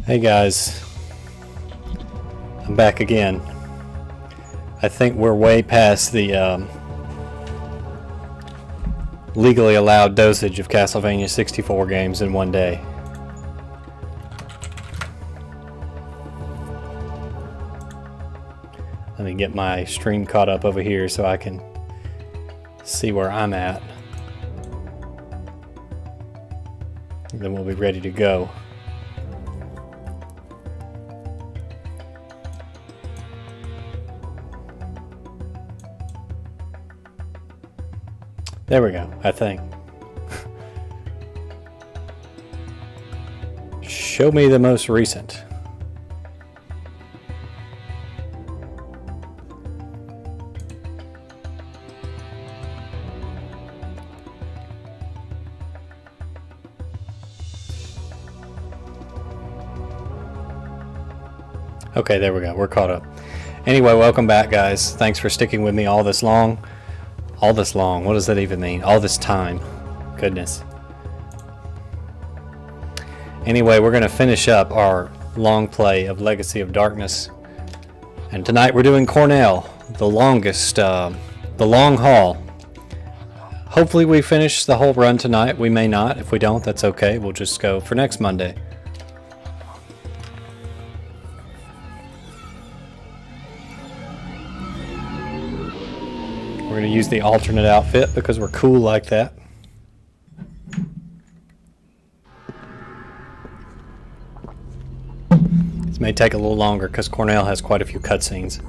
Hey guys, I'm back again. I think we're way past the legally allowed dosage of Castlevania 64 games in one day. Let me get my stream caught up over here so I can see where I'm at. And then we'll be ready to go. There we go, I think. Show me the most recent. Okay, there we go. We're caught up. Anyway, welcome back, guys. Thanks for sticking with me all this long. All this long. What does that even mean? All this time. Goodness. Anyway, we're going to finish up our long play of Legacy of Darkness. And tonight we're doing Cornell, the longest, the long haul. Hopefully we finish the whole run tonight. We may not. If we don't, that's okay. We'll just go for next Monday. We're going to use the alternate outfit because we're cool like that. This may take a little longer because Cornell has quite a few cutscenes.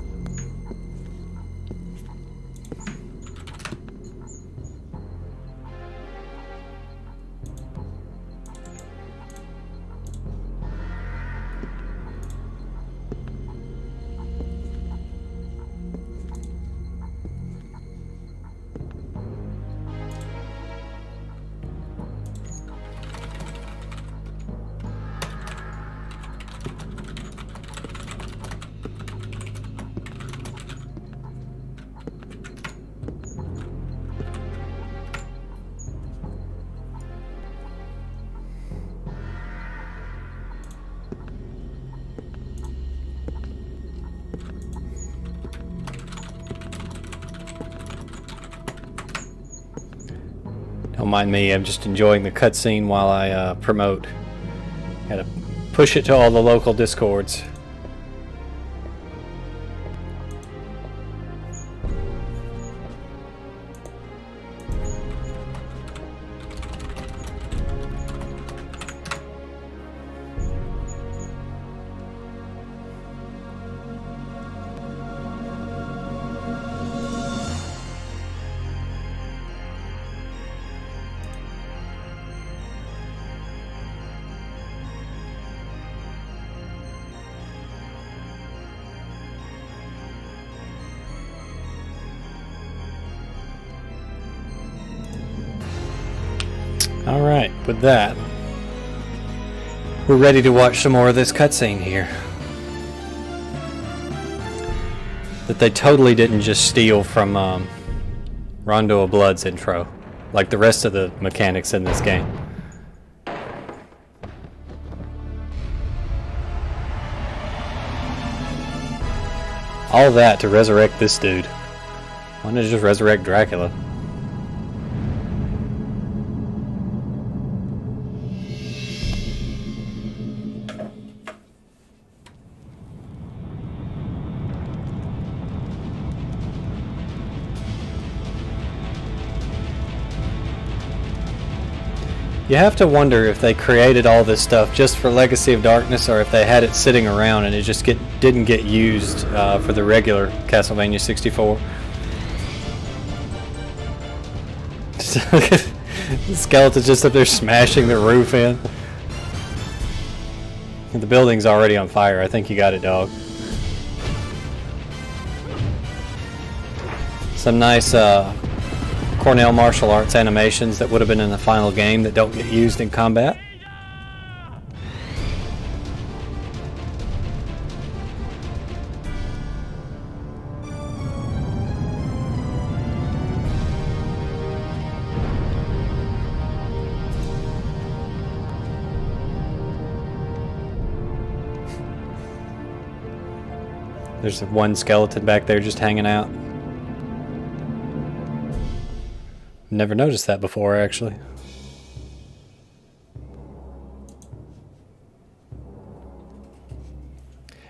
Don't mind me, I'm just enjoying the cutscene while I promote. Gotta push it to all the local discords. Alright, with that, we're ready to watch some more of this cutscene here. That they totally didn't just steal from Rondo of Blood's intro, like the rest of the mechanics in this game. All that to resurrect this dude. Why not just resurrect Dracula? You have to wonder if they created all this stuff just for Legacy of Darkness or if they had it sitting around and it just didn't get used for the regular Castlevania 64. The skeleton's just up there smashing the roof in. The building's already on fire. I think you got it, dog. Some nice Cornell martial arts animations that would have been in the final game that don't get used in combat. There's one skeleton back there just hanging out. Never noticed that before, actually.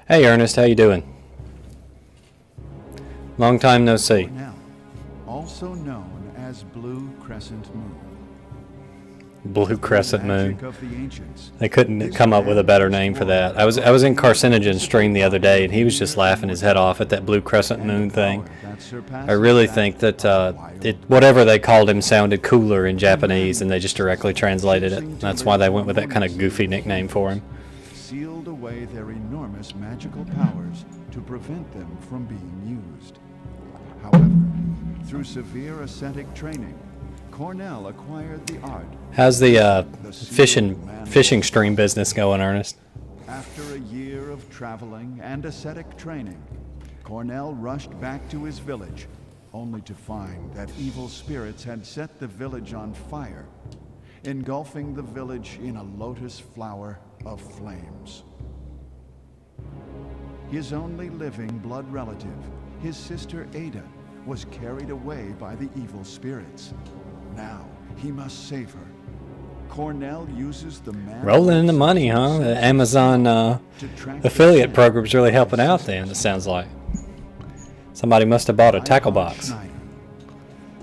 Hey Ernest, how you doing? Long time no see. Cornell, also known as Blue Crescent Moon. Blue Crescent Moon. Of the ancients. They couldn't come up with a better name for that. I was in Carcinogen's stream the other day, and he was just laughing his head off at that Blue Crescent Moon thing. I really think that whatever they called him sounded cooler in Japanese, and they just directly translated it. That's why they went with that kind of goofy nickname for him. Sealed away their enormous magical powers to prevent them from being used. However, through severe ascetic training, Cornell acquired the art. How's the fishing stream business going, Ernest? After a year of traveling and ascetic training, Cornell rushed back to his village, only to find that evil spirits had set the village on fire, engulfing the village in a lotus flower of flames. His only living blood relative, his sister Ada, was carried away by the evil spirits. Now, he must save her. Cornell uses the man... Rolling in the money, huh? The Amazon affiliate program's really helping out then, it sounds like. Somebody must have bought a tackle box.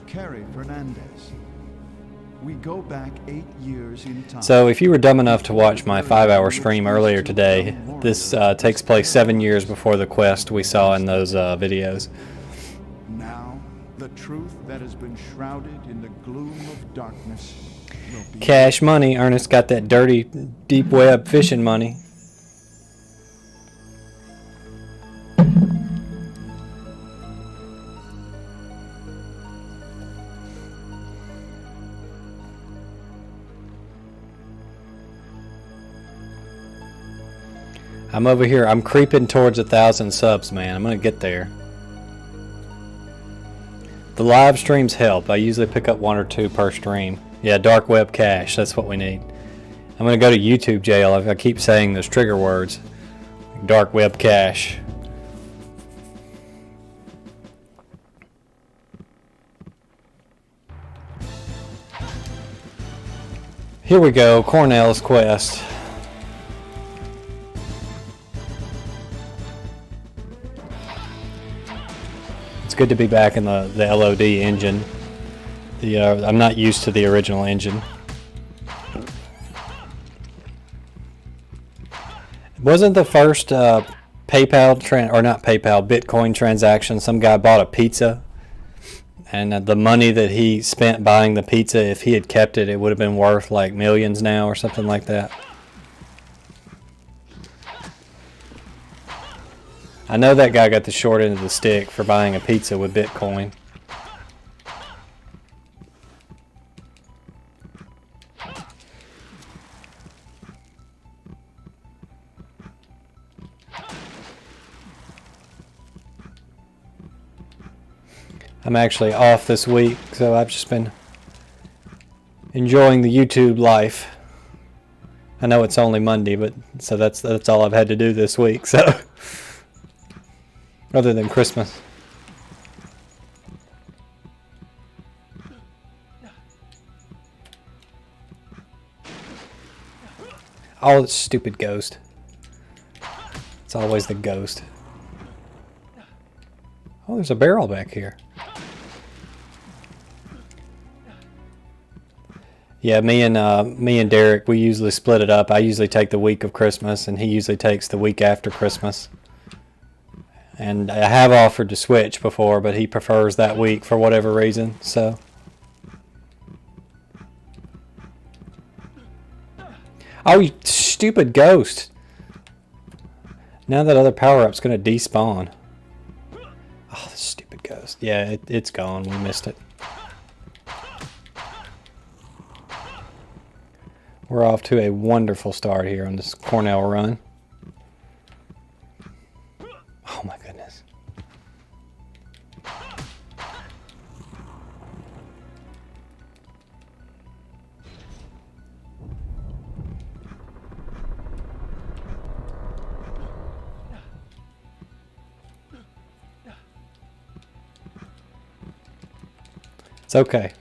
Carrie Fernandez. We go back 8 years in time. So if you were dumb enough to watch my 5-hour stream earlier today, this takes place 7 years before the quest we saw in those videos. Now, the truth that has been shrouded in the gloom of darkness will be... Cash money. Ernest got that dirty, deep web fishing money. I'm over here. I'm creeping towards 1,000 subs, man. I'm gonna get there. The live streams help. I usually pick up 1 or 2 per stream. Yeah, dark web cache. That's what we need. I'm gonna go to YouTube jail if I keep saying those trigger words. Dark web cache. Here we go. Cornell's quest. It's good to be back in the LOD engine. I'm not used to the original engine. Wasn't the first Bitcoin transaction, some guy bought a pizza, and the money that he spent buying the pizza, if he had kept it, it would have been worth like millions now or something like that. I know that guy got the short end of the stick for buying a pizza with Bitcoin. I'm actually off this week, so I've just been enjoying the YouTube life. I know it's only Monday, but so that's all I've had to do this week, so other than Christmas. Oh, it's stupid ghost. It's always the ghost. Oh, there's a barrel back here. Yeah, me and Derek, we usually split it up. I usually take the week of Christmas, and he usually takes the week after Christmas. And I have offered to switch before, but he prefers that week for whatever reason, so. Oh, you stupid ghost. Now that other power-up's going to despawn. Oh, the stupid ghost. Yeah, it's gone. We missed it. We're off to a wonderful start here on this Cornell run. Oh my goodness. It's okay.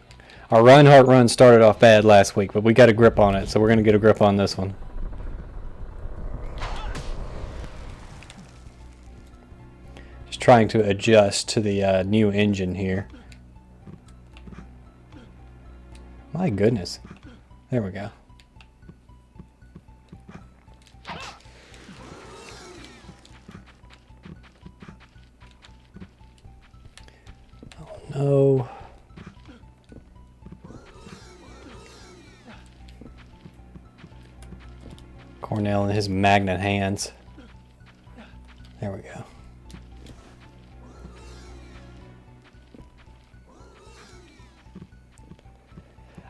Our Reinhardt run started off bad last week, but we got a grip on it, so we're going to get a grip on this one. Just trying to adjust to the new engine here. My goodness. There we go. Oh no. Cornell and his magnet hands. There we go.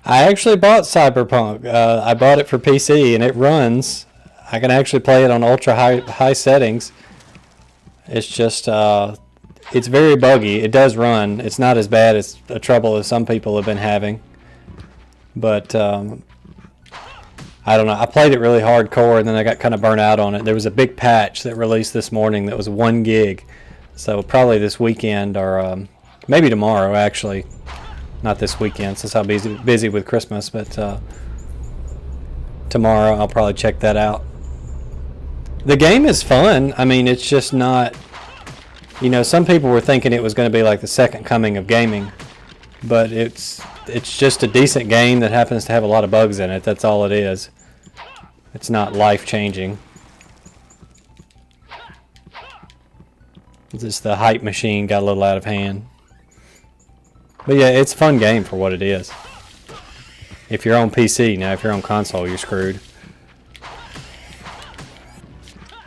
I actually bought Cyberpunk. I bought it for PC and it runs. I can actually play it on ultra high settings. It's just it's very buggy. It does run. It's not as bad as the trouble as some people have been having. But I don't know. I played it really hardcore and then I got kind of burnt out on it. There was a big patch that released this morning that was 1 gig. So probably this weekend or maybe tomorrow actually. Not this weekend since I'll be busy with Christmas, but tomorrow I'll probably check that out. The game is fun. I mean, it's just not, you know, some people were thinking it was going to be like the second coming of gaming, but it's just a decent game that happens to have a lot of bugs in it. That's all it is. It's not life-changing. Just the hype machine got a little out of hand. But yeah, it's a fun game for what it is. If you're on PC, now if you're on console, you're screwed.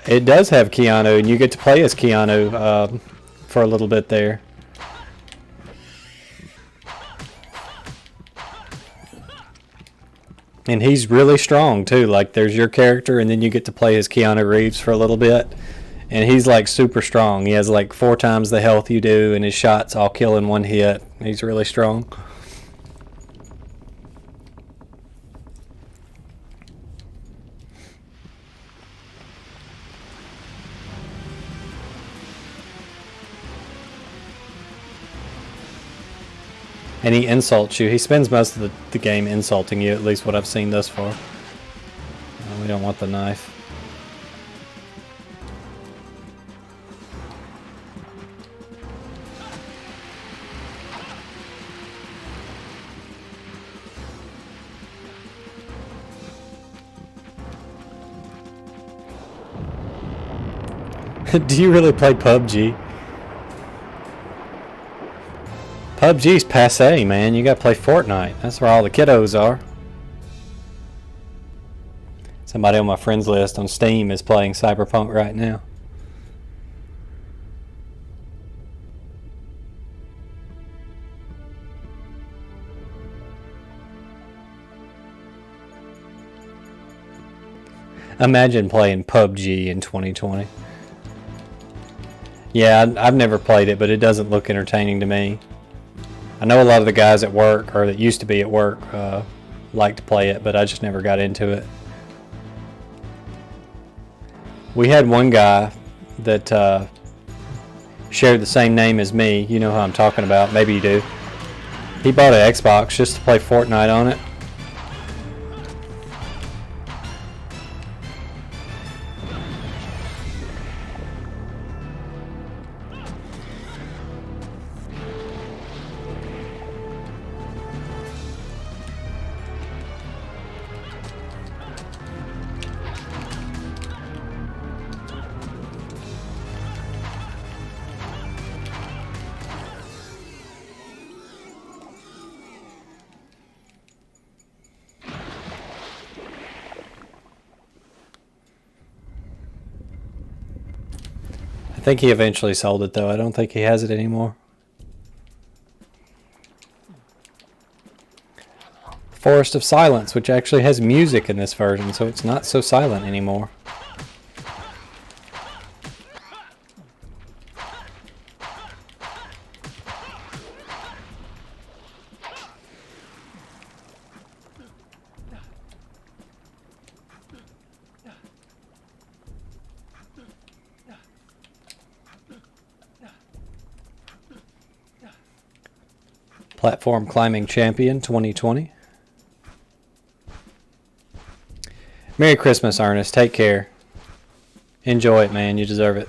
It does have Keanu, and you get to play as Keanu for a little bit there. And he's really strong too. Like there's your character, and then you get to play as Keanu Reeves for a little bit. And he's like super strong. He has like 4 times the health you do, and his shots all kill in 1 hit. He's really strong. And he insults you. He spends most of the game insulting you, at least what I've seen thus far. We don't want the knife. Do you really play PUBG? PUBG's passe, man. You gotta play Fortnite. That's where all the kiddos are. Somebody on my friends list on Steam is playing Cyberpunk right now. Imagine playing PUBG in 2020. Yeah, I've never played it, but it doesn't look entertaining to me. I know a lot of the guys at work, or that used to be at work, like to play it, but I just never got into it. We had one guy that shared the same name as me. You know who I'm talking about. Maybe you do. He bought an Xbox just to play Fortnite on it. I think he eventually sold it though. I don't think he has it anymore. Forest of Silence, which actually has music in this version, so it's not so silent anymore. Platform Climbing Champion 2020. Merry Christmas, Ernest. Take care. Enjoy it, man. You deserve it.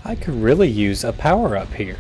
I could really use a power-up here.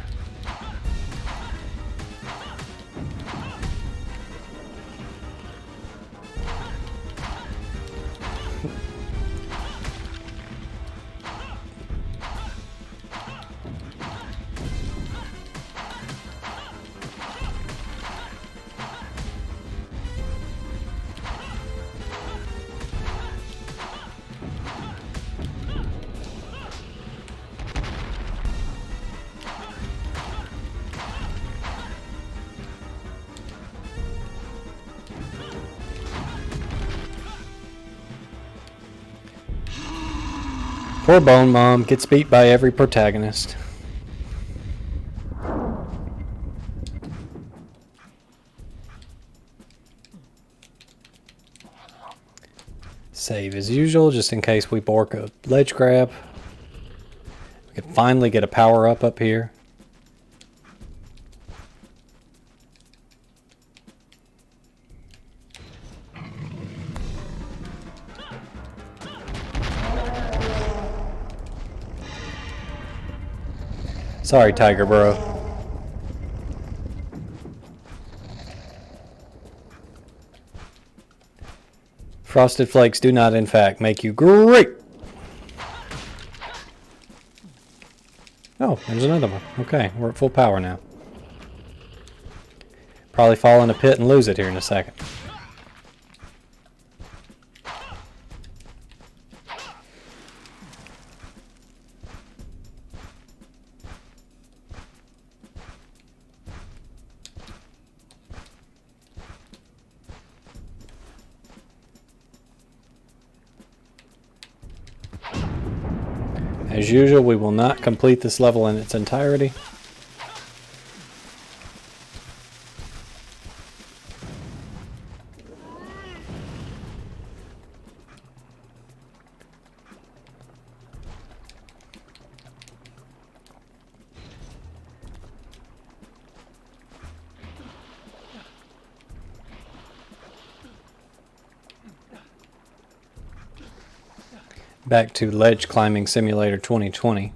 Poor Bone Mom gets beat by every protagonist. Save as usual, just in case we bork a ledge grab. We can finally get a power up here. Sorry, Tiger Bro. Frosted Flakes do not, in fact, make you great. Oh, there's another one. Okay, we're at full power now. Probably fall in a pit and lose it here in a second. As usual, we will not complete this level in its entirety. Back to Ledge Climbing Simulator 2020.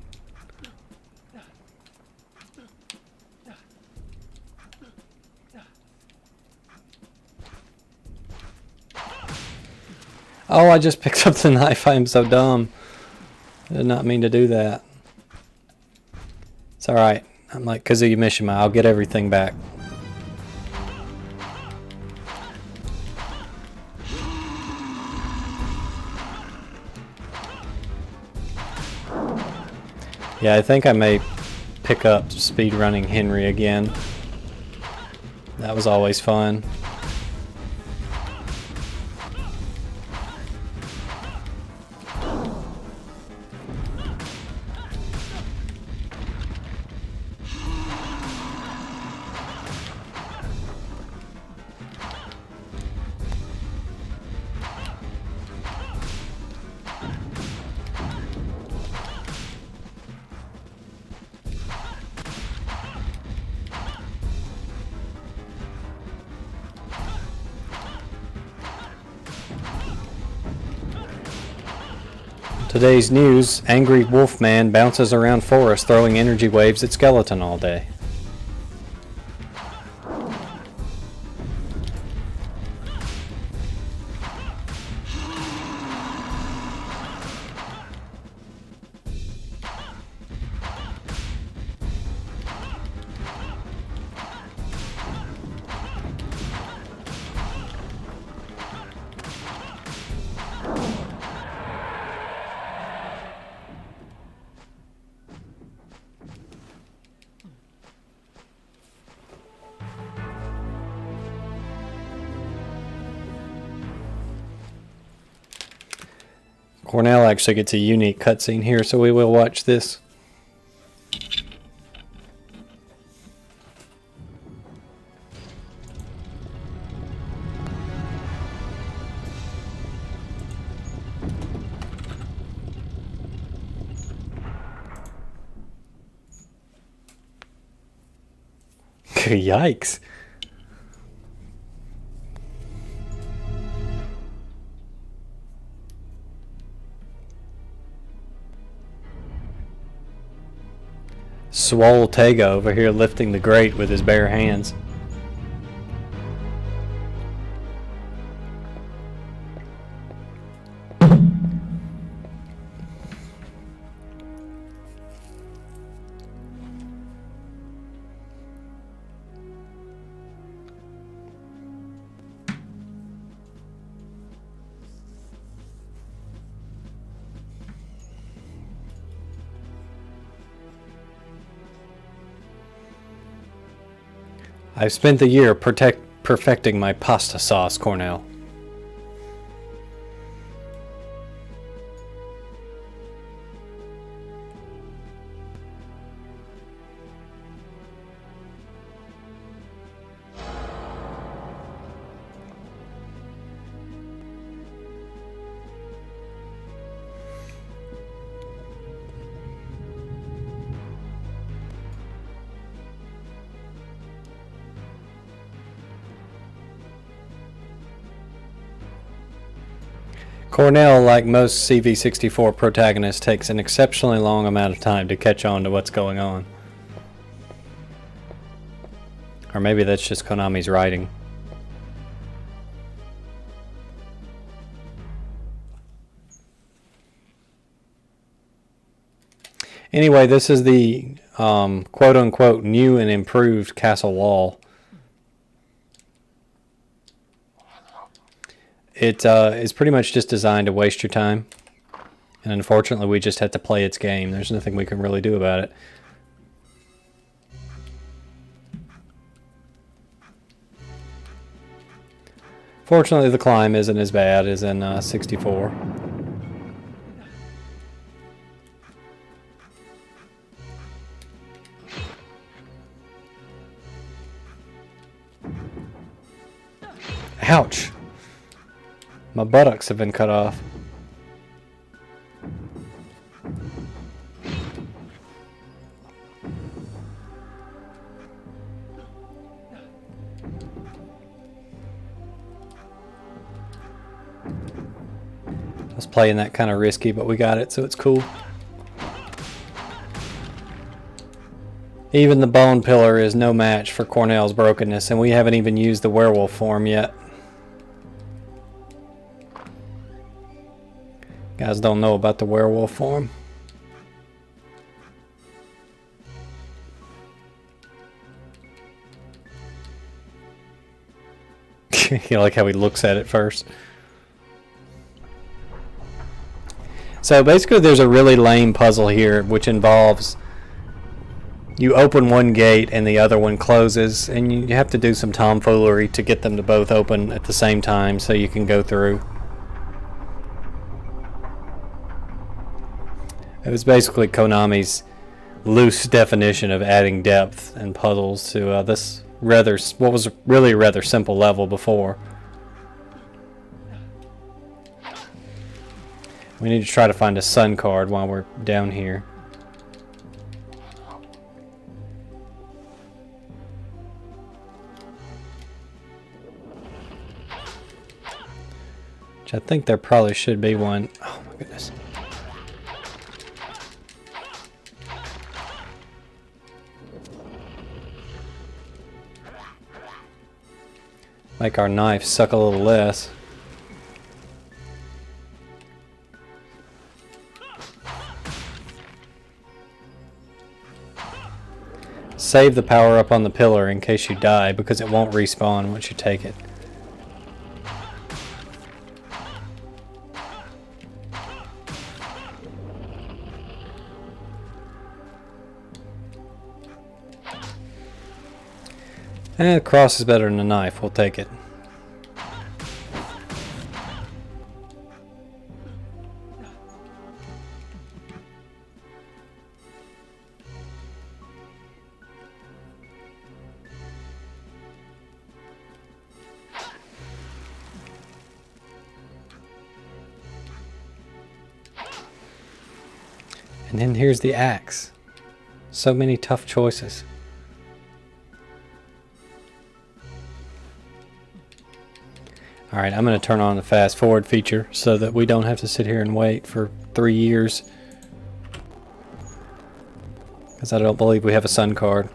Oh, I just picked up the knife. I am so dumb. I did not mean to do that. It's alright. I'm like Kazuya Mishima. I'll get everything back. Yeah, I think I may pick up speedrunning Henry again. That was always fun. Today's news, angry wolfman bounces around forest throwing energy waves at skeleton all day. Cornell actually gets a unique cutscene here, so we will watch this. Yikes. Swole Tega over here lifting the grate with his bare hands. I've spent the year perfecting my pasta sauce, Cornell. Cornell, like most CV64 protagonists, takes an exceptionally long amount of time to catch on to what's going on. Or maybe that's just Konami's writing. Anyway, this is the quote-unquote new and improved castle wall. It is pretty much just designed to waste your time. And unfortunately, we just have to play its game. There's nothing we can really do about it. Fortunately, the climb isn't as bad as in 64. Ouch! My buttocks have been cut off. I was playing that kind of risky, but we got it, so it's cool. Even the bone pillar is no match for Cornell's brokenness, and we haven't even used the werewolf form yet. Guys don't know about the werewolf form. You like how he looks at it first. So basically there's a really lame puzzle here which involves you open one gate and the other one closes, and you have to do some tomfoolery to get them to both open at the same time so you can go through. It was basically Konami's loose definition of adding depth and puzzles to this what was really a rather simple level before. We need to try to find a sun card while we're down here. Which I think there probably should be one. Oh my goodness. Make our knife suck a little less. Save the power up on the pillar in case you die, because it won't respawn once you take it. A cross is better than a knife. We'll take it. And then here's the axe. So many tough choices. Alright, I'm going to turn on the fast forward feature so that we don't have to sit here and wait for 3 years. Because I don't believe we have a sun card.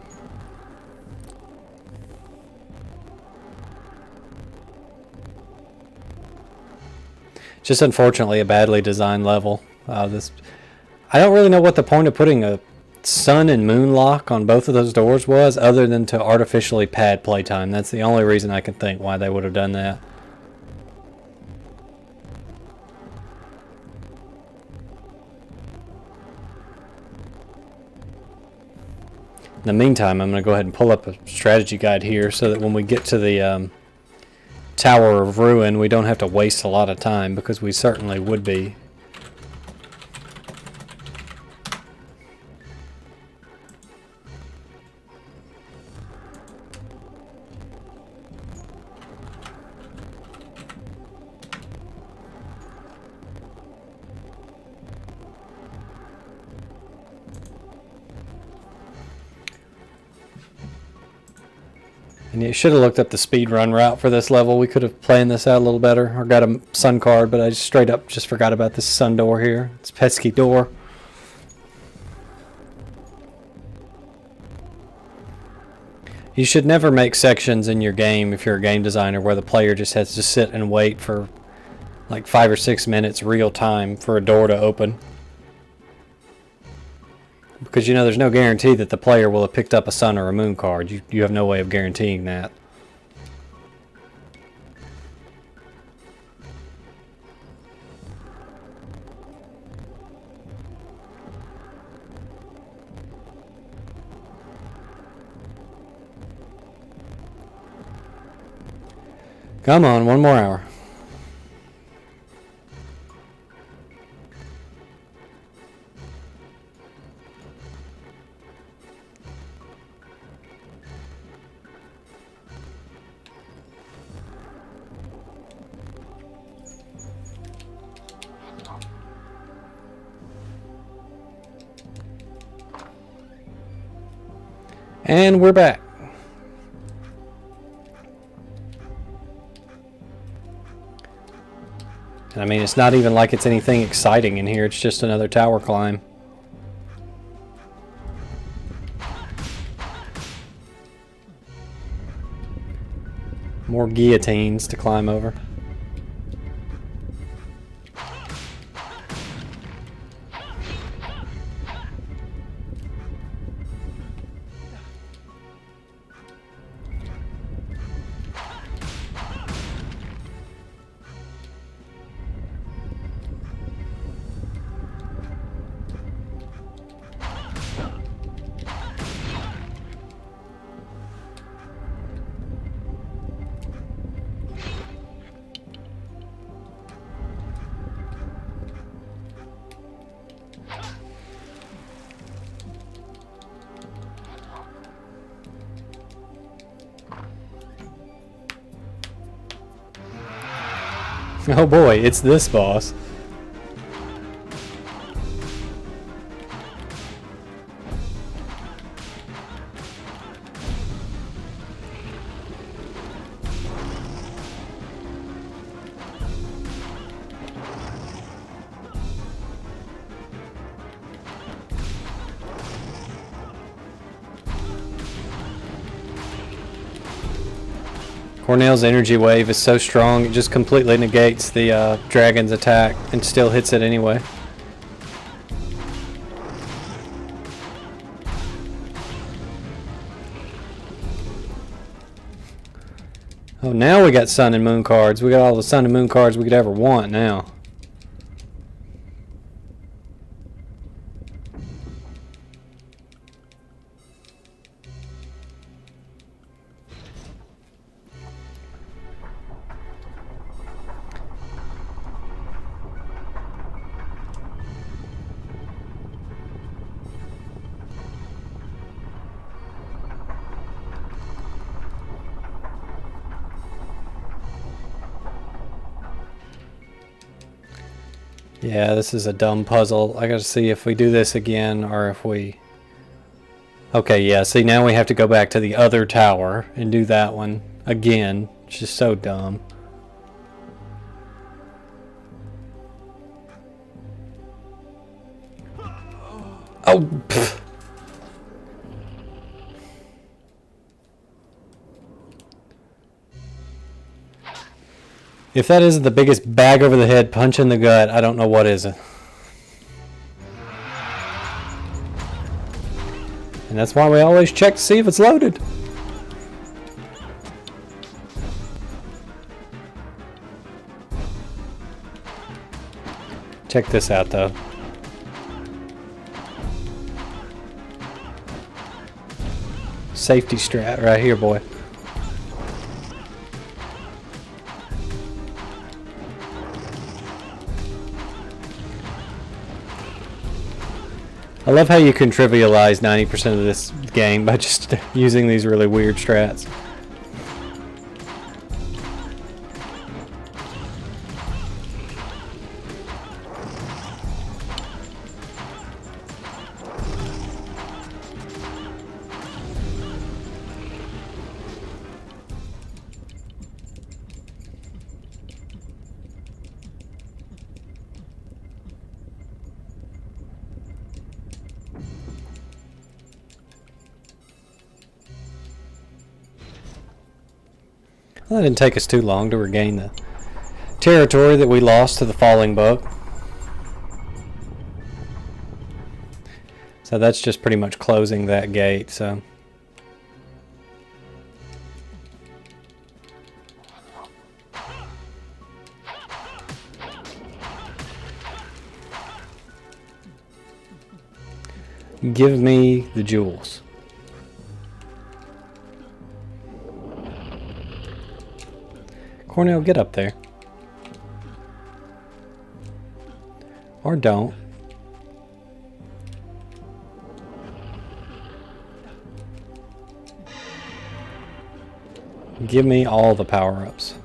Just unfortunately a badly designed level. I don't really know what the point of putting a sun and moon lock on both of those doors was, other than to artificially pad playtime. That's the only reason I can think why they would have done that. In the meantime, I'm going to go ahead and pull up a strategy guide here so that when we get to the Tower of Ruin, we don't have to waste a lot of time, because we certainly would be. And you should have looked up the speedrun route for this level. We could have planned this out a little better, or got a sun card, but I just straight up just forgot about this sun door here. It's a pesky door. You should never make sections in your game, if you're a game designer, where the player just has to sit and wait for like 5 or 6 minutes real time for a door to open. Because, you know, there's no guarantee that the player will have picked up a sun or a moon card. You have no way of guaranteeing that. Come on, one more hour. And we're back. And I mean, it's not even like it's anything exciting in here. It's just another tower climb. More guillotines to climb over. Oh boy, it's this boss. Cornell's energy wave is so strong it just completely negates the dragon's attack and still hits it anyway. Oh, now we got sun and moon cards. We got all the sun and moon cards we could ever want now. Yeah, this is a dumb puzzle. I gotta see if we do this again or if we... Okay, yeah, see, now we have to go back to the other tower and do that one again. It's just so dumb. Oh, pfft. If that isn't the biggest bag over the head punch in the gut, I don't know what is it. And that's why we always check to see if it's loaded. Check this out, though. Safety strat right here, boy. I love how you can trivialize 90% of this game by just using these really weird strats. Well, that didn't take us too long to regain the territory that we lost to the falling book. So that's just pretty much closing that gate, so... Give me the jewels. Cornell, get up there. Or don't. Give me all the power-ups.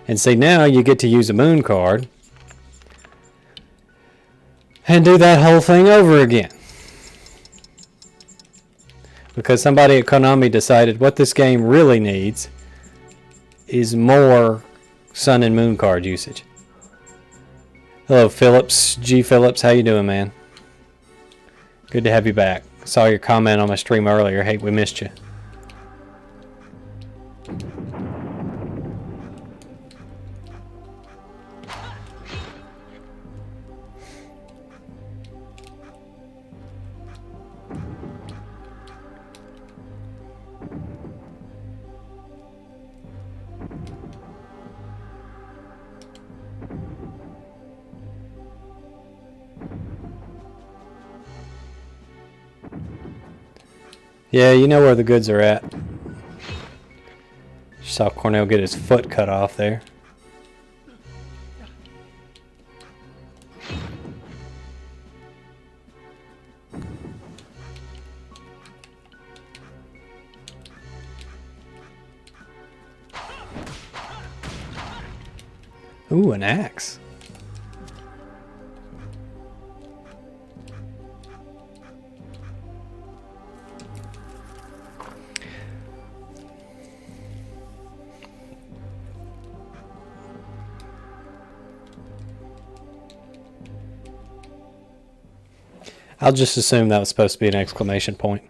And see, now you get to use a moon card and do that whole thing over again. Because somebody at Konami decided what this game really needs is more sun and moon card usage. Hello, Phillips. G. Phillips, how you doing, man? Good to have you back. Saw your comment on my stream earlier. Hey, we missed you. Yeah, you know where the goods are at. Saw Cornell get his foot cut off there. Ooh, an axe. I'll just assume that was supposed to be an exclamation point.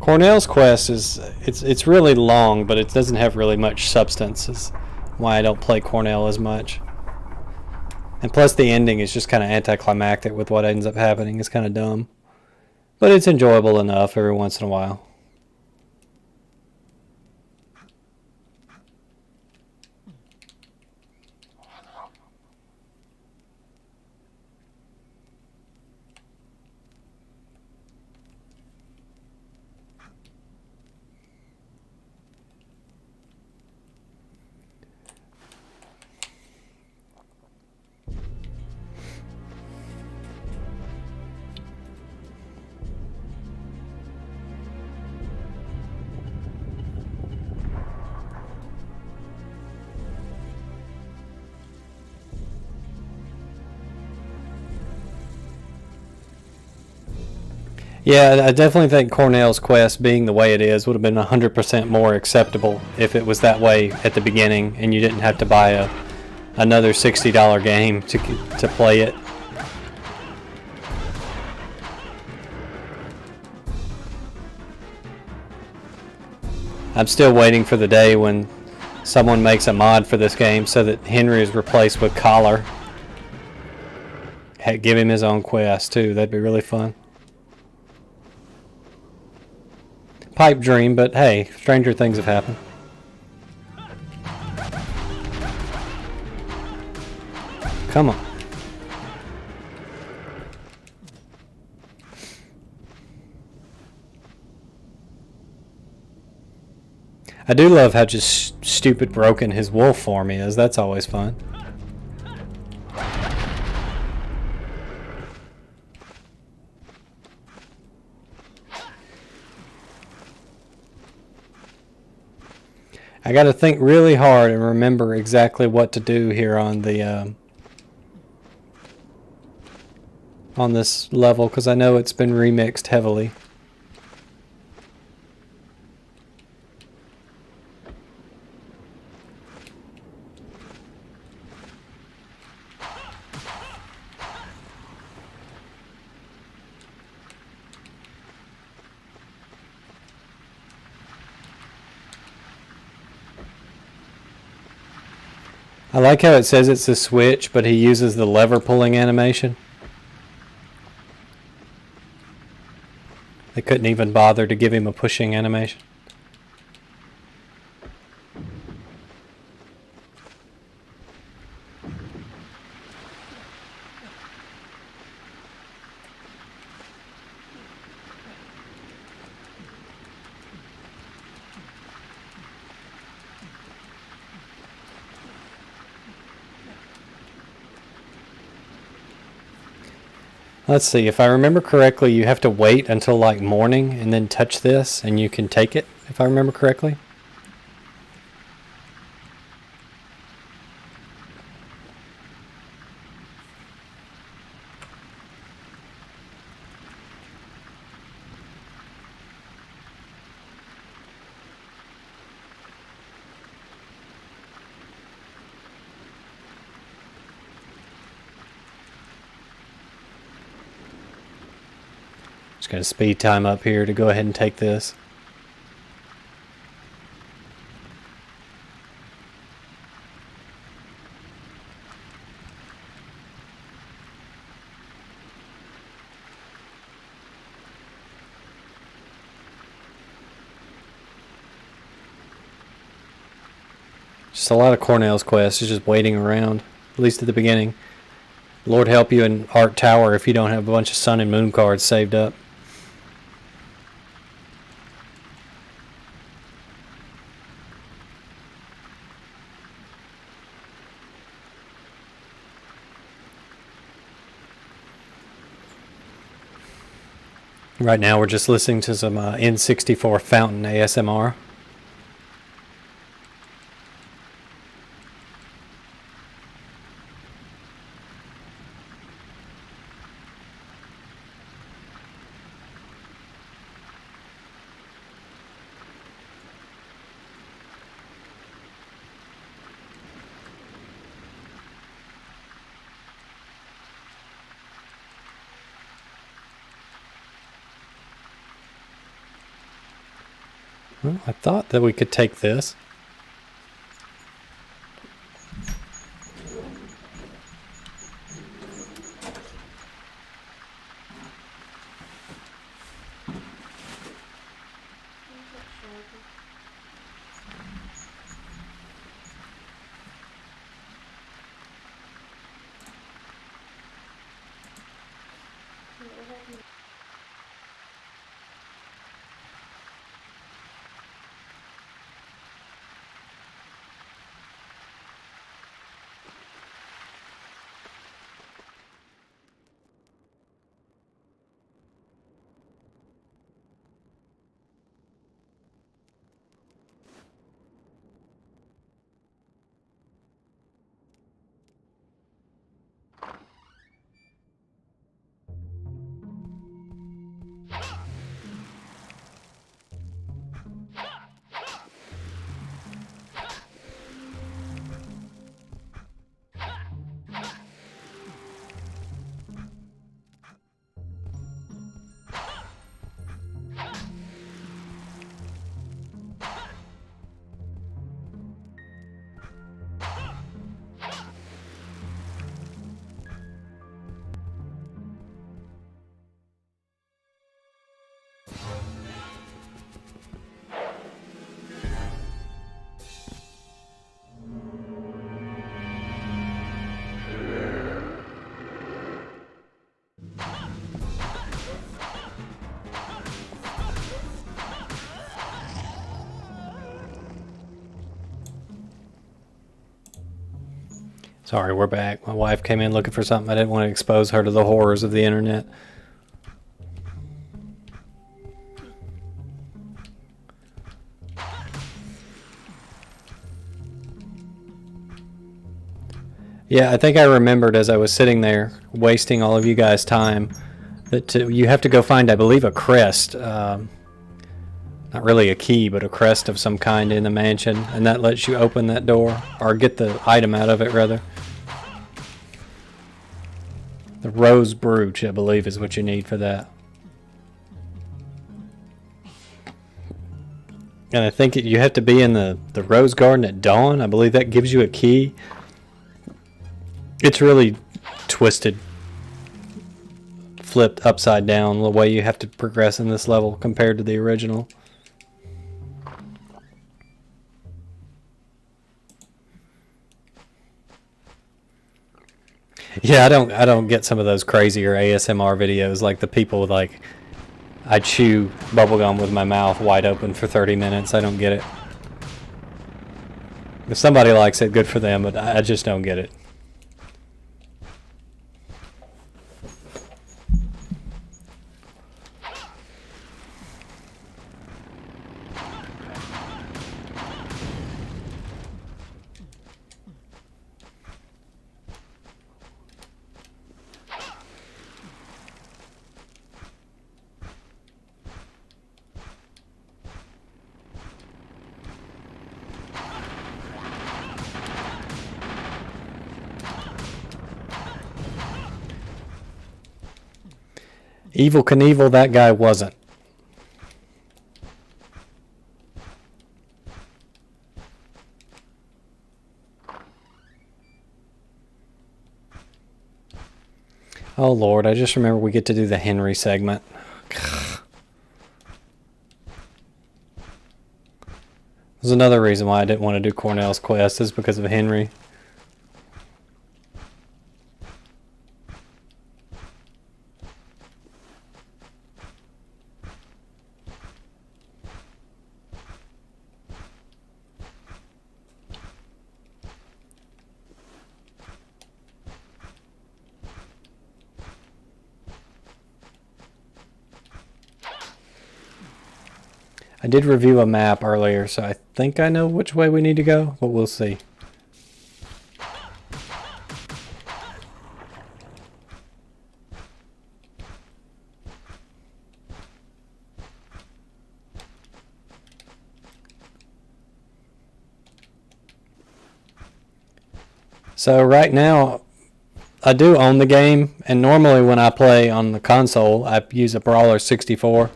Cornell's quest is it's really long, but it doesn't have really much substance. Is why I don't play Cornell as much. And plus the ending is just kind of anticlimactic with what ends up happening. It's kind of dumb. But it's enjoyable enough every once in a while. Yeah, I definitely think Cornell's quest, being the way it is, would have been 100% more acceptable if it was that way at the beginning and you didn't have to buy another $60 game to play it. I'm still waiting for the day when someone makes a mod for this game so that Henry is replaced with Collar. Heck, give him his own quest too. That'd be really fun. Pipe dream, but hey, stranger things have happened. Come on. I do love how just stupid broken his wolf form is. That's always fun. I got to think really hard and remember exactly what to do here on the on this level, because I know it's been remixed heavily. I like how it says it's a switch, but he uses the lever pulling animation. They couldn't even bother to give him a pushing animation. Let's see, if I remember correctly, you have to wait until like morning and then touch this and you can take it, if I remember correctly. Just going to speed time up here to go ahead and take this. Just a lot of Cornell's quests, just waiting around, at least at the beginning. Lord help you in Art Tower if you don't have a bunch of Sun and Moon cards saved up. Right now we're just listening to some N64 Fountain ASMR. Well, I thought that we could take this. Sorry, we're back. My wife came in looking for something. I didn't want to expose her to the horrors of the internet. Yeah, I think I remembered as I was sitting there wasting all of you guys' time that you have to go find, I believe, a crest. Not really a key, but a crest of some kind in the mansion, and that lets you open that door, or get the item out of it, rather. The rose brooch, I believe, is what you need for that. And I think you have to be in the rose garden at dawn. I believe that gives you a key. It's really twisted, flipped upside down the way you have to progress in this level compared to the original. Yeah, I don't get some of those crazier ASMR videos like the people like I chew bubblegum with my mouth wide open for 30 minutes. I don't get it. If somebody likes it, good for them, but I just don't get it. Evel Knievel, that guy wasn't. Oh Lord, I just remember we get to do the Henry segment. There's another reason why I didn't want to do Cornell's quest is because of Henry. I did review a map earlier, so I think I know which way we need to go, but we'll see. So right now, I do own the game, and normally when I play on the console, I use a Brawler 64.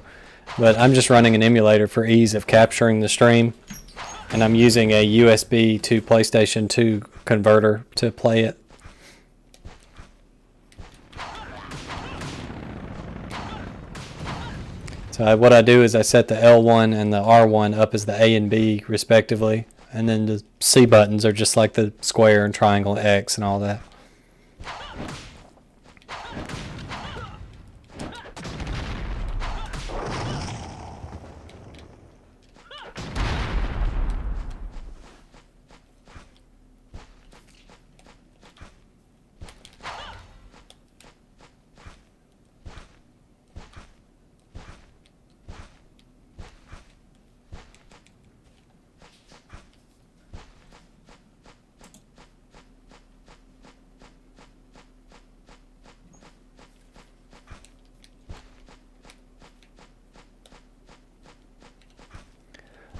But I'm just running an emulator for ease of capturing the stream, and I'm using a USB to PlayStation 2 converter to play it. So what I do is I set the L1 and the R1 up as the A and B respectively, and then the C buttons are just like the square and triangle X and all that.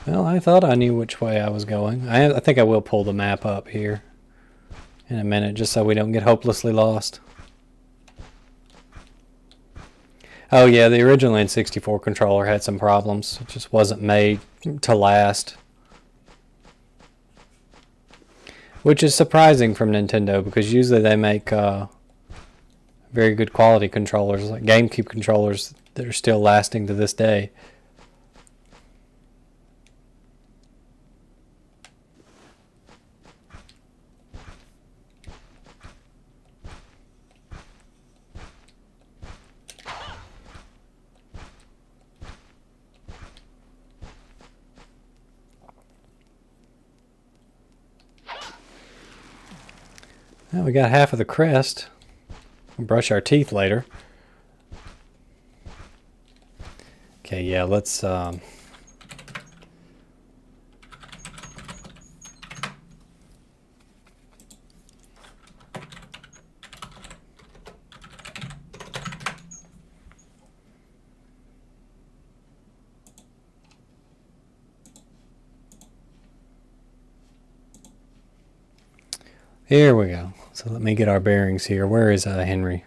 Well, I thought I knew which way I was going. I think I will pull the map up here in a minute, just so we don't get hopelessly lost. Oh yeah, the original N64 controller had some problems. It just wasn't made to last. Which is surprising from Nintendo, because usually they make very good quality controllers, like GameCube controllers that are still lasting to this day. Well, we got half of the crest. We'll brush our teeth later. Okay, yeah, let's... Here we go. So let me get our bearings here. Where is Henry?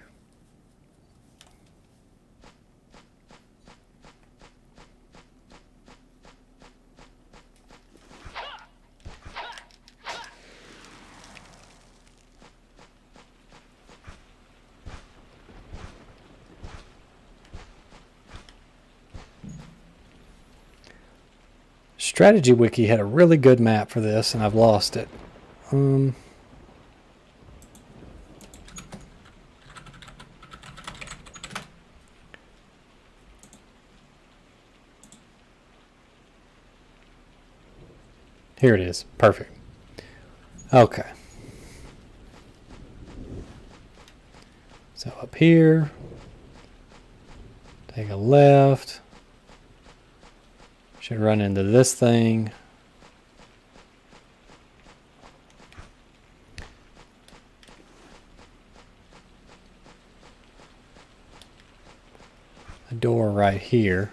Strategy Wiki had a really good map for this, and I've lost it. Here it is. Perfect. Okay. So up here, take a left. Should run into this thing. A door right here.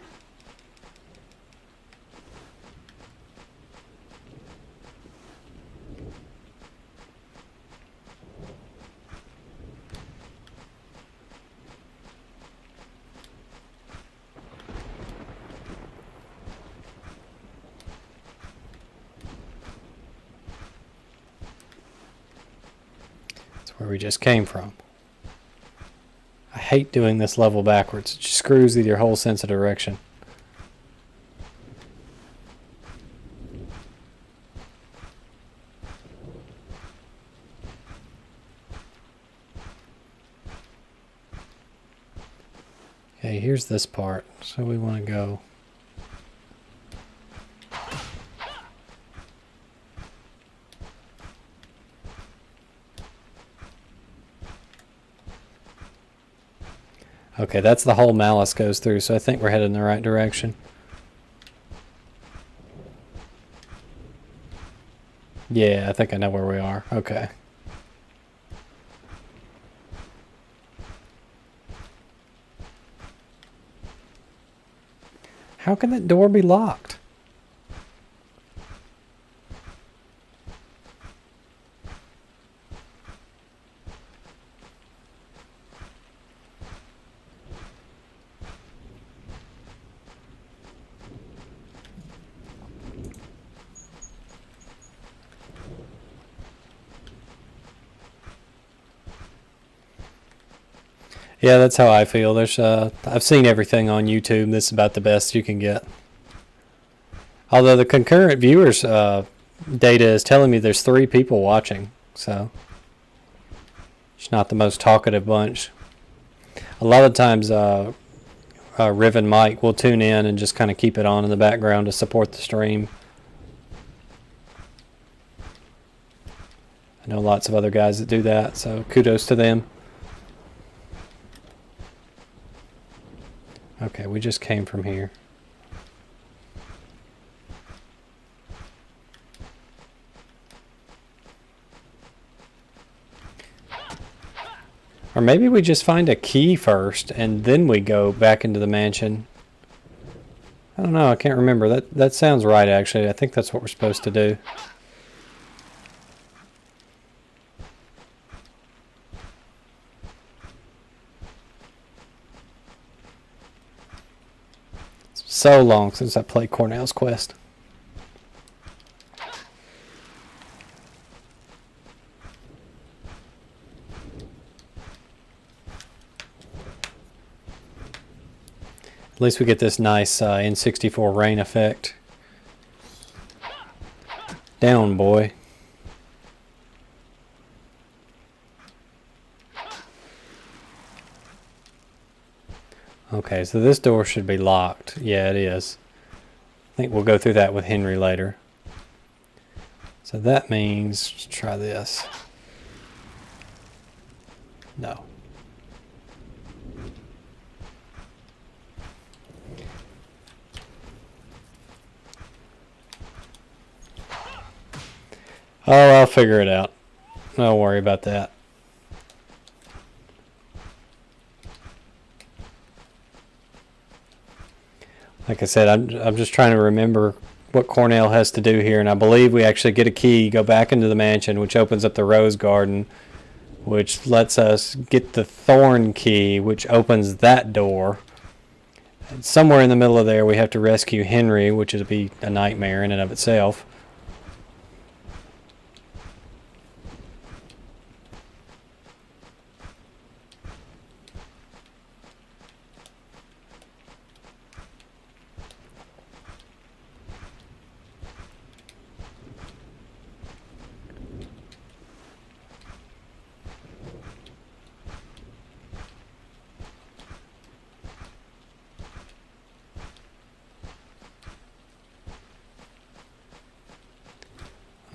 Where we just came from. I hate doing this level backwards. It just screws with your whole sense of direction. Okay, here's this part. So we want to go... Okay, that's the hole Malice goes through, so I think we're headed in the right direction. Yeah, I think I know where we are. Okay. How can that door be locked? Yeah, that's how I feel. There's I've seen everything on YouTube. This is about the best you can get. Although the concurrent viewers data is telling me there's 3 people watching, so it's not the most talkative bunch. A lot of times Riv and Mike will tune in and just kind of keep it on in the background to support the stream. I know lots of other guys that do that, so kudos to them. Okay, we just came from here. Or maybe we just find a key first and then we go back into the mansion. I don't know, I can't remember. That sounds right, actually. I think that's what we're supposed to do. So long since I played Cornell's Quest. At least we get this nice N64 rain effect. Down, boy. Okay, so this door should be locked. Yeah, it is. I think we'll go through that with Henry later. So that means, let's try this. No. Oh, I'll figure it out. Don't worry about that. Like I said, I'm just trying to remember what Cornell has to do here, and I believe we actually get a key, go back into the mansion, which opens up the rose garden, which lets us get the thorn key, which opens that door. And somewhere in the middle of there, we have to rescue Henry, which would be a nightmare in and of itself.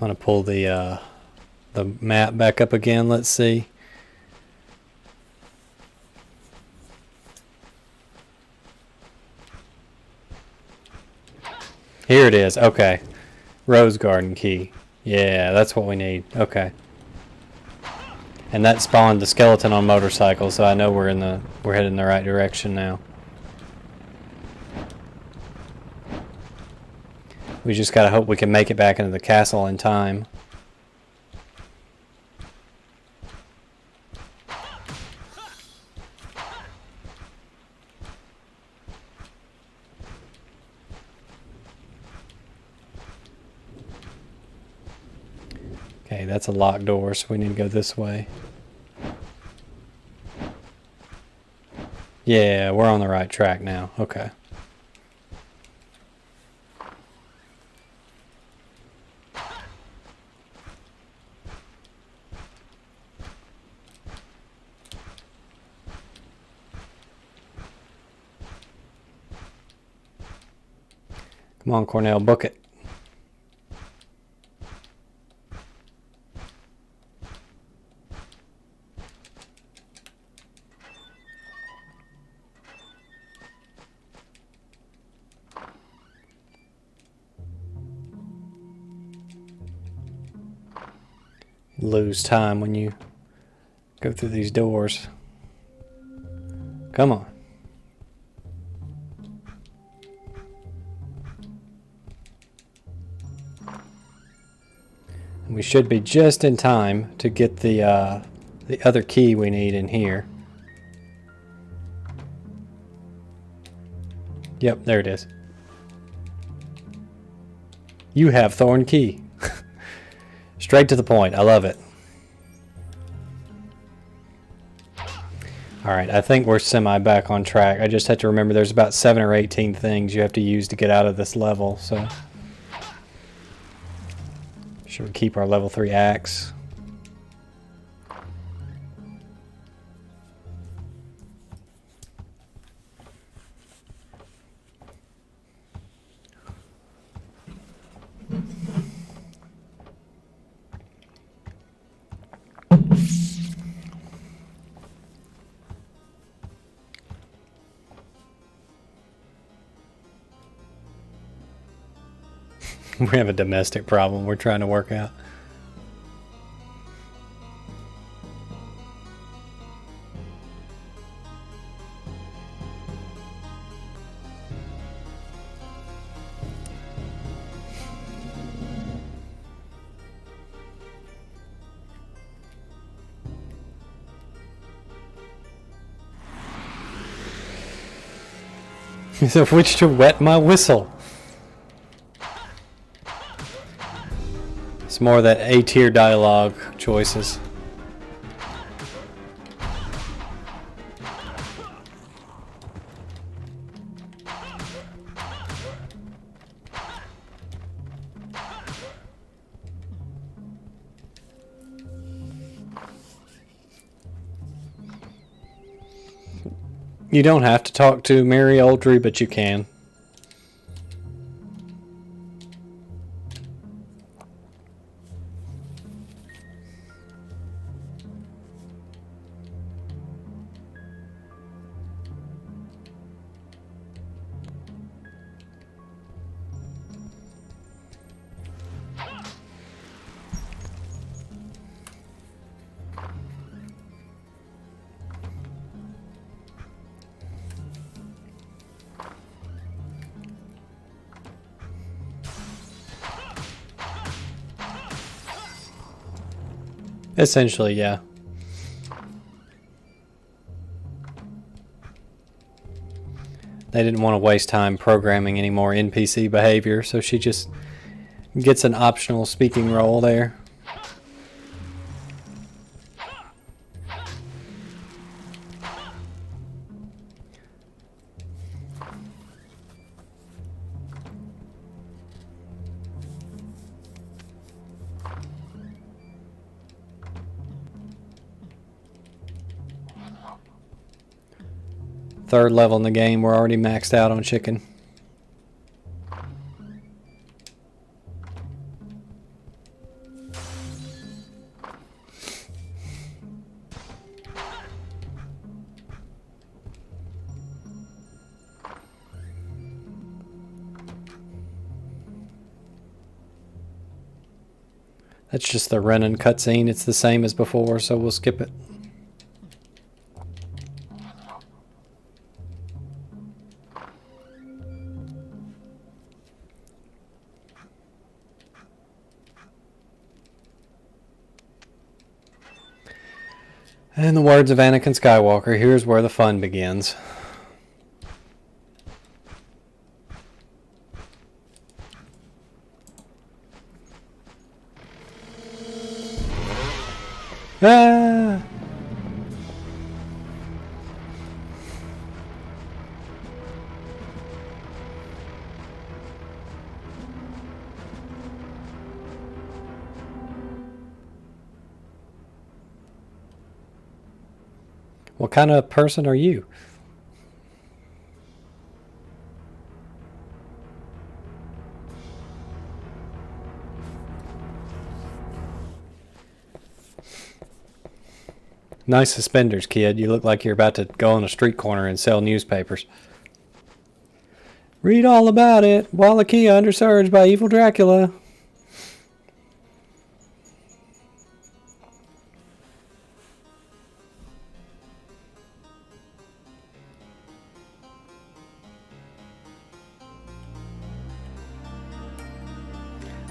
I'm going to pull the map back up again. Let's see. Here it is. Okay. Rose garden key. Yeah, that's what we need. Okay. And that spawned the skeleton on motorcycle, so I know we're heading in the right direction now. We just gotta hope we can make it back into the castle in time. Okay, that's a locked door, so we need to go this way. Yeah, we're on the right track now. Okay. Come on, Cornell, book it. Lose time when you go through these doors. Come on. And we should be just in time to get the other key we need in here. Yep, there it is. You have thorn key. Straight to the point. I love it. Alright, I think we're semi back on track. I just have to remember there's about 7 or 18 things you have to use to get out of this level, so... Should we keep our level 3 axe? We have a domestic problem we're trying to work out. Of which to wet my whistle. It's more of that A-tier dialogue choices. You don't have to talk to Mary Oldry, but you can. Essentially, yeah. They didn't want to waste time programming any more NPC behavior, so she just gets an optional speaking role there. Third level in the game, we're already maxed out on chicken. That's just the run and cutscene. It's the same as before, so we'll skip it. In the words of Anakin Skywalker, here's where the fun begins. Ah! What kind of person are you? Nice suspenders, kid. You look like you're about to go on a street corner and sell newspapers. Read all about it. Wallachia under surge by evil Dracula.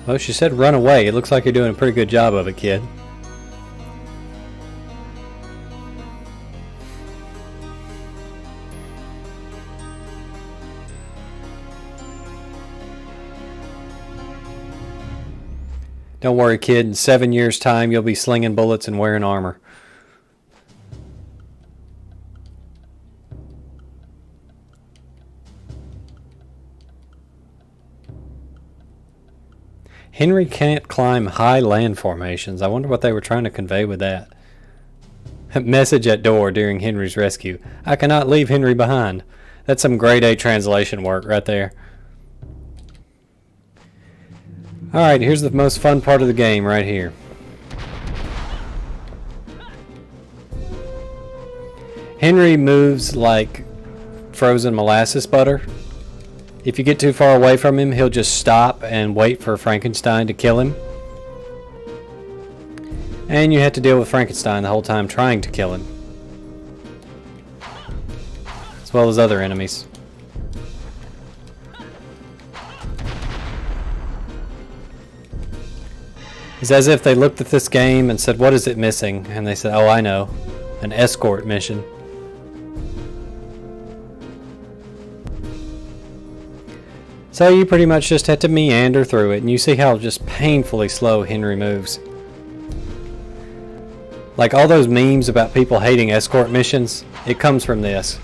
Well, she said run away. It looks like you're doing a pretty good job of it, kid. Don't worry, kid. In 7 years' time, you'll be slinging bullets and wearing armor. Henry can't climb high land formations. I wonder what they were trying to convey with that. Message at door during Henry's rescue. I cannot leave Henry behind. That's some grade A translation work right there. Alright, here's the most fun part of the game right here. Henry moves like frozen molasses butter. If you get too far away from him, he'll just stop and wait for Frankenstein to kill him. And you have to deal with Frankenstein the whole time trying to kill him. As well as other enemies. It's as if they looked at this game and said, what is it missing? And they said, oh, I know. An escort mission. So you pretty much just had to meander through it, and you see how just painfully slow Henry moves. Like all those memes about people hating escort missions, it comes from this.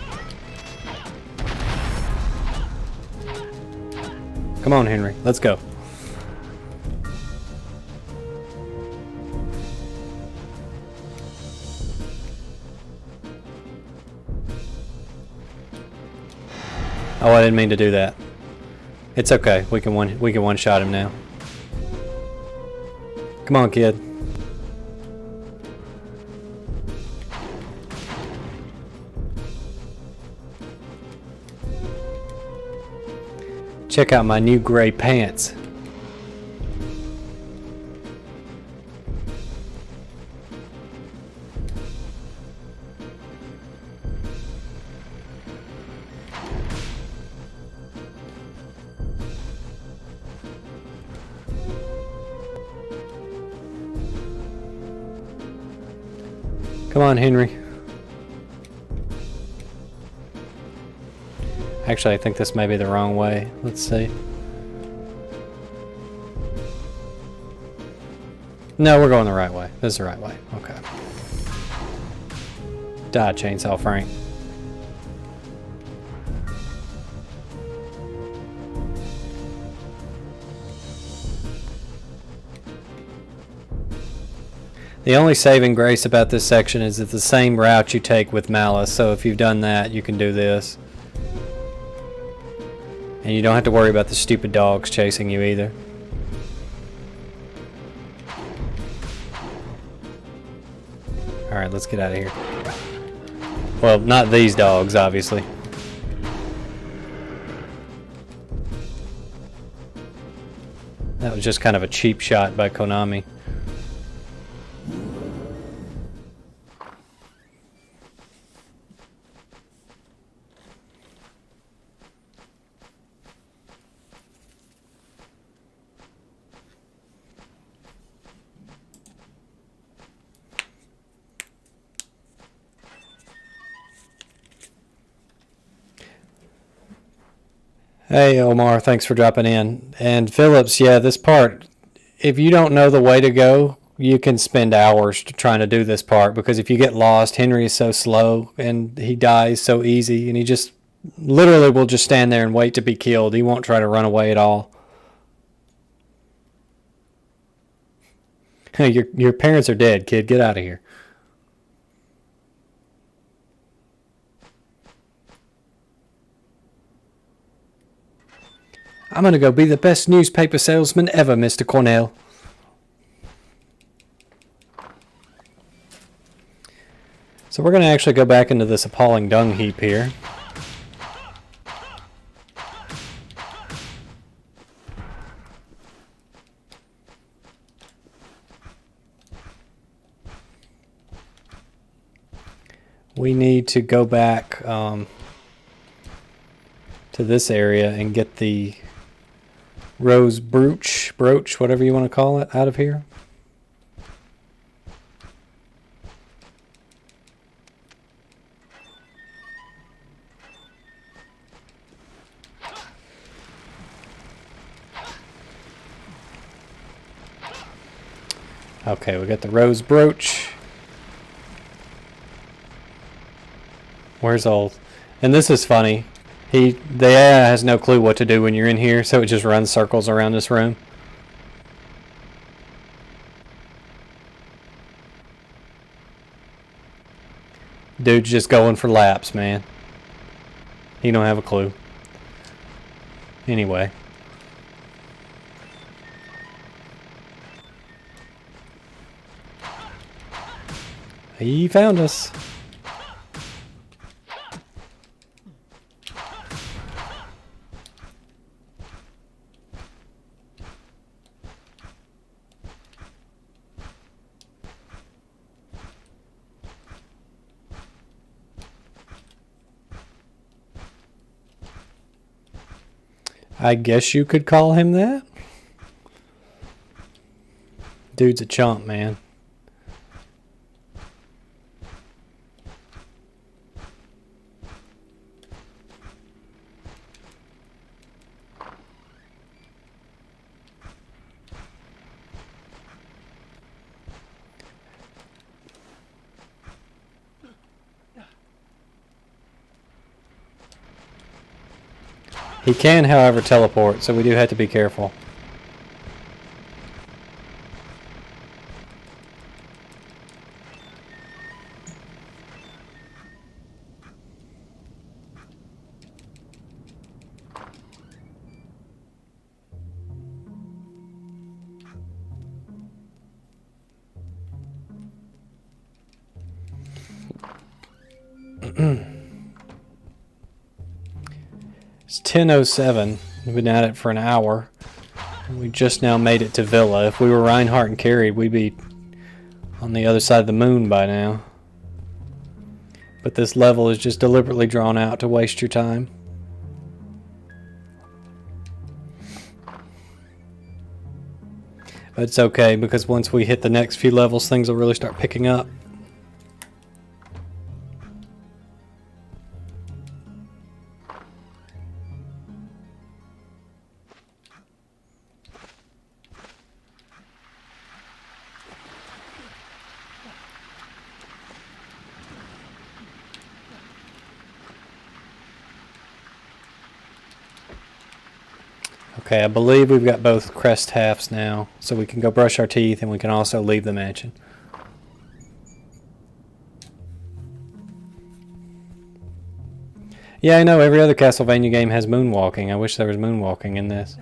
Come on, Henry, let's go. Oh, I didn't mean to do that. It's okay. We can one shot him now. Come on, kid. Check out my new gray pants. Come on, Henry. Actually, I think this may be the wrong way. Let's see. No, we're going the right way. This is the right way. Okay. Die, Chainsaw Frank. The only saving grace about this section is it's the same route you take with Malice, so if you've done that, you can do this. And you don't have to worry about the stupid dogs chasing you either. Alright, let's get out of here. Well, not these dogs, obviously. That was just kind of a cheap shot by Konami. Hey Omar, thanks for dropping in. And Phillips, yeah, this part, if you don't know the way to go, you can spend hours trying to do this part, because if you get lost, Henry is so slow and he dies so easy, and he just literally will just stand there and wait to be killed. He won't try to run away at all. Your parents are dead, kid. Get out of here. I'm going to go be the best newspaper salesman ever, Mr. Cornell. So we're going to actually go back into this appalling dung heap here. We need to go back to this area and get the rose brooch, whatever you want to call it, out of here. Okay, we got the rose brooch. Where's old? And this is funny. The AI has no clue what to do when you're in here, so it just runs circles around this room. Dude's just going for laps, man. He don't have a clue. Anyway. He found us. I guess you could call him that. Dude's a chump, man. He can, however, teleport, so we do have to be careful. It's 10:07. We've been at it for an hour. We just now made it to Villa. If we were Reinhardt and carried, we'd be on the other side of the moon by now. But this level is just deliberately drawn out to waste your time. But it's okay, because once we hit the next few levels, things will really start picking up. Okay, I believe we've got both crest halves now, so we can go brush our teeth and we can also leave the mansion. Yeah, I know every other Castlevania game has moonwalking. I wish there was moonwalking in this.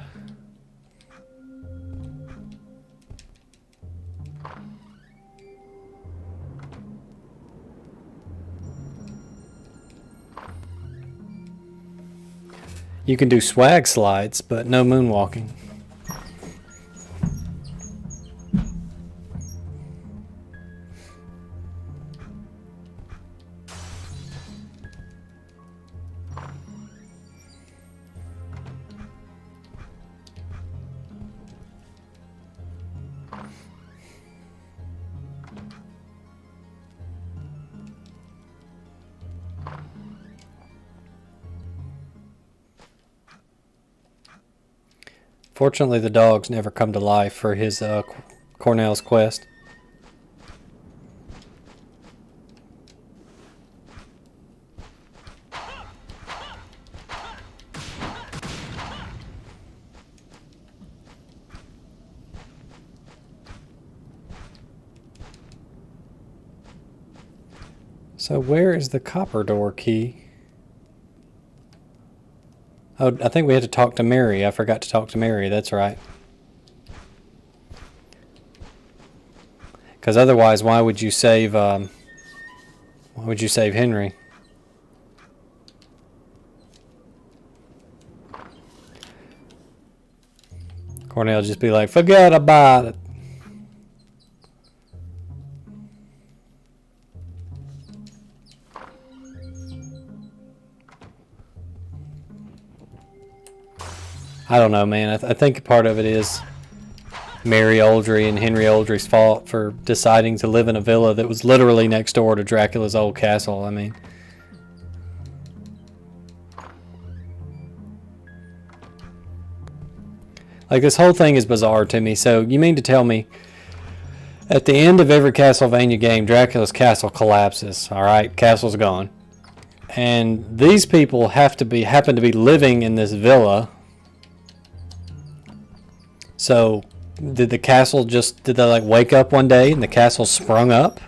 You can do swag slides, but no moonwalking. Fortunately, the dogs never come to life for his Cornell's quest. So where is the copper door key? Oh, I think we had to talk to Mary. I forgot to talk to Mary. That's right. Because otherwise, why would you save Henry? Cornell just be like, forget about it. I don't know, man. I think part of it is Mary Oldry and Henry Oldry's fault for deciding to live in a villa that was literally next door to Dracula's old castle. I mean, like, this whole thing is bizarre to me. So you mean to tell me at the end of every Castlevania game, Dracula's castle collapses, all right? Castle's gone. And these people happen to be living in this villa. So did they like wake up one day and the castle sprung up?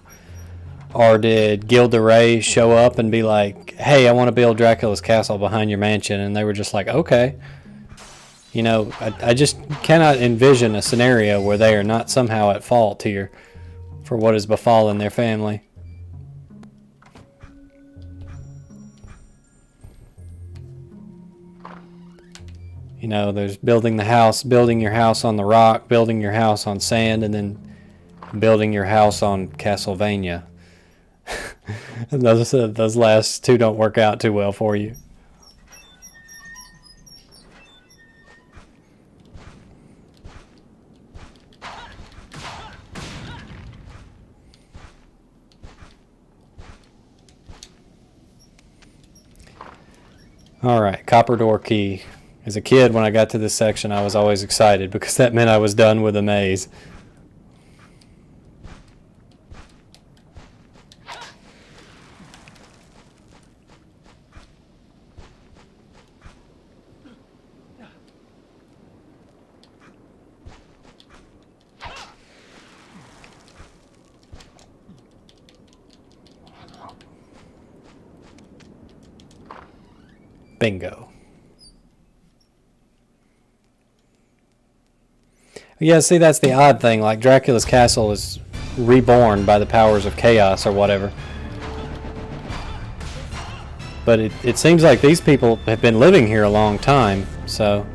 Or did Gilda Ray show up and be like, hey, I want to build Dracula's castle behind your mansion? And they were just like, okay. You know, I just cannot envision a scenario where they are not somehow at fault here for what has befallen their family. You know, there's building your house on the rock, building your house on sand, and then building your house on Castlevania. And those last two don't work out too well for you. Alright, copper door key. As a kid, when I got to this section, I was always excited because that meant I was done with a maze. Bingo. Yeah, see, that's the odd thing. Like, Dracula's castle is reborn by the powers of chaos or whatever. But it seems like these people have been living here a long time, so...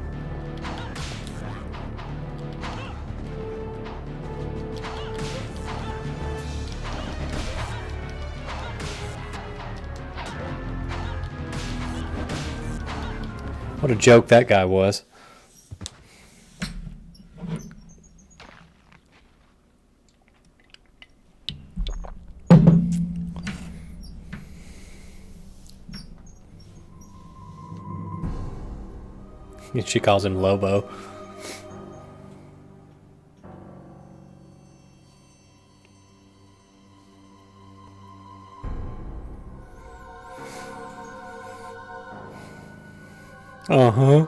What a joke that guy was. She calls him Lobo. Uh-huh.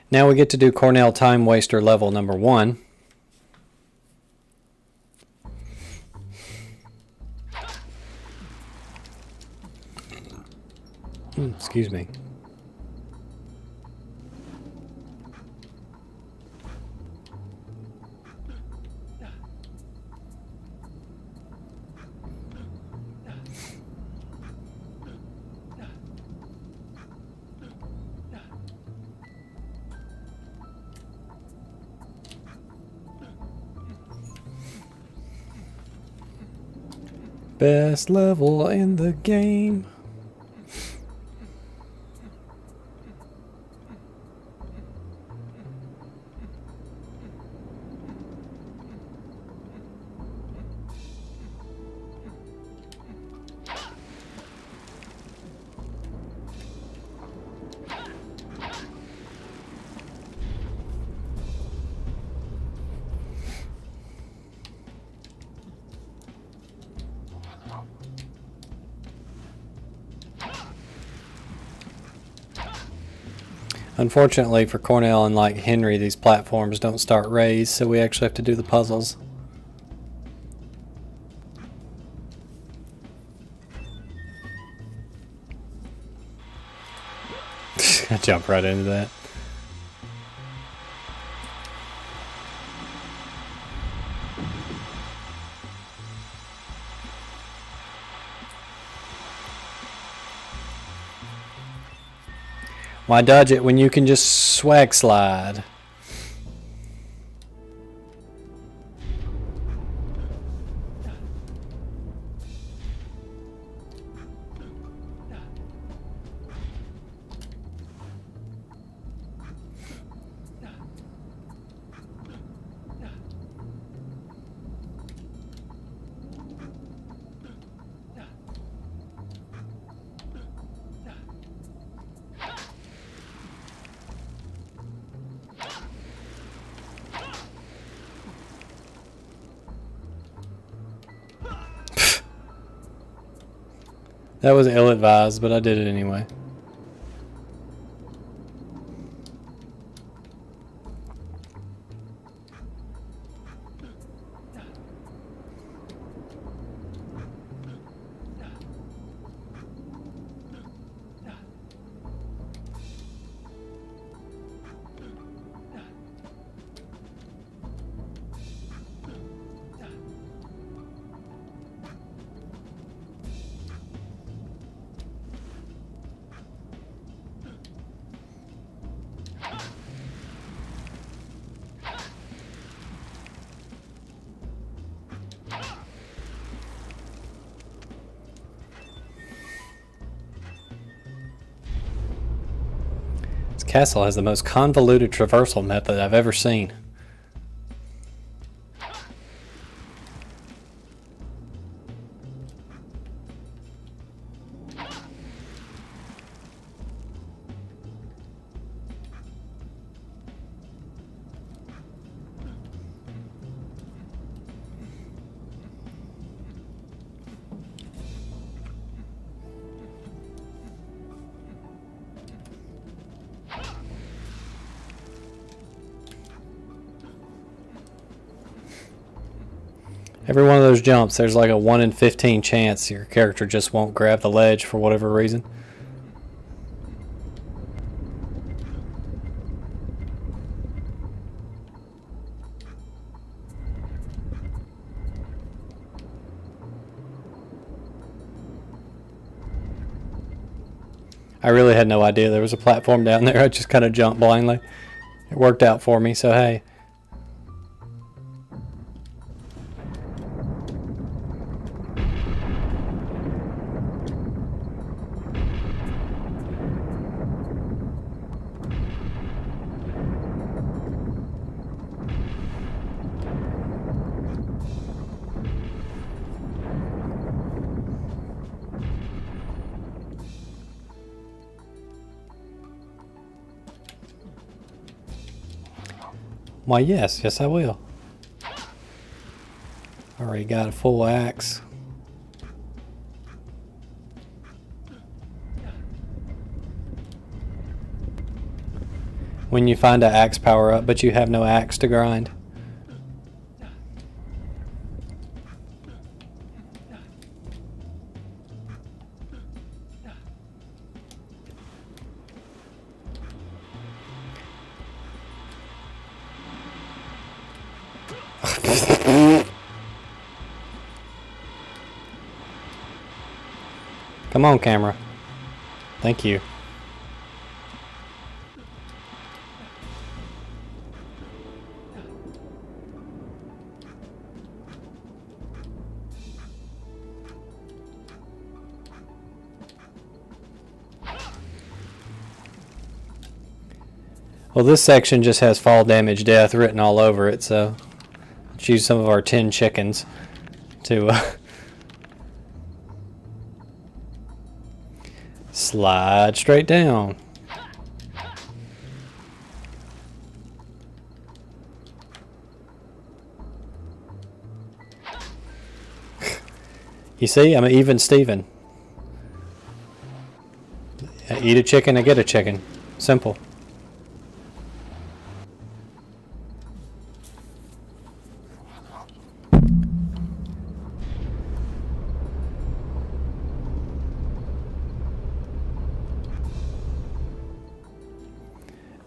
Now we get to do Cornell Time Waster level number 1. Excuse me. Best level in the game. Unfortunately for Cornell, unlike Henry, these platforms don't start raised, so we actually have to do the puzzles. I jump right into that. Why dodge it when you can just swag slide? That was ill-advised, but I did it anyway. This castle has the most convoluted traversal method I've ever seen. Every one of those jumps, there's like a 1 in 15 chance your character just won't grab the ledge for whatever reason. I really had no idea there was a platform down there. I just kind of jumped blindly. It worked out for me, so hey. Why, yes, I will. Already got a full axe. when you find an axe power up, but you have no axe to grind. Come on, camera. Thank you. Well, this section just has fall damage death written all over it, so let's use some of our 10 chickens to slide straight down. You see, I'm an even Steven. I eat a chicken, I get a chicken. Simple.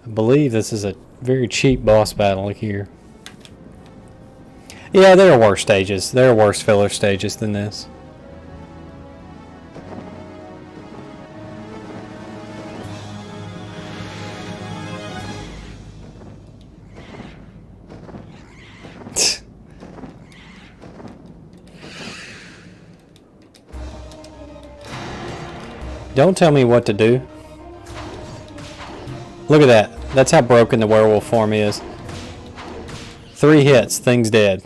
I believe this is a very cheap boss battle here. Yeah, there are worse stages. There are worse filler stages than this. Don't tell me what to do. Look at that. That's how broken the werewolf form is. 3 hits, thing's dead.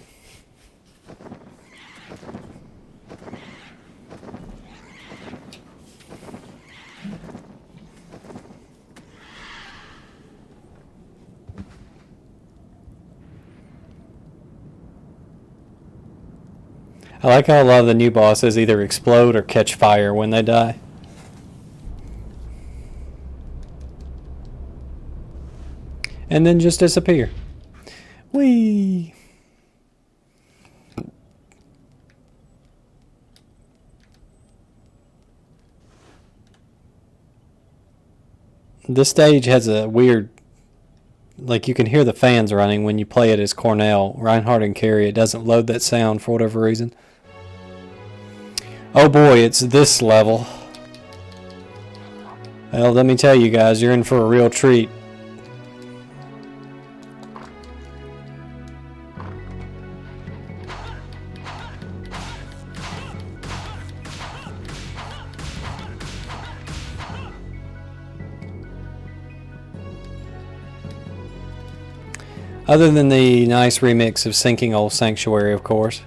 I like how a lot of the new bosses either explode or catch fire when they die. And then just disappear. Whee! This stage has a weird, like you can hear the fans running when you play it as Cornell. Reinhardt and Carrie, it doesn't load that sound for whatever reason. Oh boy, it's this level. Well, let me tell you guys, you're in for a real treat. Other than the nice remix of Sinking Old Sanctuary, of course.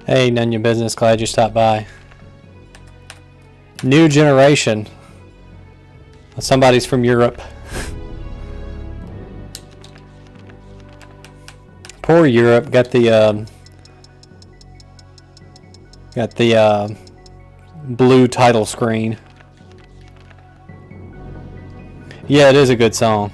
Hey, none of your business. Glad you stopped by. New generation. Somebody's from Europe. Poor Europe got the blue title screen. Yeah, it is a good song.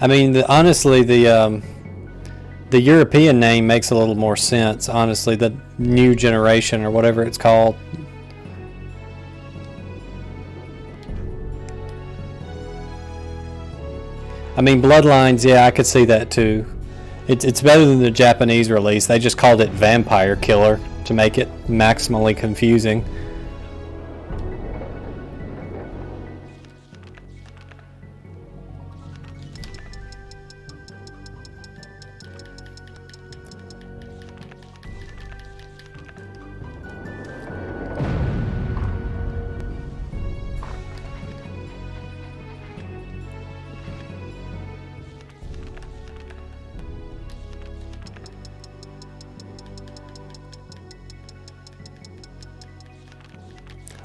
I mean, honestly, the European name makes a little more sense. Honestly, the new generation or whatever it's called. I mean, Bloodlines, yeah, I could see that too. It's better than the Japanese release. They just called it Vampire Killer to make it maximally confusing.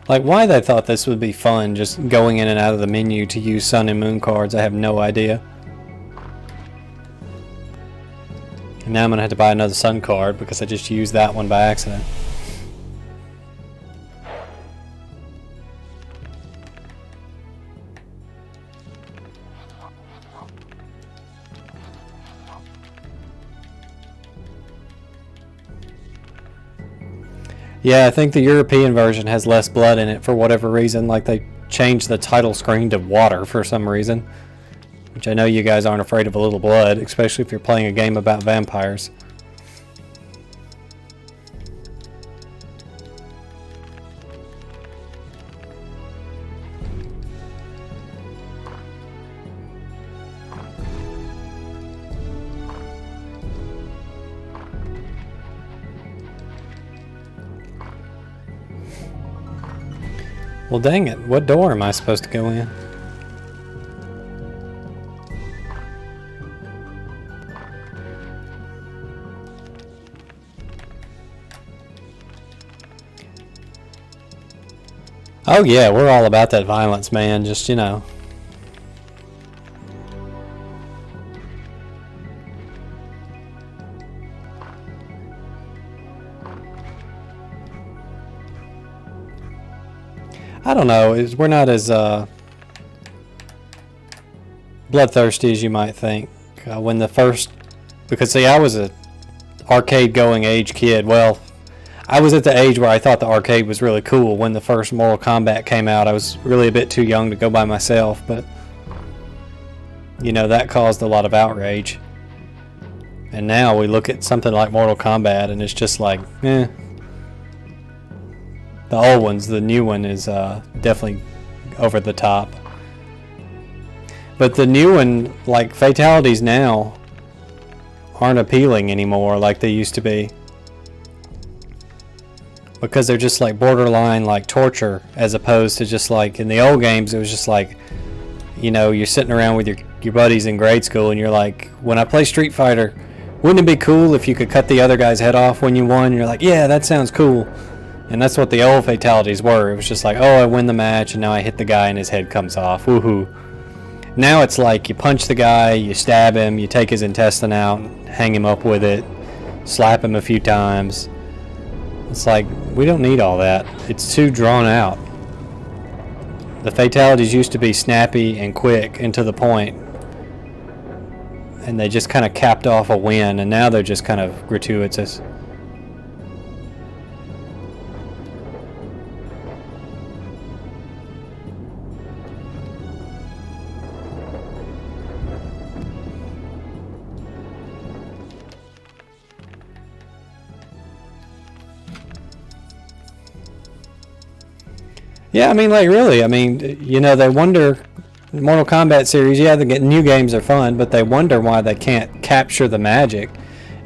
Like, why they thought this would be fun, just going in and out of the menu to use Sun and Moon cards, I have no idea. And now I'm going to have to buy another Sun card because I just used that one by accident. Yeah, I think the European version has less blood in it for whatever reason. Like, they changed the title screen to water for some reason. Which I know you guys aren't afraid of a little blood, especially if you're playing a game about vampires. Well, dang it. What door am I supposed to go in? Oh yeah, we're all about that violence, man. Just, you know. I don't know. We're not as bloodthirsty as you might think. When the first, because see, I was a arcade-going age kid. Well, I was at the age where I thought the arcade was really cool when the first Mortal Kombat came out. I was really a bit too young to go by myself, but you know, that caused a lot of outrage. And now we look at something like Mortal Kombat and it's just like, eh. The old ones, the new one is definitely over the top. But the new one, like, fatalities now aren't appealing anymore like they used to be. Because they're just like borderline like torture, as opposed to just like in the old games it was just like, you know, you're sitting around with your buddies in grade school and you're like, when I play Street Fighter, wouldn't it be cool if you could cut the other guy's head off when you won? And you're like, yeah, that sounds cool. And that's what the old fatalities were. It was just like, oh, I win the match and now I hit the guy and his head comes off. Woohoo. Now it's like you punch the guy, you stab him, you take his intestine out, hang him up with it, slap him a few times. It's like, we don't need all that. It's too drawn out. The fatalities used to be snappy and quick and to the point. And they just kind of capped off a win, and now they're just kind of gratuitous. Yeah, I mean, like, really, I mean, you know, they wonder, Mortal Kombat series, yeah, the new games are fun, but they wonder why they can't capture the magic.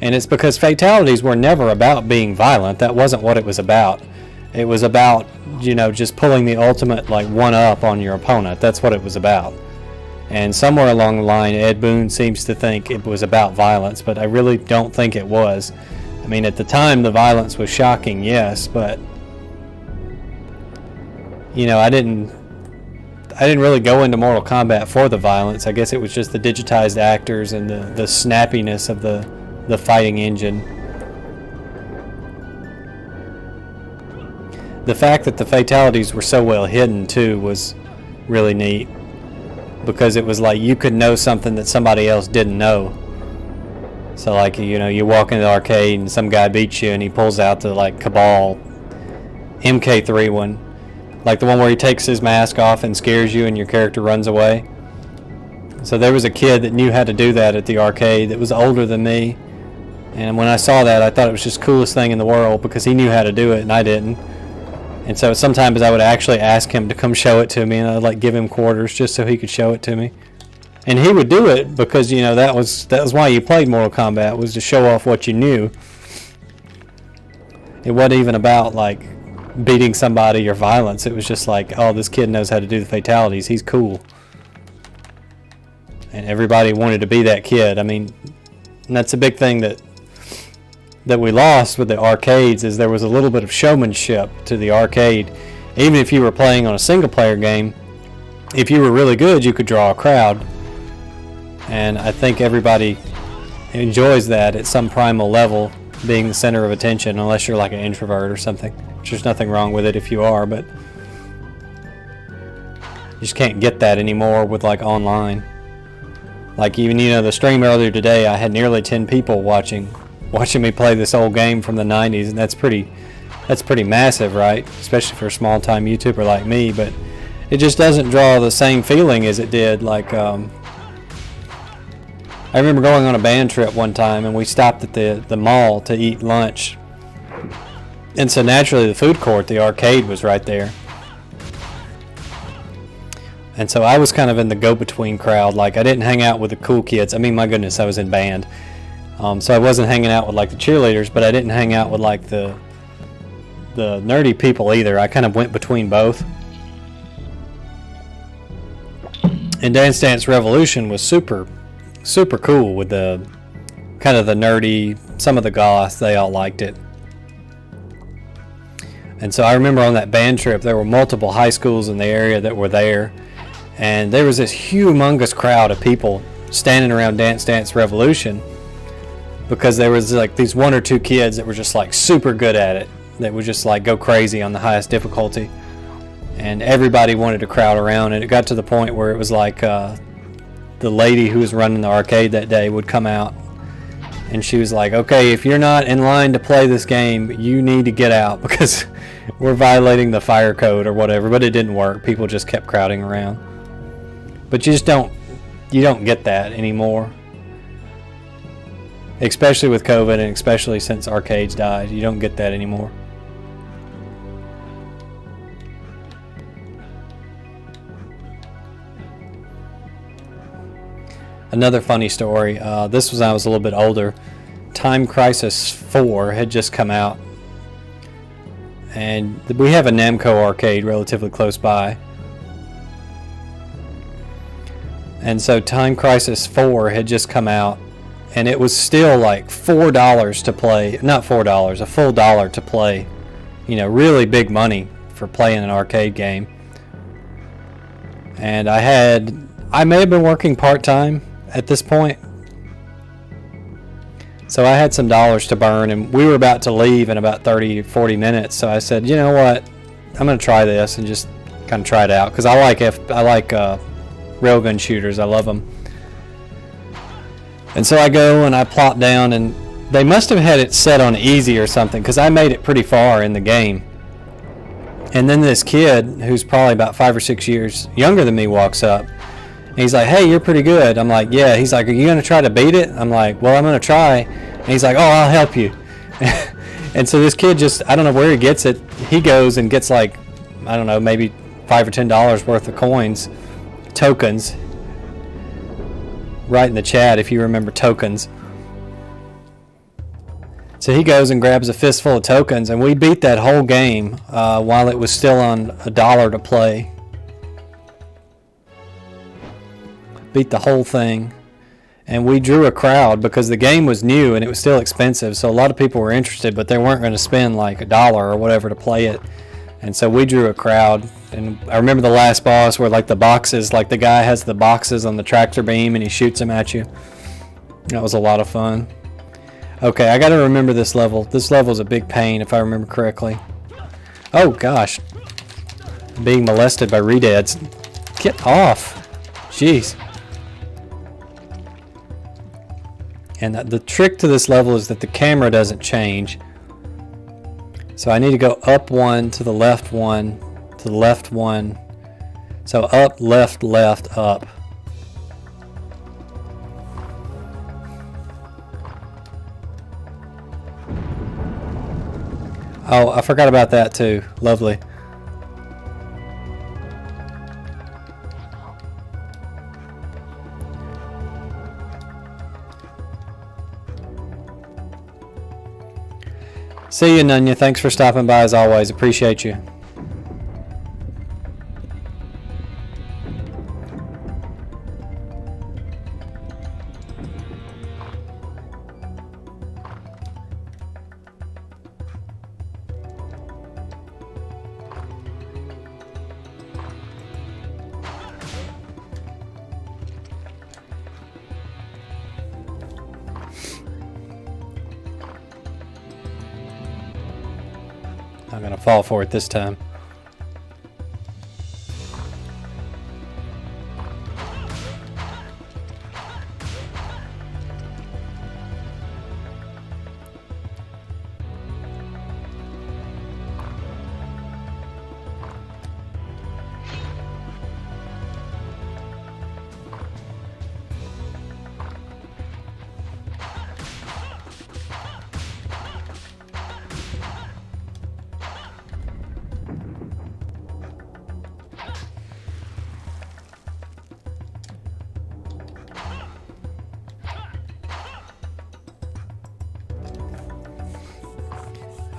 And it's because fatalities were never about being violent. That wasn't what it was about. It was about, you know, just pulling the ultimate, like, one-up on your opponent. That's what it was about. And somewhere along the line, Ed Boon seems to think it was about violence, but I really don't think it was. I mean, at the time, the violence was shocking, yes, but you know, I didn't really go into Mortal Kombat for the violence. I guess it was just the digitized actors and the snappiness of the fighting engine. The fact that the fatalities were so well hidden too was really neat. because it was like you could know something that somebody else didn't know. So like, you know, you walk into the arcade and some guy beats you and he pulls out the like Cabal MK3 one, like the one where he takes his mask off and scares you and your character runs away. So there was a kid that knew how to do that at the arcade that was older than me, and when I saw that, I thought it was just the coolest thing in the world because he knew how to do it and I didn't. And so sometimes I would actually ask him to come show it to me, and I'd like give him quarters just so he could show it to me. And he would do it because, you know, that was why you played Mortal Kombat, was to show off what you knew. It wasn't even about like beating somebody or violence. It was just like, oh, this kid knows how to do the fatalities. He's cool. And everybody wanted to be that kid. I mean, and that's a big thing that we lost with the arcades, is there was a little bit of showmanship to the arcade. Even if you were playing on a single player game, if you were really good, you could draw a crowd. And I think everybody enjoys that at some primal level, being the center of attention, unless you're like an introvert or something, which there's nothing wrong with it if you are, but you just can't get that anymore with like online. Like even, you know, the stream earlier today, I had nearly 10 people watching me play this old game from the 90s, and that's pretty massive, right? Especially for a small time YouTuber like me, but it just doesn't draw the same feeling as it did. Like I remember going on a band trip one time, and we stopped at the mall to eat lunch, and so naturally the food court, the arcade, was right there. And so I was kind of in the go-between crowd. Like, I didn't hang out with the cool kids. I mean, my goodness, I was in band. So I wasn't hanging out with like the cheerleaders, but I didn't hang out with like the nerdy people either. I kind of went between both. And Dance Dance Revolution was super cool with the kind of the nerdy, some of the goths, they all liked it. And so I remember on that band trip, there were multiple high schools in the area that were there. And there was this humongous crowd of people standing around Dance Dance Revolution, because there was like these one or two kids that were just like super good at it, that would just like go crazy on the highest difficulty. And everybody wanted to crowd around, and it got to the point where it was like the lady who was running the arcade that day would come out, and she was like, okay, if you're not in line to play this game, you need to get out because we're violating the fire code or whatever. But it didn't work. People just kept crowding around. But you don't get that anymore. Especially with COVID, and especially since arcades died, you don't get that anymore. Another funny story, this was when I was a little bit older. Time Crisis 4 had just come out, and we have a Namco arcade relatively close by. And so Time Crisis 4 had just come out, and it was still like $4 to play. Not $4, a full $1 to play. You know, really big money for playing an arcade game. And I may have been working part-time at this point. So I had some dollars to burn, and we were about to leave in about 30 or 40 minutes. So I said, you know what? I'm going to try this and just kind of try it out, because I like railgun shooters. I love them. And so I go and I plop down, and they must have had it set on easy or something, because I made it pretty far in the game. And then this kid, who's probably about 5 or 6 years younger than me, walks up. And he's like, hey, you're pretty good. I'm like, yeah. He's like, are you going to try to beat it? I'm like, well, I'm going to try. And he's like, oh, I'll help you. And so this kid just, I don't know where he gets it. He goes and gets like, I don't know, maybe $5 or $10 worth of coins. Tokens. Right in the chat if you remember tokens. So he goes and grabs a fistful of tokens, and we beat that whole game while it was still on $1 to play. Beat the whole thing, and we drew a crowd because the game was new and it was still expensive, so a lot of people were interested, but they weren't going to spend like $1 or whatever to play it. And so we drew a crowd. And I remember the last boss where like the boxes, like the guy has the boxes on the tractor beam and he shoots them at you. That was a lot of fun. Okay, I got to remember this level. This level is a big pain if I remember correctly. Oh gosh. Being molested by redeads. Get off. Jeez. And the trick to this level is that the camera doesn't change. So I need to go up one, to the left one, to the left one. So up, left, left, up. Oh, I forgot about that too. Lovely. See you, Nunya. Thanks for stopping by as always. Appreciate you. I'm gonna fall for it this time.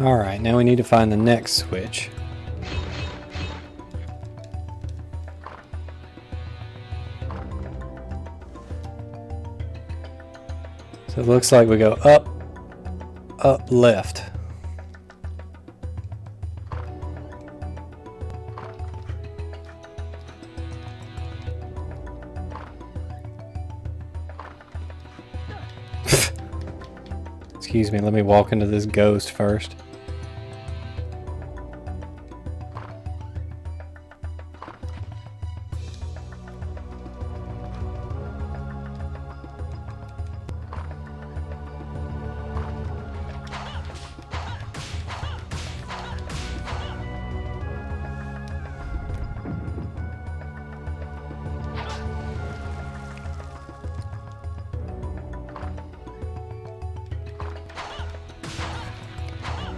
Alright, now we need to find the next switch. So it looks like we go up, up, left. Excuse me, let me walk into this ghost first.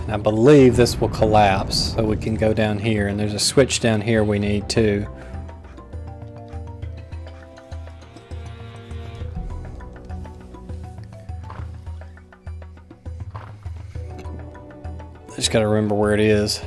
I believe this will collapse, so we can go down here, and there's a switch down here we need too. I just gotta remember where it is.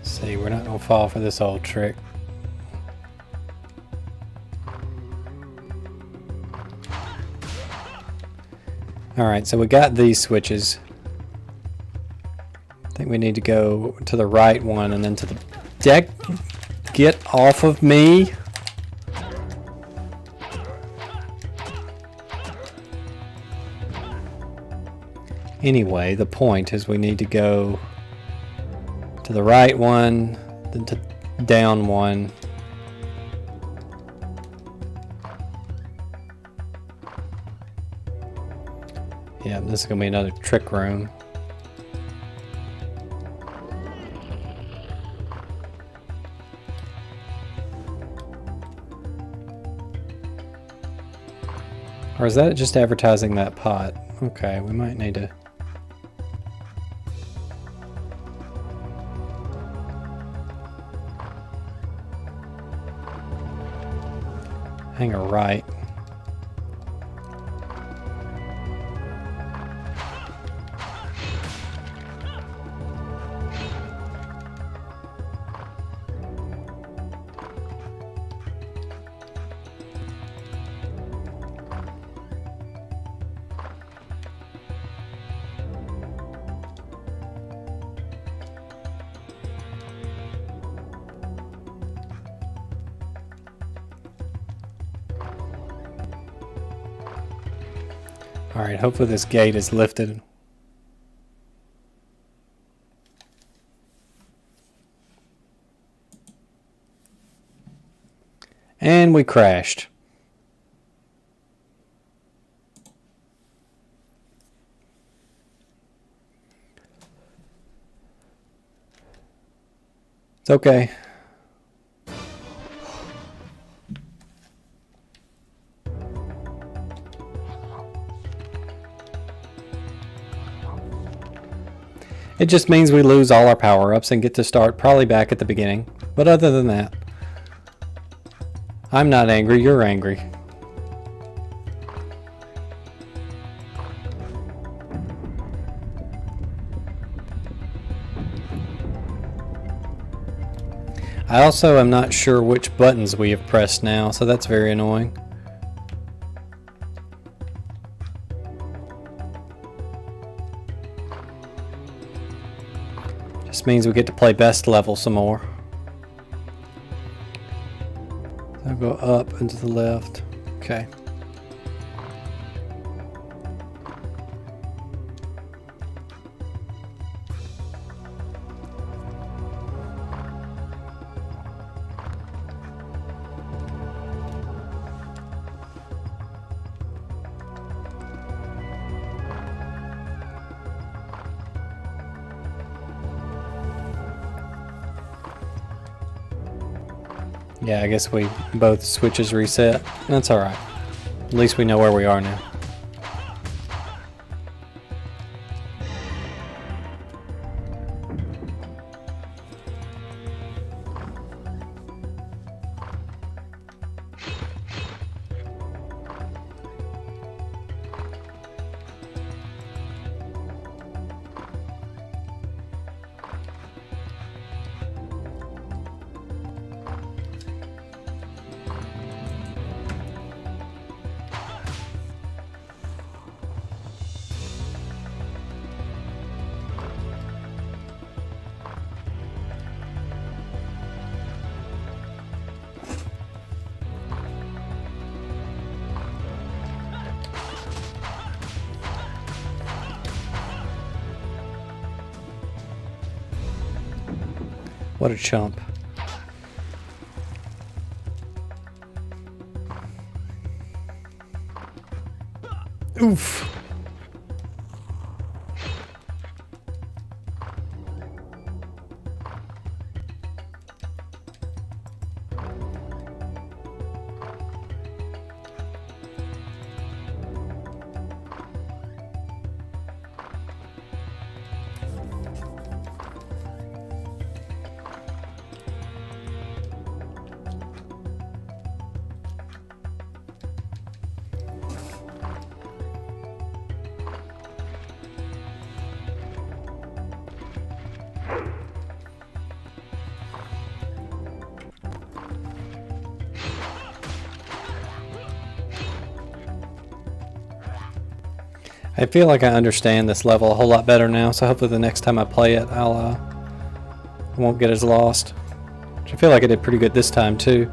See, we're not gonna fall for this old trick. Alright, so we got these switches. I think we need to go to the right one and then to the deck. Get off of me. Anyway, the point is we need to go to the right one, then to down one. Yeah, this is gonna be another trick room. Or is that just advertising that pot? Okay, we might need to... hang a right. Alright, hopefully this gate is lifted. And we crashed. It's okay. It just means we lose all our power-ups and get to start probably back at the beginning. But other than that, I'm not angry, you're angry. I also am not sure which buttons we have pressed now, so that's very annoying. Just means we get to play best level some more. I'll go up and to the left. Okay. Yeah, I guess we both switches reset. That's alright. At least we know where we are now. What a chump. Oof. I feel like I understand this level a whole lot better now, so hopefully the next time I play it, I won't get as lost. Which I feel like I did pretty good this time too.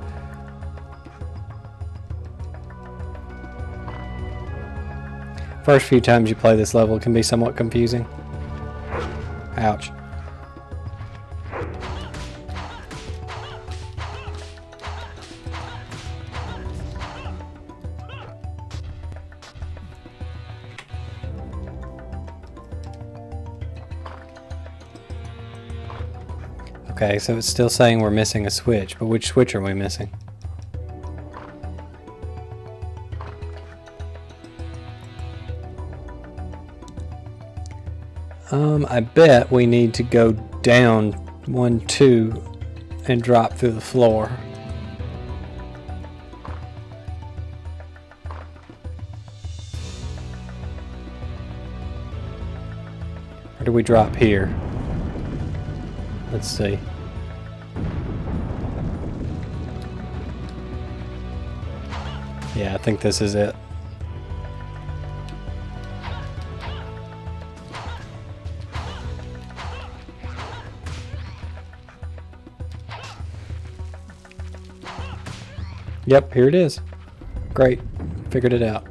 First few times you play this level can be somewhat confusing. Ouch. Okay, so it's still saying we're missing a switch, but which switch are we missing? I bet we need to go down 1, 2 and drop through the floor. Or do we drop here? Let's see. Yeah, I think this is it. Yep, here it is. Great. Figured it out.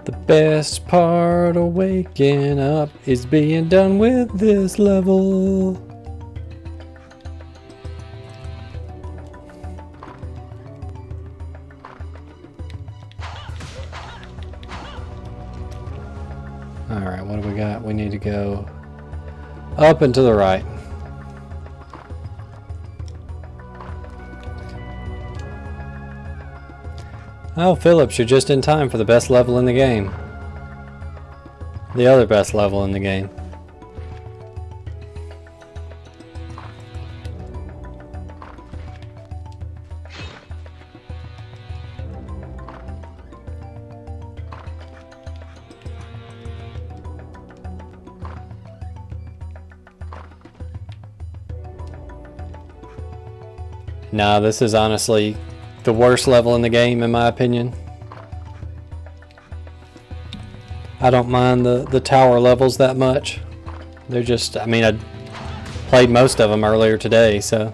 The best part of waking up is being done with this level. Alright, what do we got? We need to go up and to the right. Oh, Phillips, you're just in time for the best level in the game. The other best level in the game. Nah, this is honestly the worst level in the game, in my opinion. I don't mind the tower levels that much. They're just, I mean, I played most of them earlier today, so.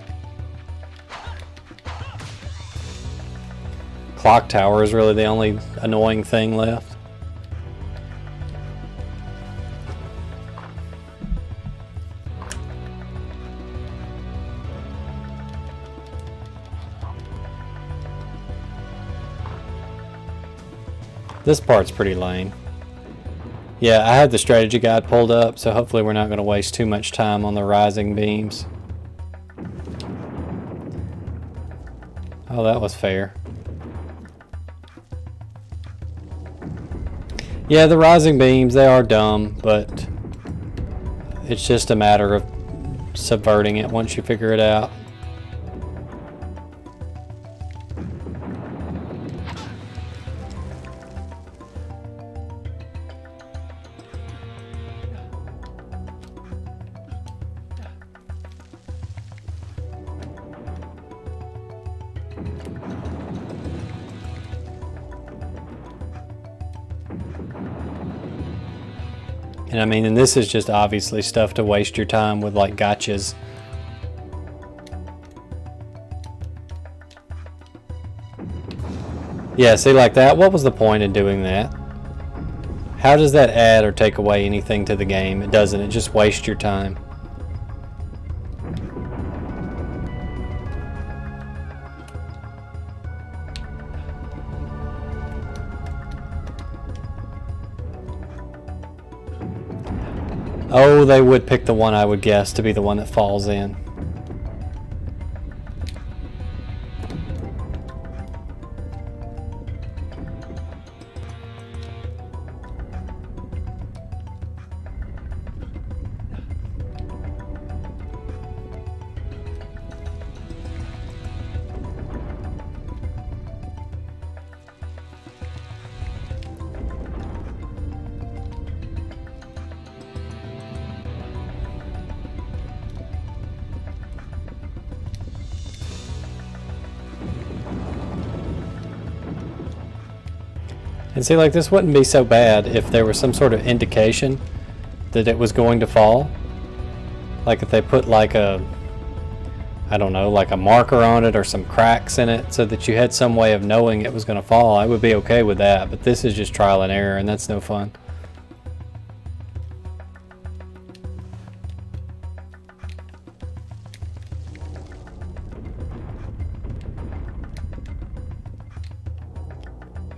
Clock tower is really the only annoying thing left. This part's pretty lame. Yeah, I had the strategy guide pulled up, so hopefully we're not going to waste too much time on the rising beams. Oh, that was fair. Yeah, the rising beams, they are dumb, but it's just a matter of subverting it once you figure it out. And I mean, and this is just obviously stuff to waste your time with, like gotchas. Yeah, see, like that, what was the point in doing that? How does that add or take away anything to the game? It doesn't, it just wastes your time. Oh, they would pick the one I would guess to be the one that falls in. And see, like, this wouldn't be so bad if there was some sort of indication that it was going to fall. Like if they put like a, I don't know, like a marker on it or some cracks in it so that you had some way of knowing it was going to fall. I would be okay with that, but this is just trial and error, and that's no fun.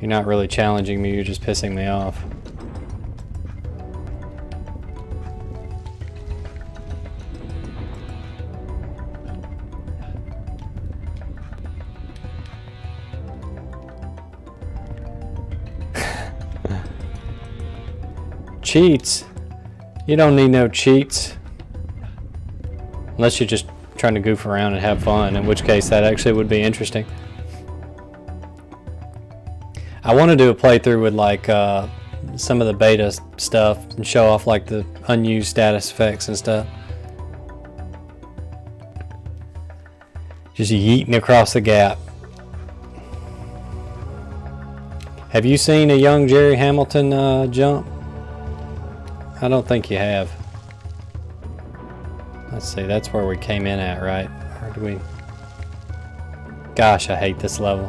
You're not really challenging me, you're just pissing me off. Cheats? You don't need no cheats. Unless you're just trying to goof around and have fun, in which case that actually would be interesting. I want to do a playthrough with like some of the beta stuff and show off like the unused status effects and stuff. Just yeeting across the gap. Have you seen a young Jerry Hamilton jump? I don't think you have. Let's see, that's where we came in at, right? Or do we... Gosh, I hate this level.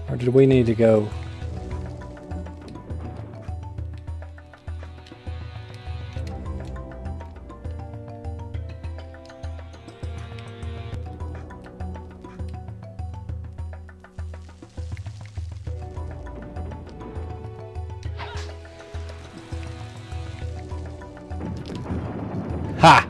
Or did we need to go... Ha!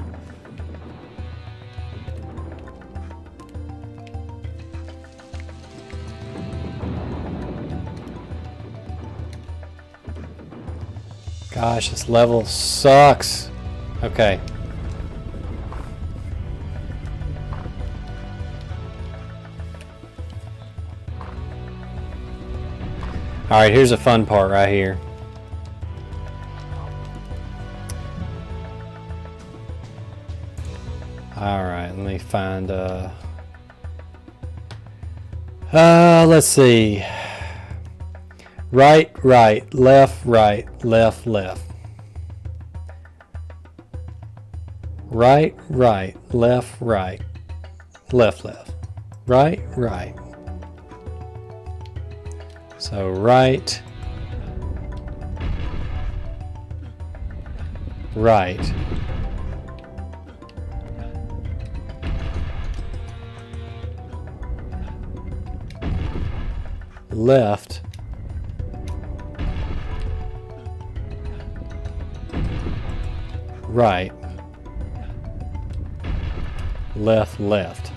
Gosh, this level sucks. Okay. Alright, here's a fun part right here. Alright, let me find let's see. Right, right, left, left. Right, right, left, left. Right, right. So right, right. Left, right, left.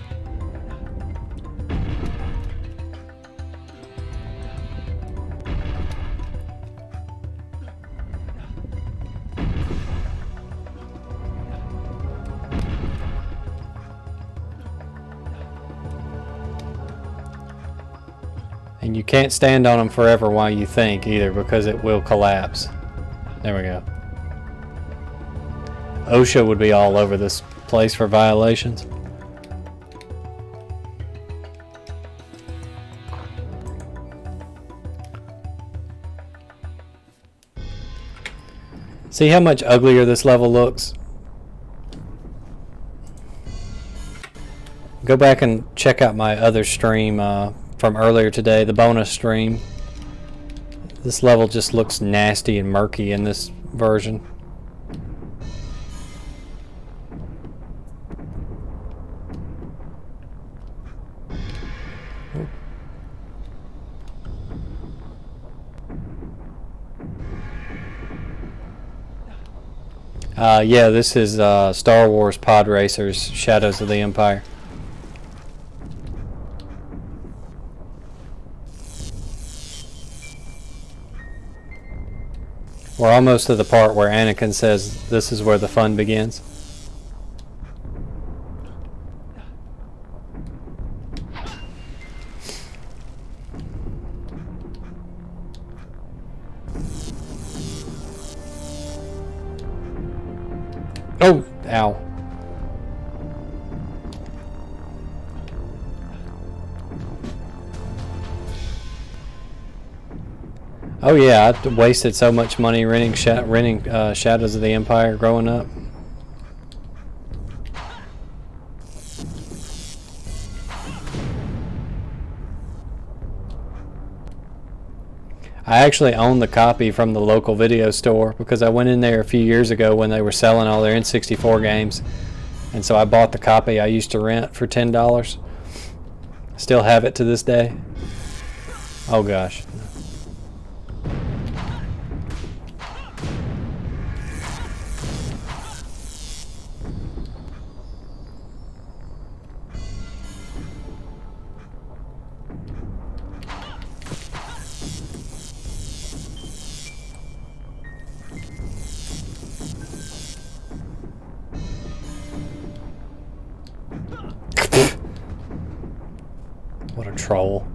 And you can't stand on them forever while you think either, because it will collapse. There we go. OSHA would be all over this place for violations. See how much uglier this level looks? Go back and check out my other stream from earlier today, the bonus stream. This level just looks nasty and murky in this version. Yeah, this is Star Wars Pod Racers, Shadows of the Empire. We're almost to the part where Anakin says, "This is where the fun begins." Oh, ow. Oh yeah, I wasted so much money renting Shadows of the Empire growing up. I actually own the copy from the local video store because I went in there a few years ago when they were selling all their N64 games, and so I bought the copy I used to rent for $10. Still have it to this day. Oh gosh. What a troll.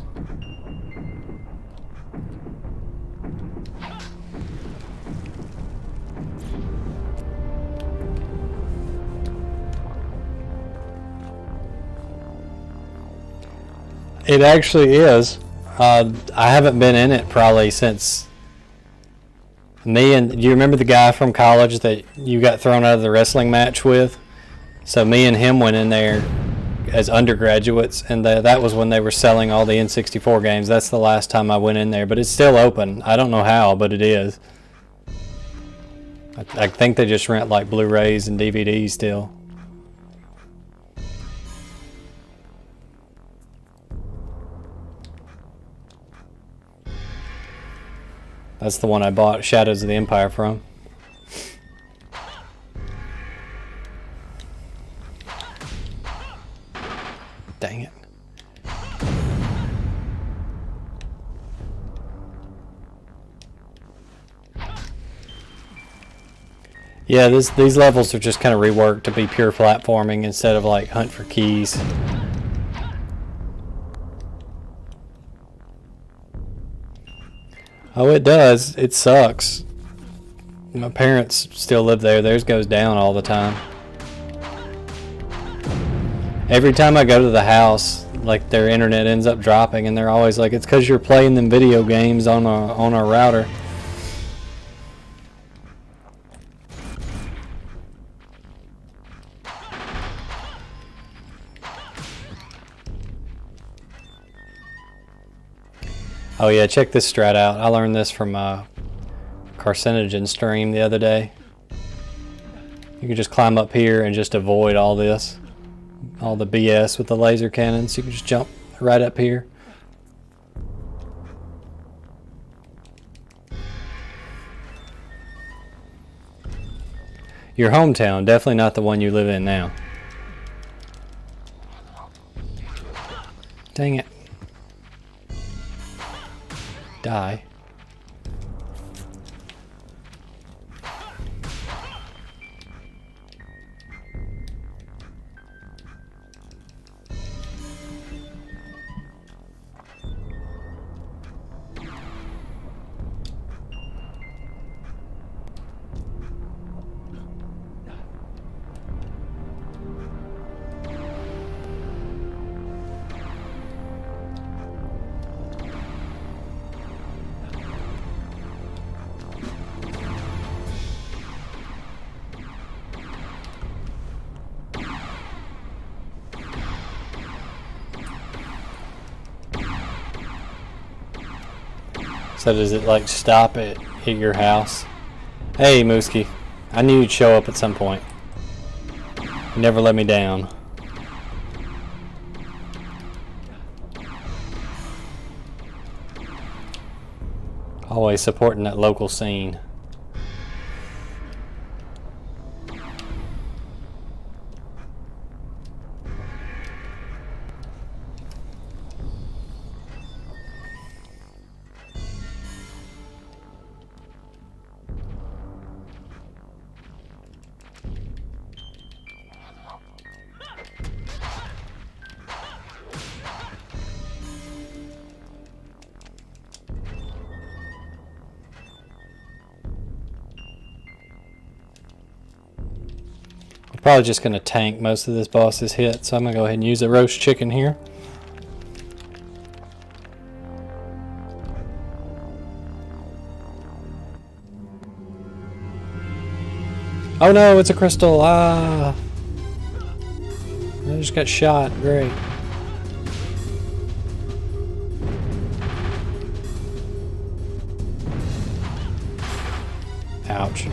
It actually is. I haven't been in it probably since Me and, do you remember the guy from college that you got thrown out of the wrestling match with? So me and him went in there as undergraduates, and that was when they were selling all the N64 games. That's the last time I went in there, but it's still open. I don't know how, but it is. I think they just rent like Blu-rays and DVDs still. That's the one I bought Shadows of the Empire from. Dang it. Yeah, these levels are just kind of reworked to be pure platforming instead of like hunt for keys. Oh, it does. It sucks. My parents still live there. Theirs goes down all the time. Every time I go to the house, like their internet ends up dropping, and they're always like, "It's because you're playing them video games on our router." Oh yeah, check this strat out. I learned this from a carcinogen stream the other day. You can just climb up here and just avoid all this. All the BS with the laser cannons. You can just jump right up here. Your hometown, definitely not the one you live in now. Dang it. Die. So does it like stop at your house? Hey Mooski, I knew you'd show up at some point. You never let me down. Always supporting that local scene. Probably just going to tank most of this boss's hit, so I'm going to go ahead and use a roast chicken here. Oh no, it's a crystal! Ah! I just got shot. Great. Ouch.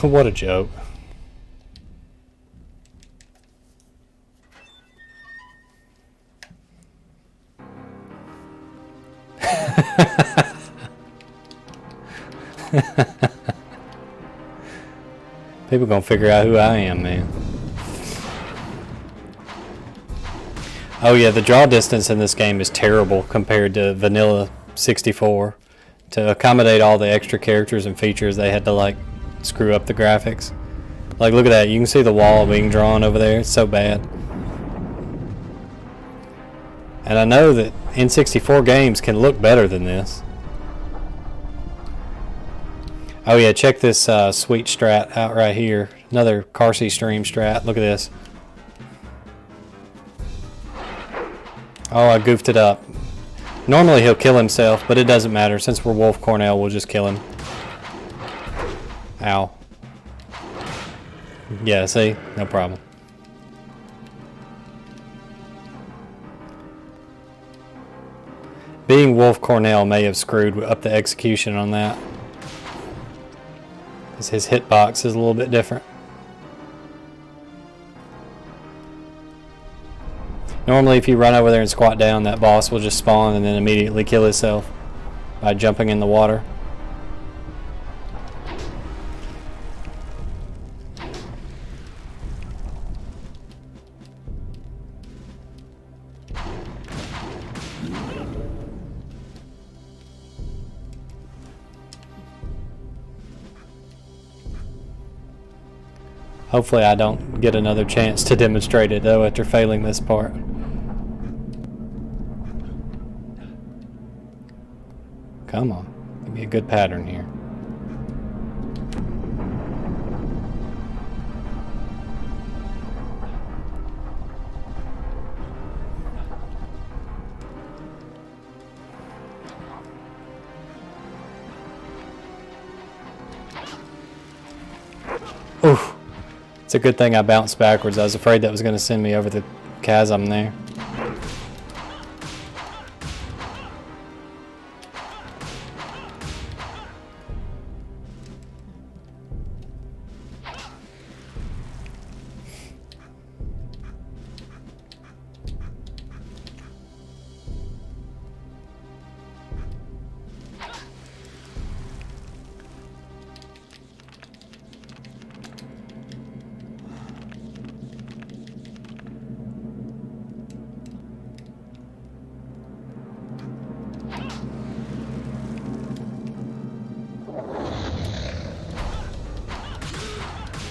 What a joke. People gonna figure out who I am, man. Oh yeah, the draw distance in this game is terrible compared to vanilla 64. To accommodate all the extra characters and features, they had to like screw up the graphics. Like look at that, you can see the wall being drawn over there. It's so bad. And I know that N64 games can look better than this. Oh yeah, check this sweet strat out right here. Another Carsey stream strat. Look at this. Oh, I goofed it up. Normally he'll kill himself, but it doesn't matter. Since we're Wolf Cornell, we'll just kill him. Ow. Yeah, see? No problem. Being Wolf Cornell may have screwed up the execution on that. Because his hitbox is a little bit different. Normally if you run over there and squat down, that boss will just spawn and then immediately kill himself by jumping in the water. Hopefully I don't get another chance to demonstrate it though after failing this part. Come on, give me a good pattern here. Oof. It's a good thing I bounced backwards. I was afraid that was going to send me over the chasm there.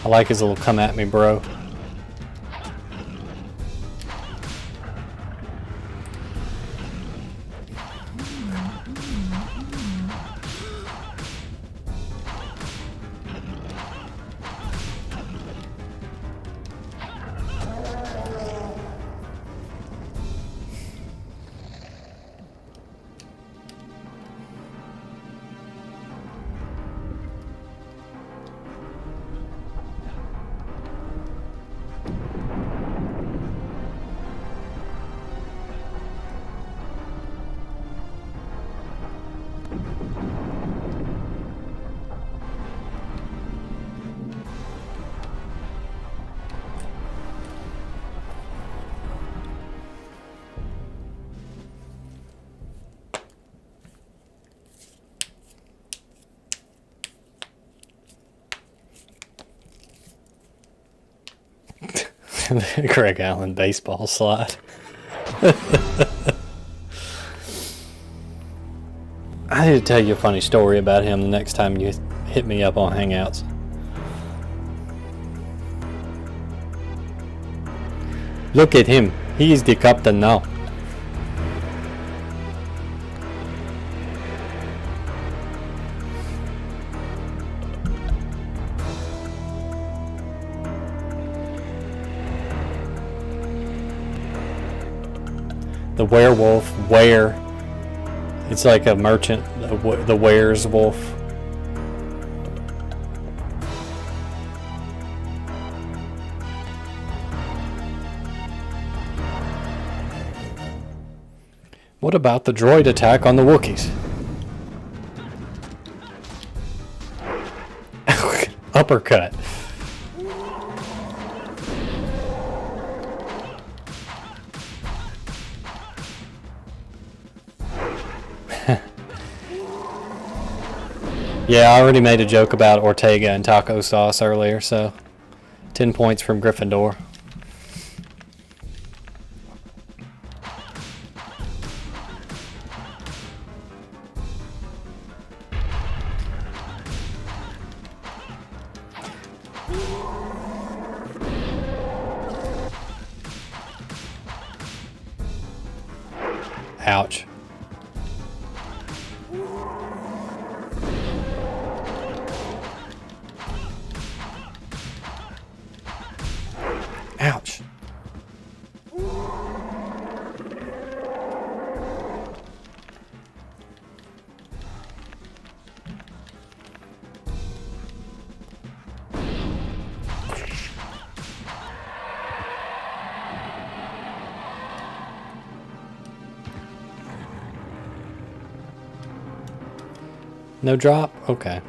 I like his little come at me, bro. Greg Allen baseball slide. I need to tell you a funny story about him the next time you hit me up on Hangouts. Look at him. He is the captain now. The werewolf, were. It's like a merchant, the ware's wolf. What about the droid attack on the Wookiees? Uppercut. Yeah, I already made a joke about Ortega and taco sauce earlier, so 10 points from Gryffindor. Ouch. No drop? Okay.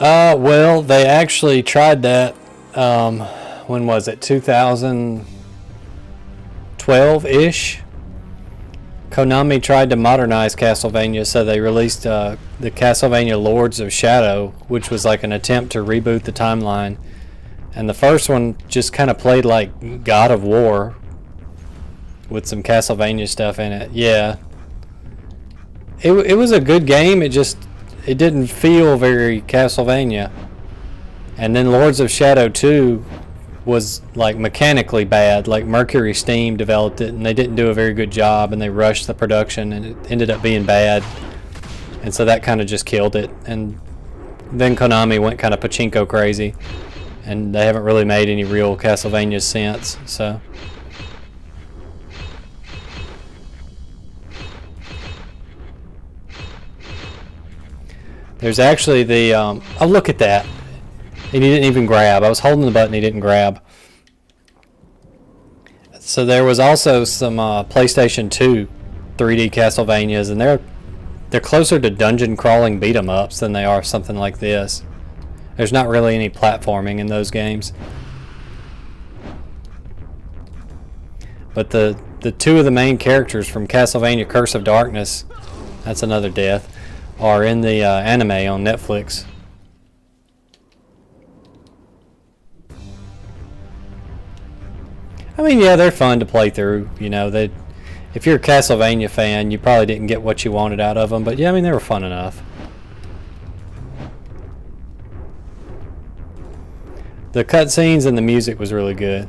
Well, they actually tried that, when was it? 2012-ish? Konami tried to modernize Castlevania, so they released the Castlevania Lords of Shadow, which was like an attempt to reboot the timeline. And the first one just kind of played like God of War with some Castlevania stuff in it. Yeah. It was a good game, it didn't feel very Castlevania. And then Lords of Shadow 2 was like mechanically bad. Like Mercury Steam developed it and they didn't do a very good job and they rushed the production and it ended up being bad. And so that kind of just killed it. And then Konami went kind of pachinko crazy and they haven't really made any real Castlevania since. So there's actually the oh, look at that. And he didn't even grab. I was holding the button, he didn't grab. So there was also some PlayStation 2 3D Castlevanias, and they're closer to dungeon crawling beat 'em ups than they are something like this. There's not really any platforming in those games. But the two of the main characters from Castlevania Curse of Darkness, that's another death, are in the anime on Netflix. I mean, yeah, they're fun to play through. You know, if you're a Castlevania fan, you probably didn't get what you wanted out of them. But yeah, I mean, they were fun enough. The cutscenes and the music was really good.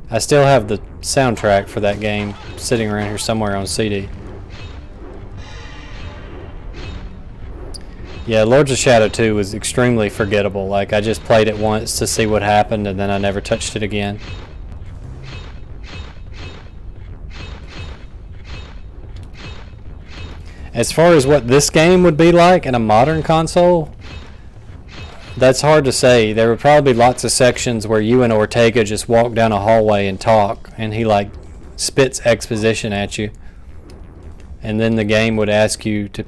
I still have the soundtrack for that game sitting around here somewhere on CD. Yeah, Lords of Shadow 2 was extremely forgettable. Like, I just played it once to see what happened, and then I never touched it again. As far as what this game would be like in a modern console, that's hard to say. There would probably be lots of sections where you and Ortega just walk down a hallway and talk, and he like spits exposition at you. And then the game would ask you to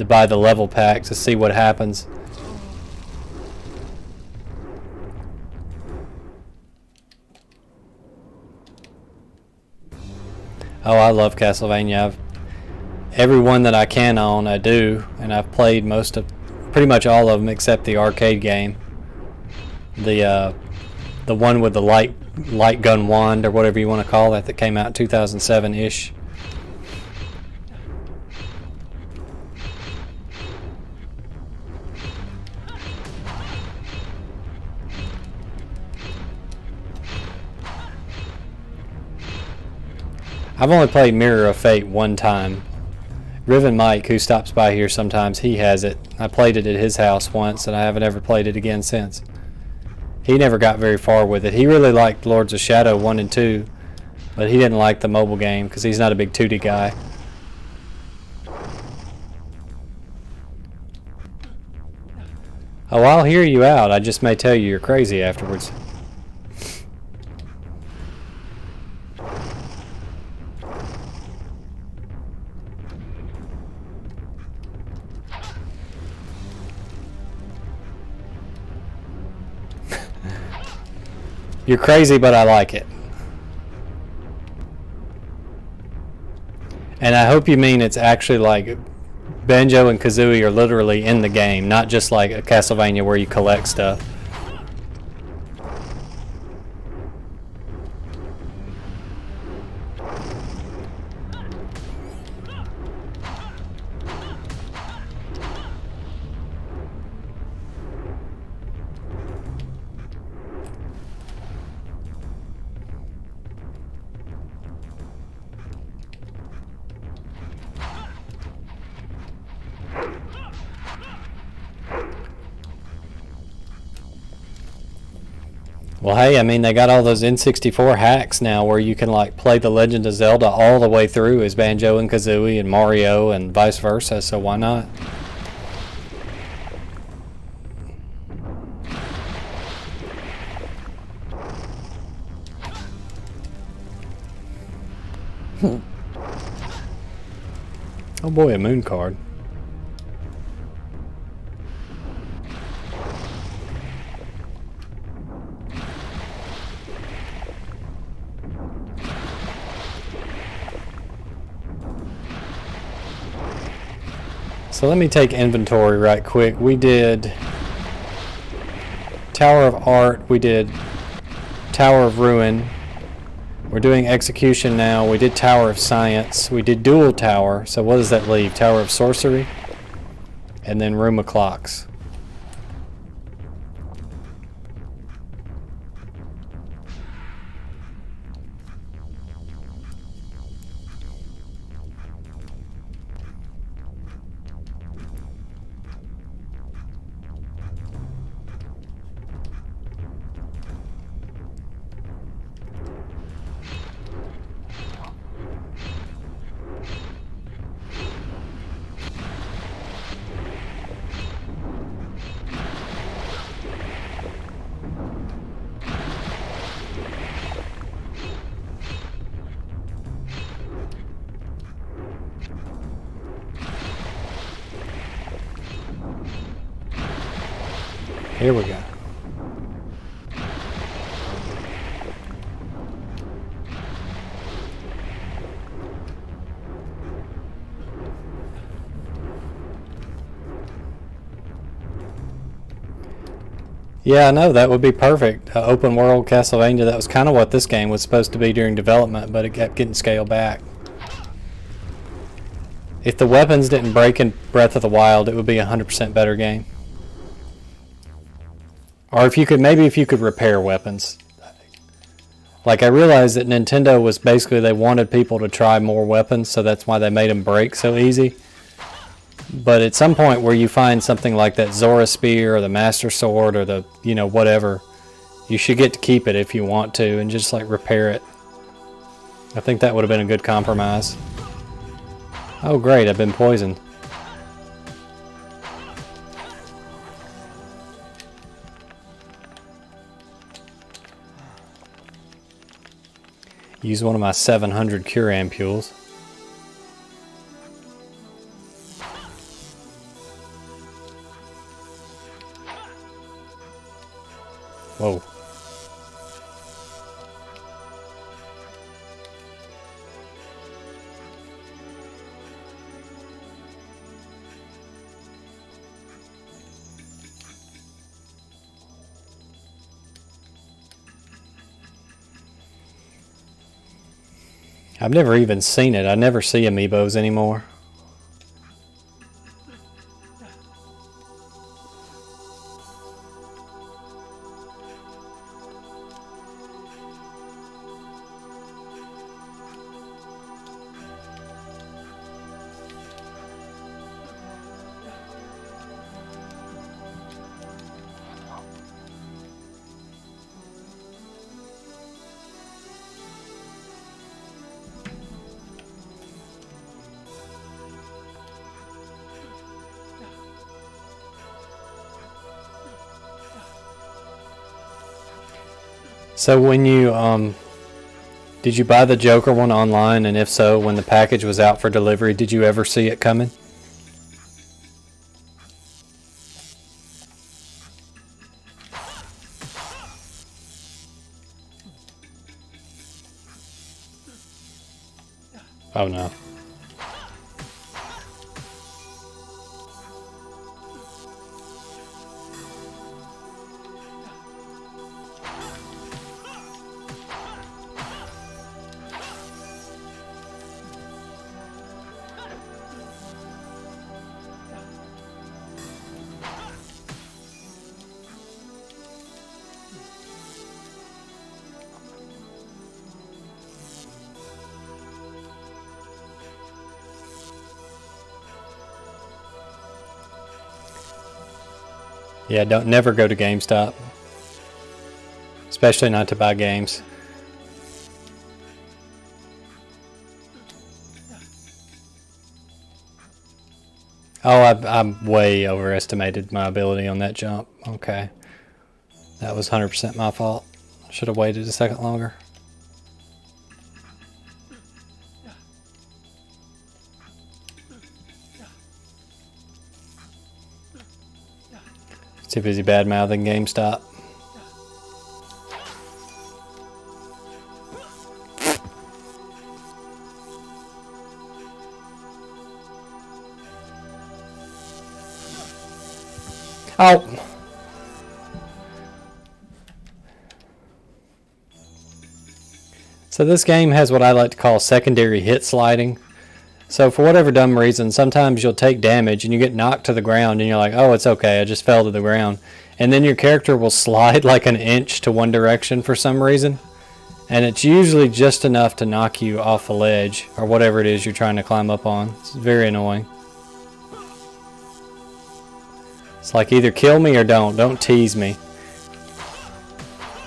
buy the level pack to see what happens. Oh, I love Castlevania. Every one that I can own, I do, and I've played pretty much all of them except the arcade game. The one with the light gun wand or whatever you want to call it that came out 2007-ish. I've only played Mirror of Fate one time. Riven Mike, who stops by here sometimes, he has it. I played it at his house once, and I haven't ever played it again since. He never got very far with it. He really liked Lords of Shadow 1 and 2, but he didn't like the mobile game because he's not a big 2D guy. Oh, I'll hear you out. I just may tell you you're crazy afterwards. You're crazy, but I like it. And I hope you mean it's actually like Banjo and Kazooie are literally in the game, not just like a Castlevania where you collect stuff. Well, hey, I mean, they got all those N64 hacks now where you can, like, play The Legend of Zelda all the way through as Banjo and Kazooie and Mario and vice versa, so why not? Oh boy, a moon card. So let me take inventory right quick. We did Tower of Art, we did Tower of Ruin, we're doing Execution now, we did Tower of Science, we did Dual Tower, so what does that leave? Tower of Sorcery, and then Room of Clocks. Here we go. Yeah, I know, that would be perfect. Open world Castlevania, that was kind of what this game was supposed to be during development, but it kept getting scaled back. If the weapons didn't break in Breath of the Wild, it would be a 100% better game. Or if you could, maybe if you could repair weapons. Like, I realized that Nintendo was basically, they wanted people to try more weapons, so that's why they made them break so easy. But at some point where you find something like that Zora Spear or the Master Sword or the, you know, whatever, you should get to keep it if you want to and just like repair it. I think that would have been a good compromise. Oh great, I've been poisoned. Use one of my 700 cure ampules. Whoa. I've never even seen it. I never see amiibos anymore. So when you, did you buy the Joker one online, and if so, when the package was out for delivery, did you ever see it coming? Oh no. Yeah, don't never go to GameStop. Especially not to buy games. Oh, I'm way overestimated my ability on that jump. Okay. That was 100% my fault. I should have waited a second longer. Too busy bad mouthing GameStop. Oh! So this game has what I like to call secondary hit sliding. So for whatever dumb reason, sometimes you'll take damage and you get knocked to the ground and you're like, oh, it's okay, I just fell to the ground. And then your character will slide like an inch to one direction for some reason. And it's usually just enough to knock you off a ledge or whatever it is you're trying to climb up on. It's very annoying. It's like either kill me or don't tease me.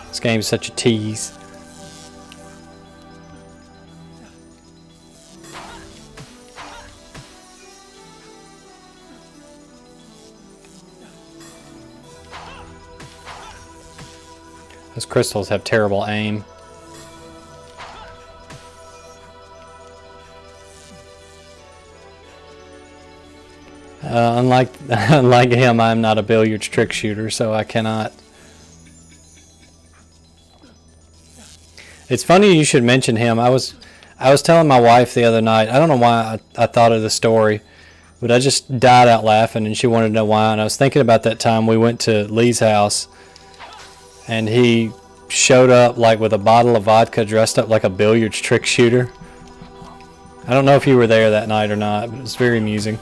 This game's such a tease. Those crystals have terrible aim. Unlike him, I'm not a billiards trick shooter, so I cannot. It's funny you should mention him. I was telling my wife the other night, I don't know why I thought of the story, but I just died out laughing and she wanted to know why. And I was thinking about that time we went to Lee's house and he showed up like with a bottle of vodka dressed up like a billiards trick shooter. I don't know if you were there that night or not, but it was very amusing.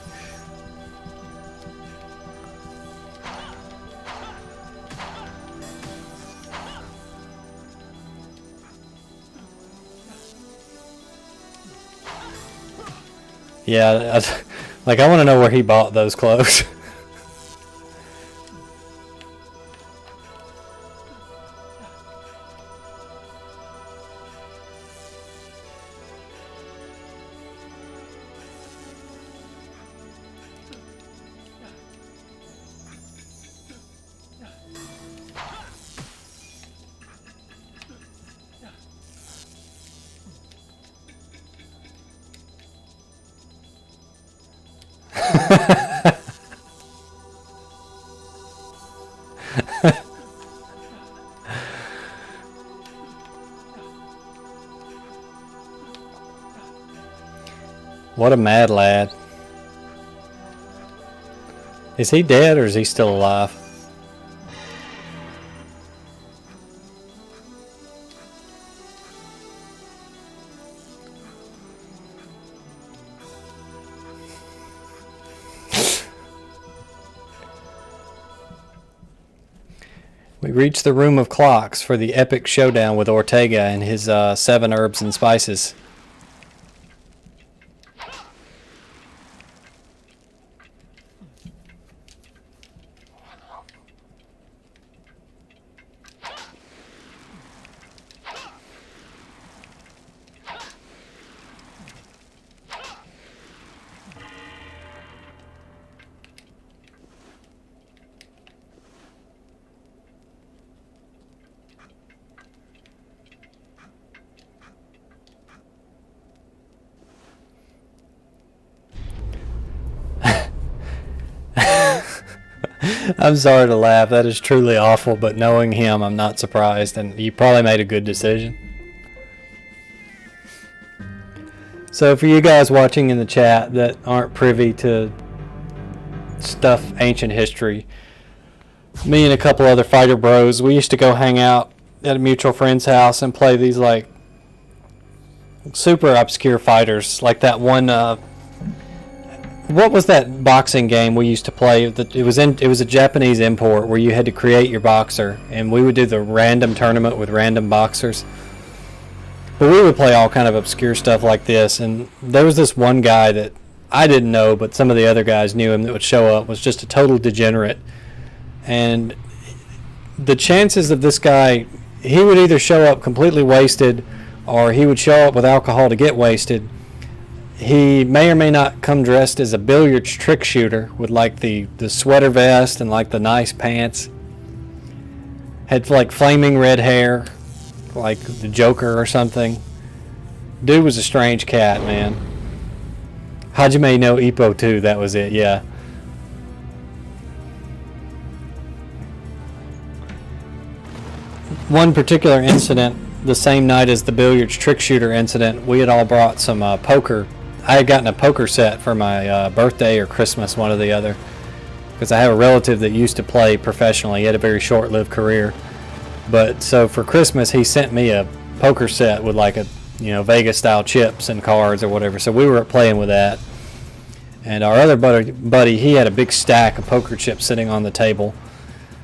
Yeah, I want to know where he bought those clothes. What a mad lad. Is he dead or is he still alive? We reach the room of clocks for the epic showdown with Ortega and his 7 herbs and spices. I'm sorry to laugh, that is truly awful, but knowing him, I'm not surprised, and you probably made a good decision. So for you guys watching in the chat that aren't privy to stuff ancient history, me and a couple other fighter bros, we used to go hang out at a mutual friend's house and play these like super obscure fighters, like that one what was that boxing game we used to play? It was a Japanese import where you had to create your boxer, and we would do the random tournament with random boxers. But we would play all kind of obscure stuff like this, and there was this one guy that I didn't know, but some of the other guys knew him, that would show up, was just a total degenerate. And the chances of this guy, he would either show up completely wasted, or he would show up with alcohol to get wasted. He may or may not come dressed as a billiards trick shooter with like the sweater vest and like the nice pants. Had like flaming red hair, like the Joker or something. Dude was a strange cat, man. Hajime no Ippo too, that was it, yeah. one particular incident, the same night as the billiards trick shooter incident, we had all brought some poker. I had gotten a poker set for my birthday or Christmas, one or the other, because I have a relative that used to play professionally. He had a very short-lived career. But so for Christmas, he sent me a poker set with like a, Vegas-style chips and cards or whatever. So we were playing with that. And our other buddy, he had a big stack of poker chips sitting on the table.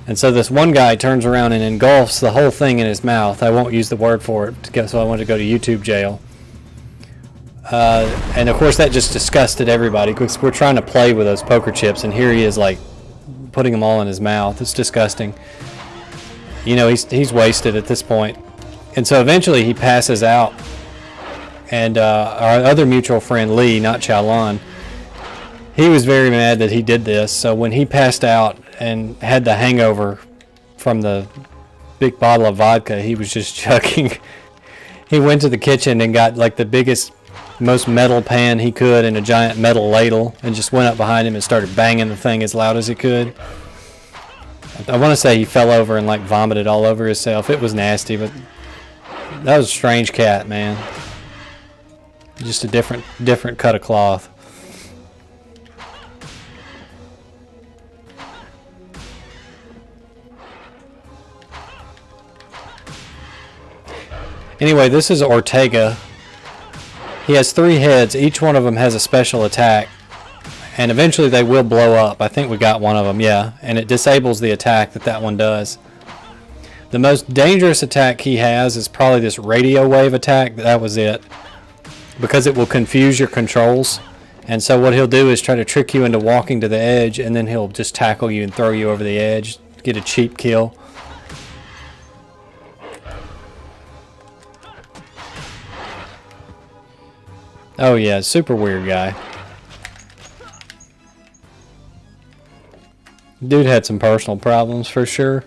And so this one guy turns around and engulfs the whole thing in his mouth. I won't use the word for it, so I wanted to go to YouTube jail. And of course that just disgusted everybody because we're trying to play with those poker chips, and here he is like putting them all in his mouth. It's disgusting. He's wasted at this point. And so eventually he passes out. And our other mutual friend, Lee, not Chalon, he was very mad that he did this. So when he passed out and had the hangover from the big bottle of vodka he was just chugging, he went to the kitchen and got like the biggest, most metal pan he could and a giant metal ladle and just went up behind him and started banging the thing as loud as he could. I want to say he fell over and like vomited all over himself. It was nasty, but that was a strange cat, man. Just a different cut of cloth. Anyway, this is Ortega. He has 3 heads. Each one of them has a special attack. And eventually they will blow up. I think we got one of them, yeah. And it disables the attack that one does. The most dangerous attack he has is probably this radio wave attack. That was it. Because it will confuse your controls. And so what he'll do is try to trick you into walking to the edge, and then he'll just tackle you and throw you over the edge. Get a cheap kill. Oh yeah, super weird guy. Dude had some personal problems for sure.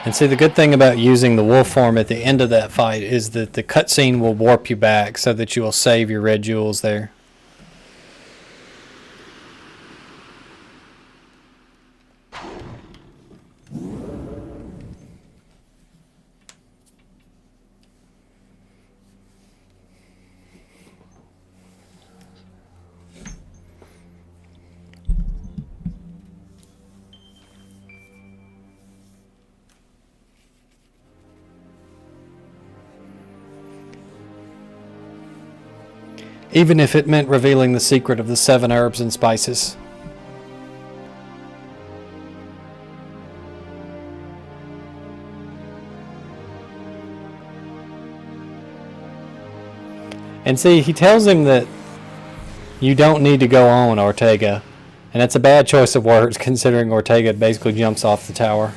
And see, the good thing about using the wolf form at the end of that fight is that the cutscene will warp you back so that you will save your red jewels there. Even if it meant revealing the secret of the 7 herbs and spices. And see, he tells him that you don't need to go on, Ortega. And that's a bad choice of words considering Ortega basically jumps off the tower.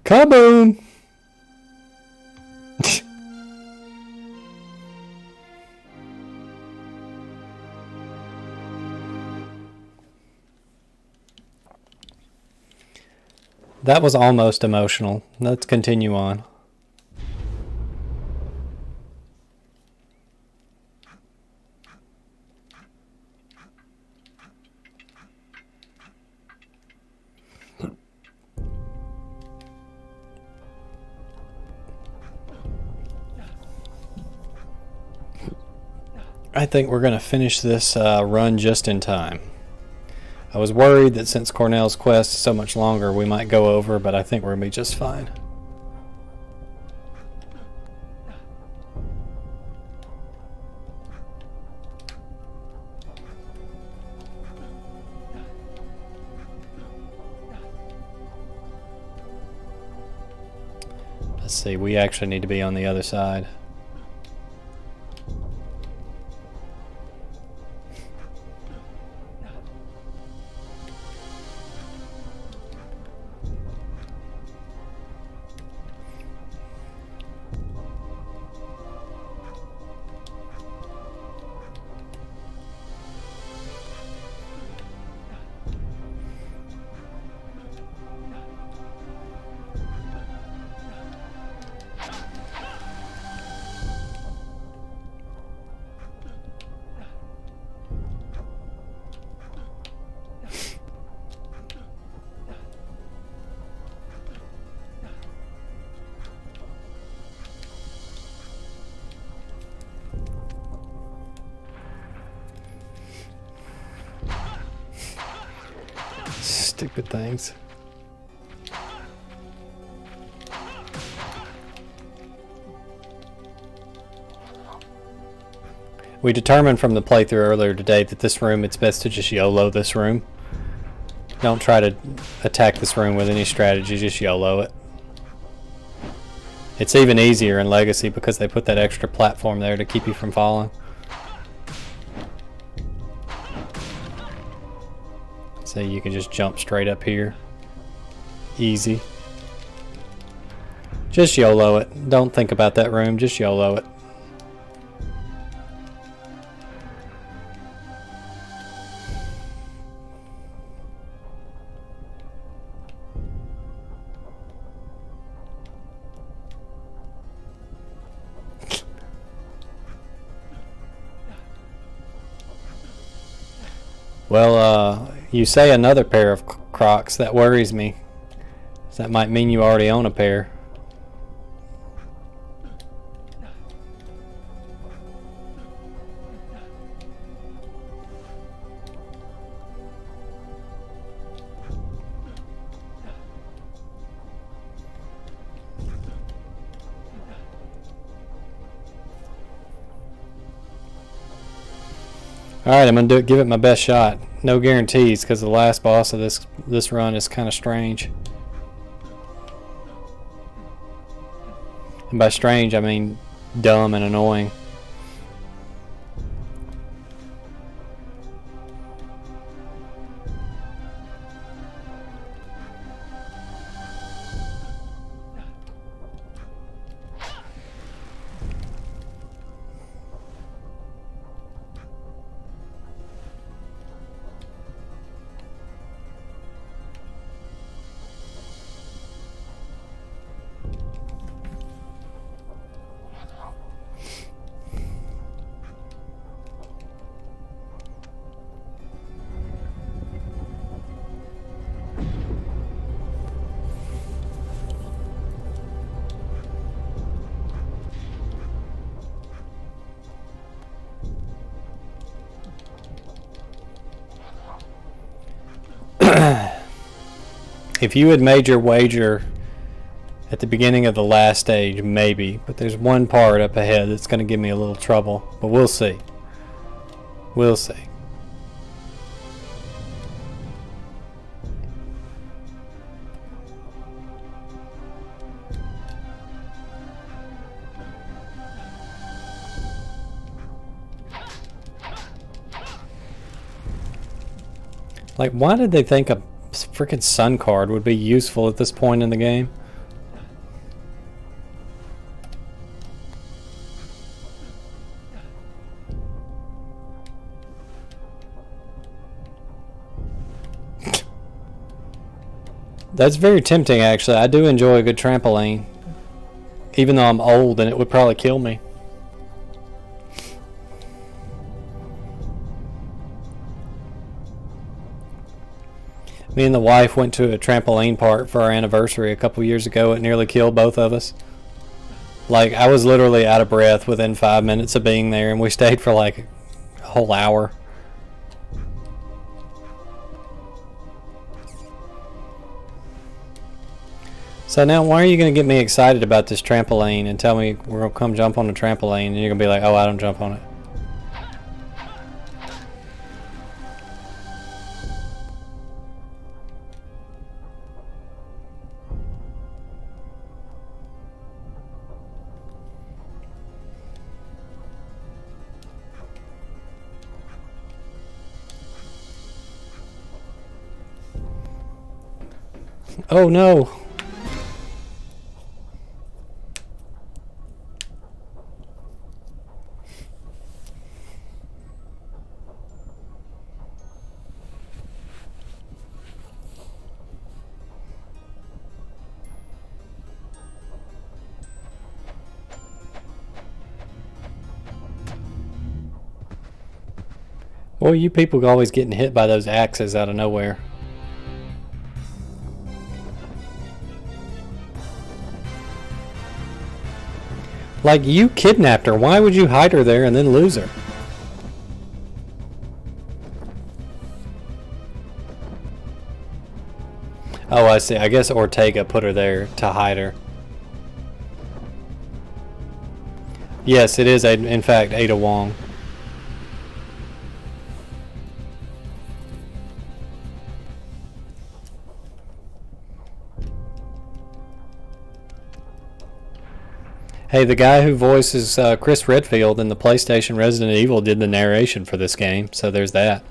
Kaboom! That was almost emotional. Let's continue on. I think we're going to finish this run just in time. I was worried that since Cornell's quest is so much longer, we might go over, but I think we're going to be just fine. Let's see, we actually need to be on the other side. Stupid things. We determined from the playthrough earlier today that this room, it's best to just YOLO this room. Don't try to attack this room with any strategy, just YOLO it. It's even easier in Legacy because they put that extra platform there to keep you from falling. So you can just jump straight up here. Easy. Just YOLO it. Don't think about that room, just YOLO it. Well, you say another pair of Crocs. That worries me. That might mean you already own a pair. Alright, I'm going to give it my best shot. No guarantees, because the last boss of this run is kind of strange. And by strange, I mean dumb and annoying. If you had made your wager at the beginning of the last stage, maybe, but there's one part up ahead that's going to give me a little trouble, but we'll see. We'll see. Like, why did they think a freaking sun card would be useful at this point in the game? That's very tempting, actually. I do enjoy a good trampoline, even though I'm old and it would probably kill me. Me and the wife went to a trampoline park for our anniversary a couple years ago. It nearly killed both of us. Like, I was literally out of breath within 5 minutes of being there, and we stayed for like a whole hour. So now, why are you going to get me excited about this trampoline and tell me we're going to come jump on the trampoline, and you're going to be like, oh, I don't jump on it? Oh no! Boy, you people always getting hit by those axes out of nowhere. Like, you kidnapped her. Why would you hide her there and then lose her? Oh, I see. I guess Ortega put her there to hide her. Yes, it is, in fact, Ada Wong. Hey, the guy who voices Chris Redfield in the PlayStation Resident Evil did the narration for this game, so there's that.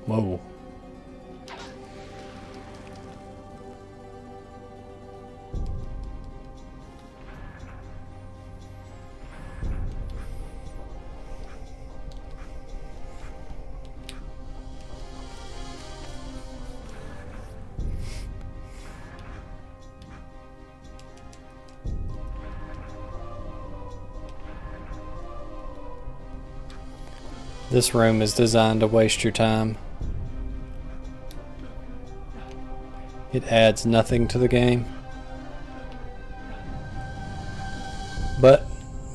Whoa. This room is designed to waste your time. It adds nothing to the game. But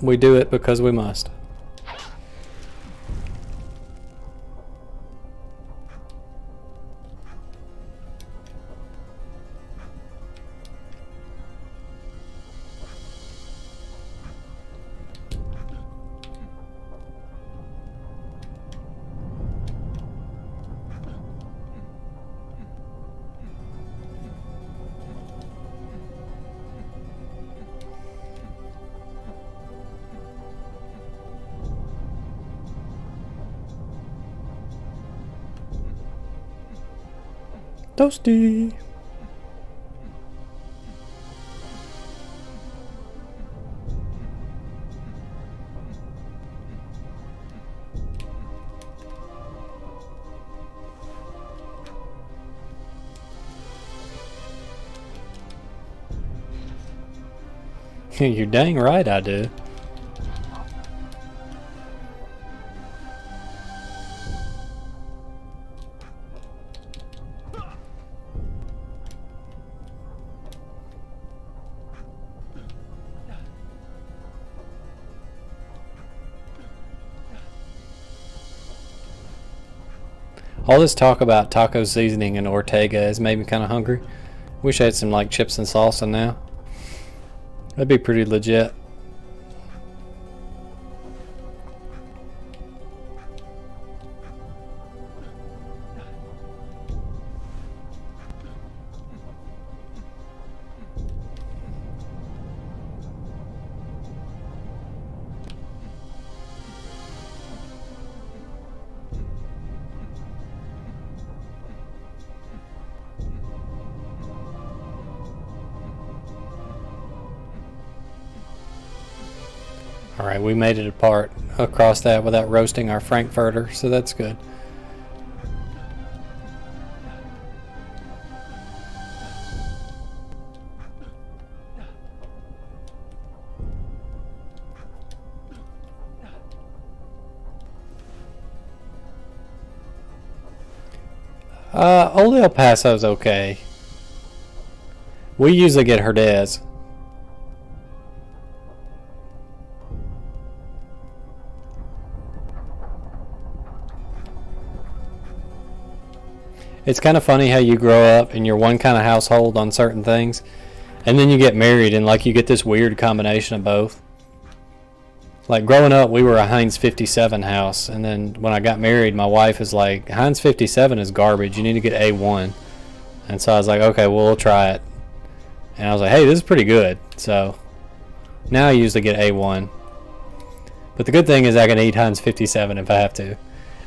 we do it because we must. Toasty. You're dang right I do. All this talk about taco seasoning and Ortega has made me kind of hungry. Wish I had some like chips and salsa now. That'd be pretty legit. Alright, we made it apart across that without roasting our frankfurter, so that's good. Old El Paso's okay. We usually get Herdez. It's kind of funny how you grow up in your one kind of household on certain things, and then you get married and like you get this weird combination of both. Like growing up, we were a Heinz 57 house, and then when I got married, my wife is like, Heinz 57 is garbage. You need to get A1. And so I was like, okay, well, we'll try it. And I was like, hey, this is pretty good. So now I usually get A1. But the good thing is I can eat Heinz 57 if I have to.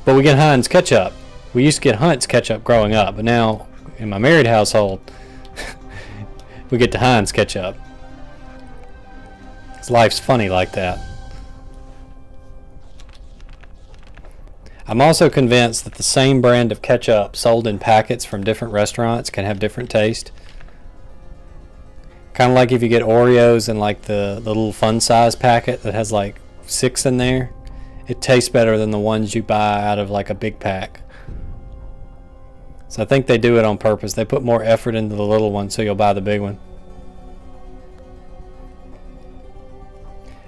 But we get Heinz ketchup. We used to get Hunt's ketchup growing up, but now in my married household, we get the Heinz ketchup. 'Cause life's funny like that. I'm also convinced that the same brand of ketchup sold in packets from different restaurants can have different taste. Kind of like if you get Oreos in like the little fun size packet that has like 6 in there, it tastes better than the ones you buy out of like a big pack. So I think they do it on purpose. They put more effort into the little one, so you'll buy the big one.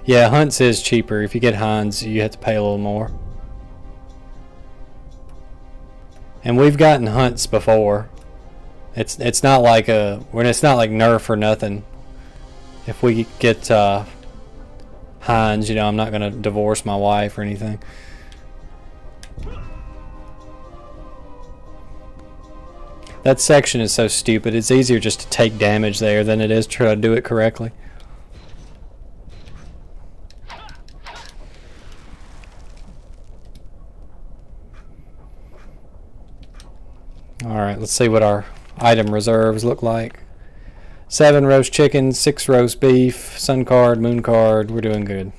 Yeah, Hunt's is cheaper. If you get Heinz, you have to pay a little more. And we've gotten Hunt's before. It's not like it's not like Nerf or nothing. If we get Heinz, you know, I'm not gonna divorce my wife or anything. That section is so stupid. It's easier just to take damage there than it is to try to do it correctly. Alright, let's see what our item reserves look like. 7 roast chicken, 6 roast beef, sun card, moon card. We're doing good.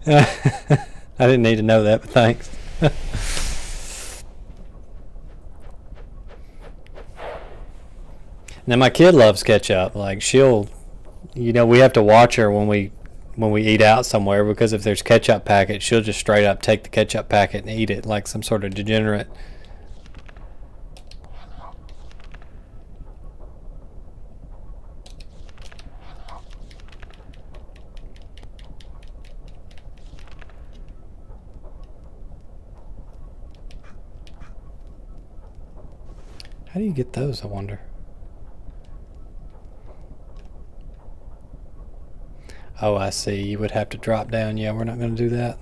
I didn't need to know that, but thanks. Now my kid loves ketchup. Like she'll, you know, we have to watch her when we eat out somewhere, because if there's ketchup packet, she'll just straight up take the ketchup packet and eat it like some sort of degenerate. How do you get those, I wonder? Oh, I see. You would have to drop down. Yeah, we're not going to do that.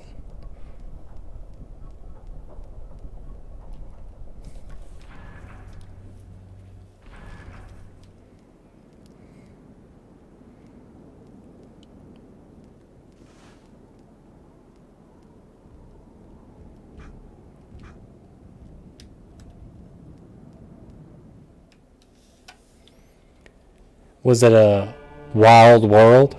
Was it a wild world?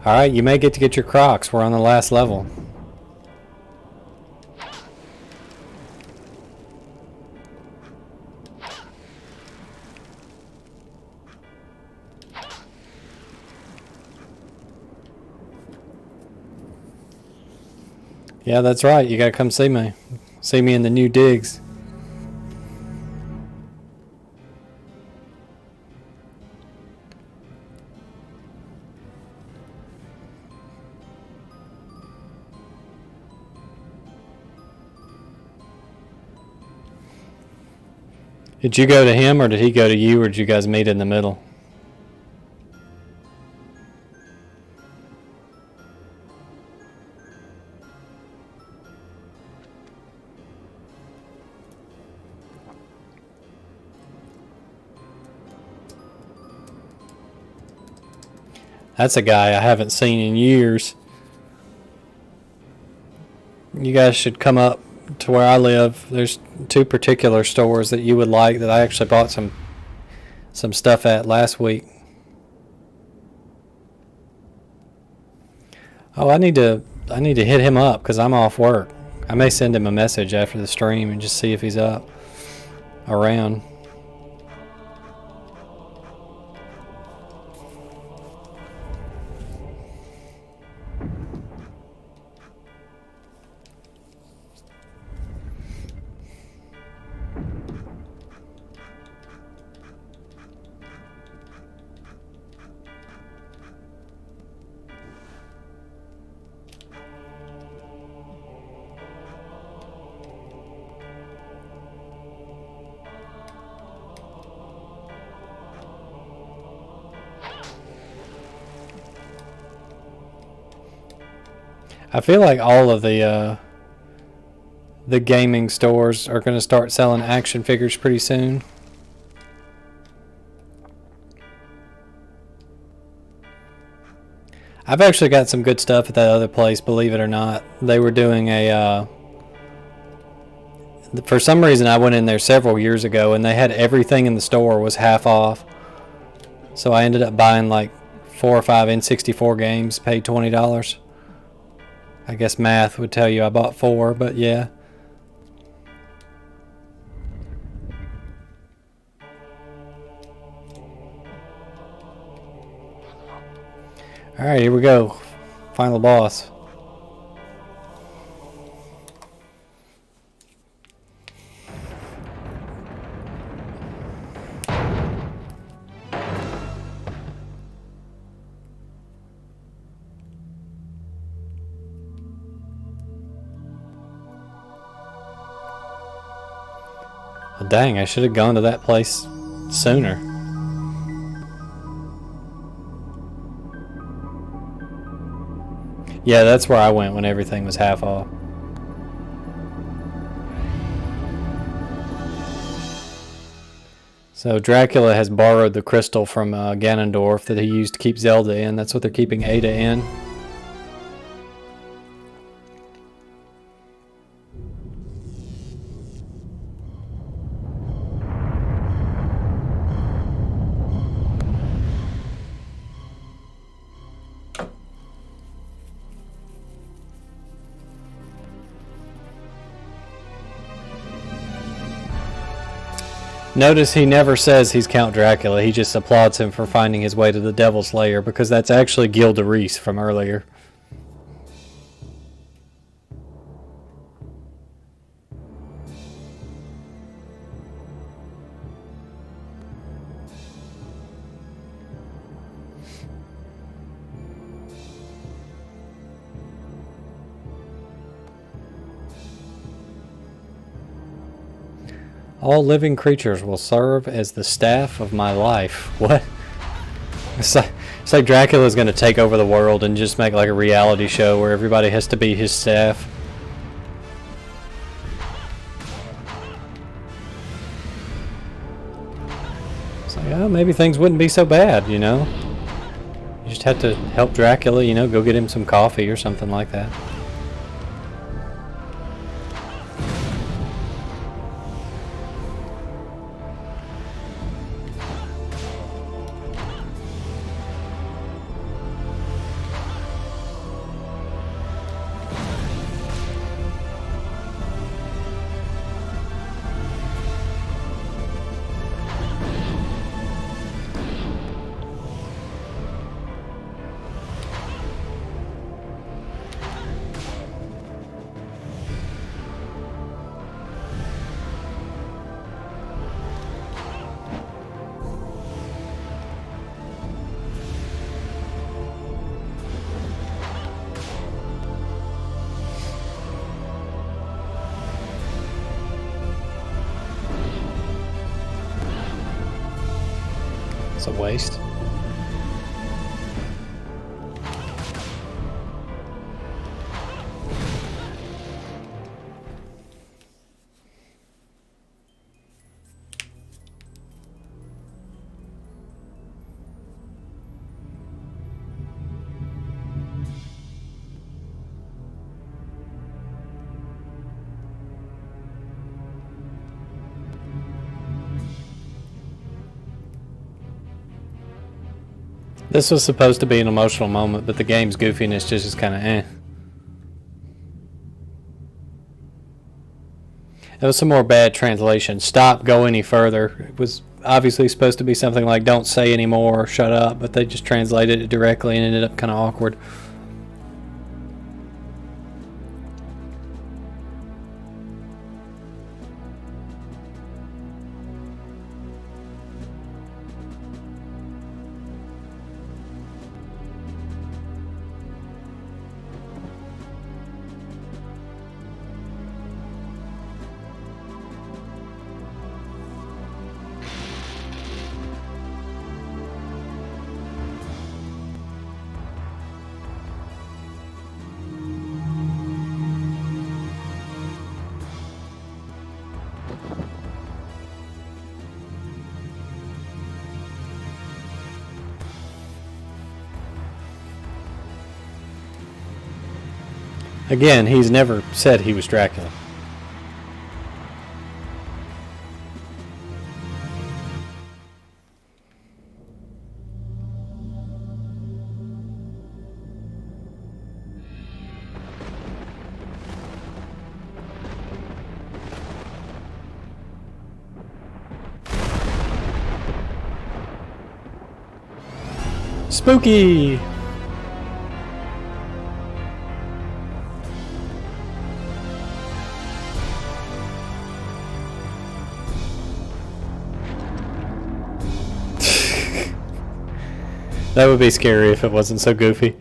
Alright, you may get to get your Crocs. We're on the last level. Yeah, that's right. You gotta come see me. See me in the new digs. Did you go to him, or did he go to you, or did you guys meet in the middle? That's a guy I haven't seen in years. You guys should come up to where I live. There's 2 particular stores that you would like that I actually bought some stuff at last week. Oh, I need to hit him up because I'm off work. I may send him a message after the stream and just see if he's up around. I feel like all of the gaming stores are going to start selling action figures pretty soon. I've actually got some good stuff at that other place, believe it or not. They were doing a for some reason I went in there several years ago and they had everything in the store was half off. So I ended up buying like 4 or 5 N64 games, paid $20. I guess math would tell you I bought 4, but yeah. Alright, here we go. Final boss. Well, dang, I should have gone to that place sooner. Yeah, that's where I went when everything was half off. So Dracula has borrowed the crystal from Ganondorf that he used to keep Zelda in. That's what they're keeping Ada in. Notice he never says he's Count Dracula, he just applauds him for finding his way to the Devil's Lair, because that's actually Gilderoy from earlier. All living creatures will serve as the staff of my life. What? It's like Dracula's going to take over the world and just make like a reality show where everybody has to be his staff. It's like, oh, maybe things wouldn't be so bad, you know? You just have to help Dracula, you know, go get him some coffee or something like that. It's a waste. This was supposed to be an emotional moment, but the game's goofiness just is kind of eh. There was some more bad translation. Stop, go any further. It was obviously supposed to be something like don't say anymore or shut up, but they just translated it directly and ended up kind of awkward. Again, he's never said he was Dracula. Spooky! That would be scary if it wasn't so goofy.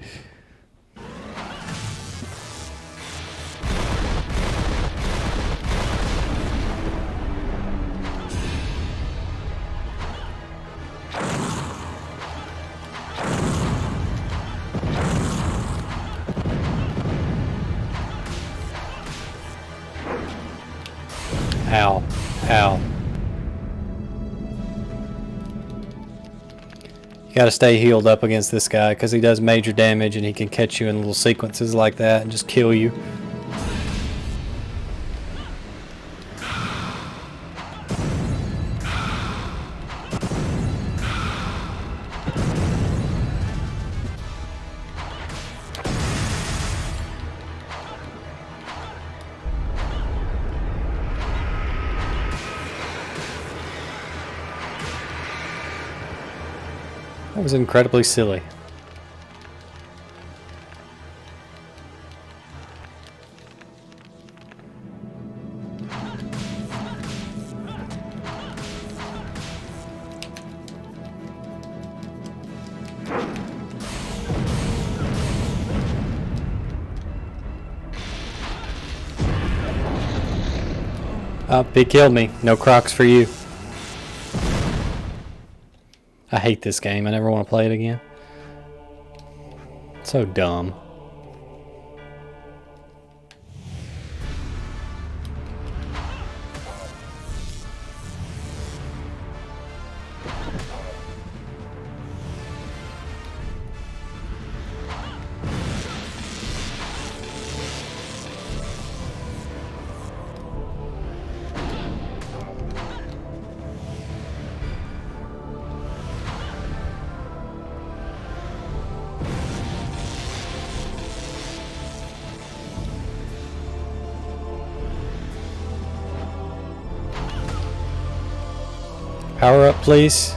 Ow. Ow. You gotta stay healed up against this guy because he does major damage and he can catch you in little sequences like that and just kill you. That was incredibly silly. Oh, he killed me. No Crocs for you. I hate this game. I never want to play it again. It's so dumb. Power up, please.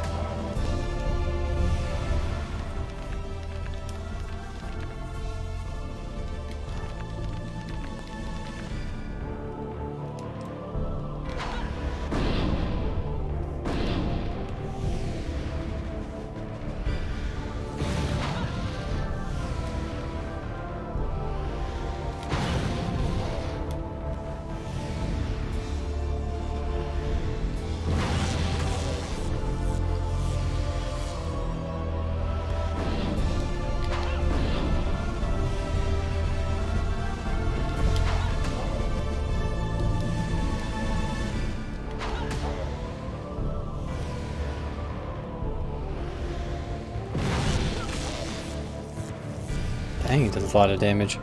Dang, it does a lot of damage.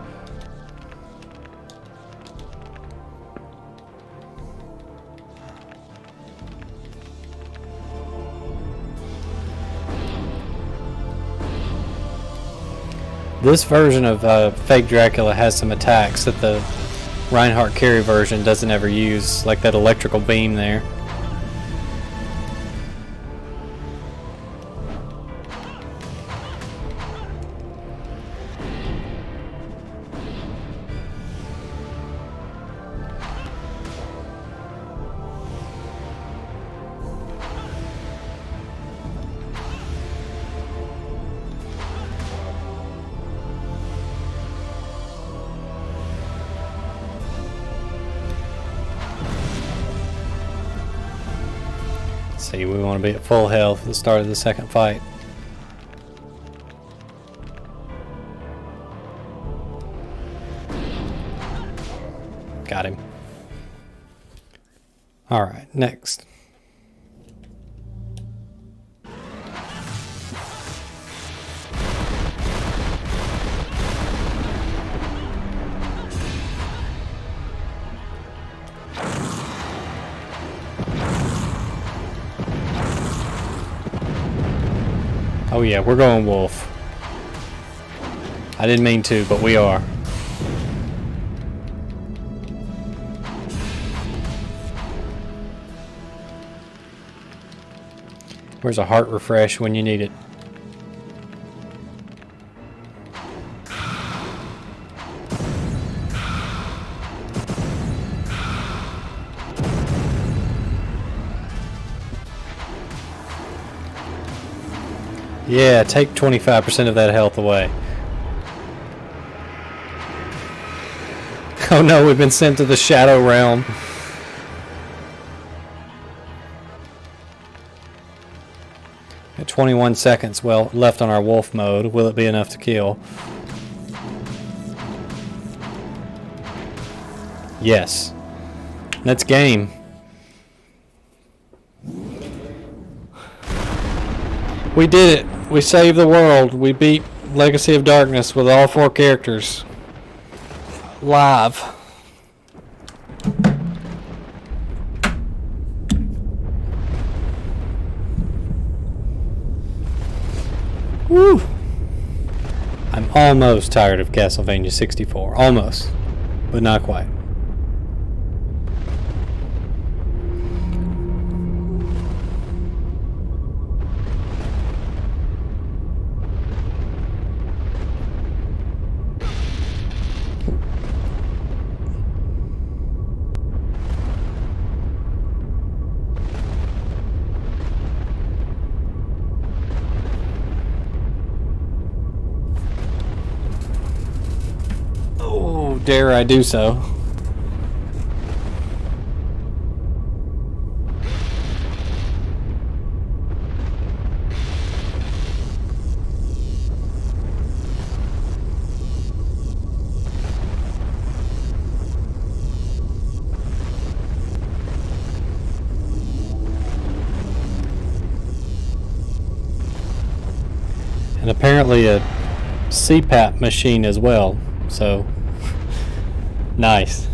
This version of Fake Dracula has some attacks that the Reinhardt Carey version doesn't ever use, like that electrical beam there. See, we want to be at full health at the start of the second fight. Got him. Alright, next. Oh yeah, we're going wolf. I didn't mean to, but we are. Where's a heart refresh when you need it? Yeah, take 25% of that health away. Oh no, we've been sent to the Shadow Realm. At 21 seconds, well, left on our wolf mode. Will it be enough to kill? Yes. That's game. We did it. We saved the world. We beat Legacy of Darkness with all 4 characters. Live. Woo! I'm almost tired of Castlevania 64. Almost. But not quite. Dare I do so? And apparently a CPAP machine as well, so nice.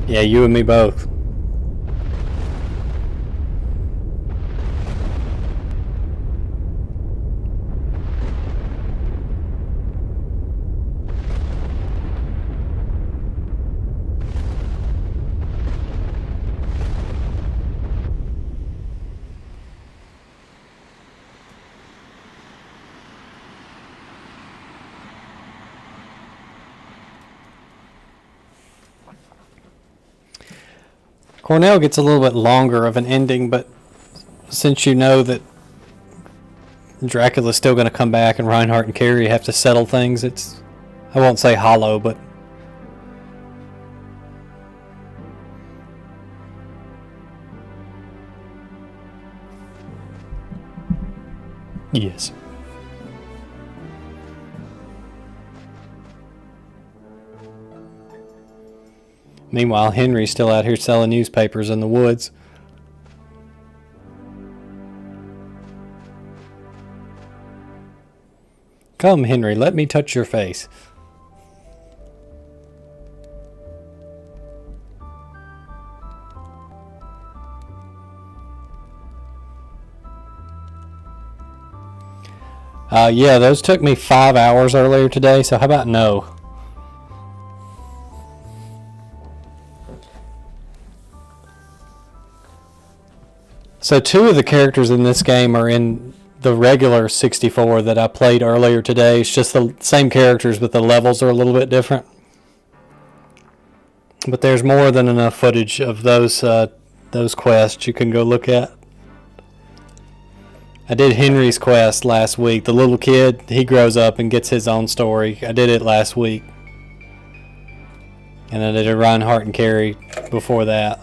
Yeah, you and me both. Cornell gets a little bit longer of an ending, but since you know that Dracula's still going to come back and Reinhardt and Carrie have to settle things, it's, I won't say hollow, but yes. Meanwhile, Henry's still out here selling newspapers in the woods. Come, Henry, let me touch your face. Yeah, those took me 5 hours earlier today, so how about no? So 2 of the characters in this game are in the regular 64 that I played earlier today. It's just the same characters, but the levels are a little bit different. But there's more than enough footage of those quests you can go look at. I did Henry's quest last week. The little kid, he grows up and gets his own story. I did it last week. And I did a Reinhardt and Carrie before that.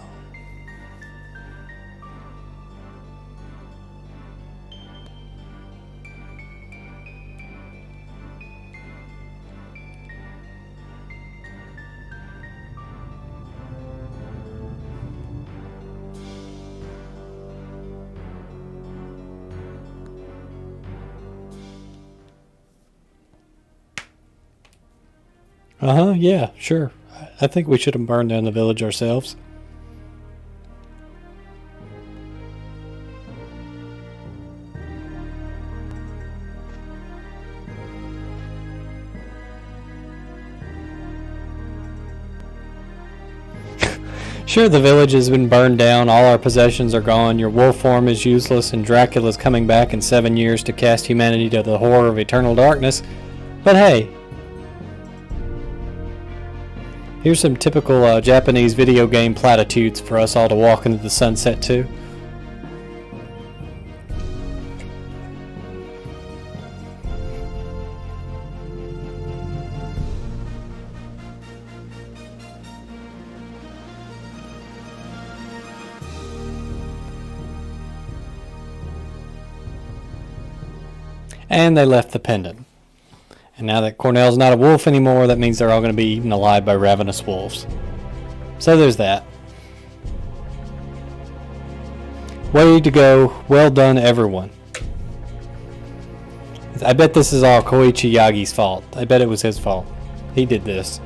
Yeah, sure. I think we should have burned down the village ourselves. Sure, the village has been burned down, all our possessions are gone, your wolf form is useless, and Dracula's coming back in 7 years to cast humanity to the horror of eternal darkness. But hey, here's some typical Japanese video game platitudes for us all to walk into the sunset to. And they left the pendant. And now that Cornell's not a wolf anymore, that means they're all going to be eaten alive by ravenous wolves. So there's that. Way to go. Well done, everyone. I bet this is all Koichi Yagi's fault. I bet it was his fault. He did this.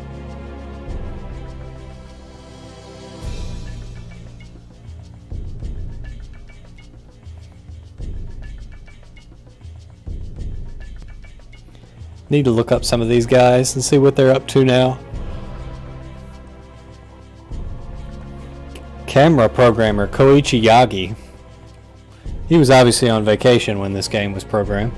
Need to look up some of these guys and see what they're up to now. Camera programmer Koichi Yagi. He was obviously on vacation when this game was programmed.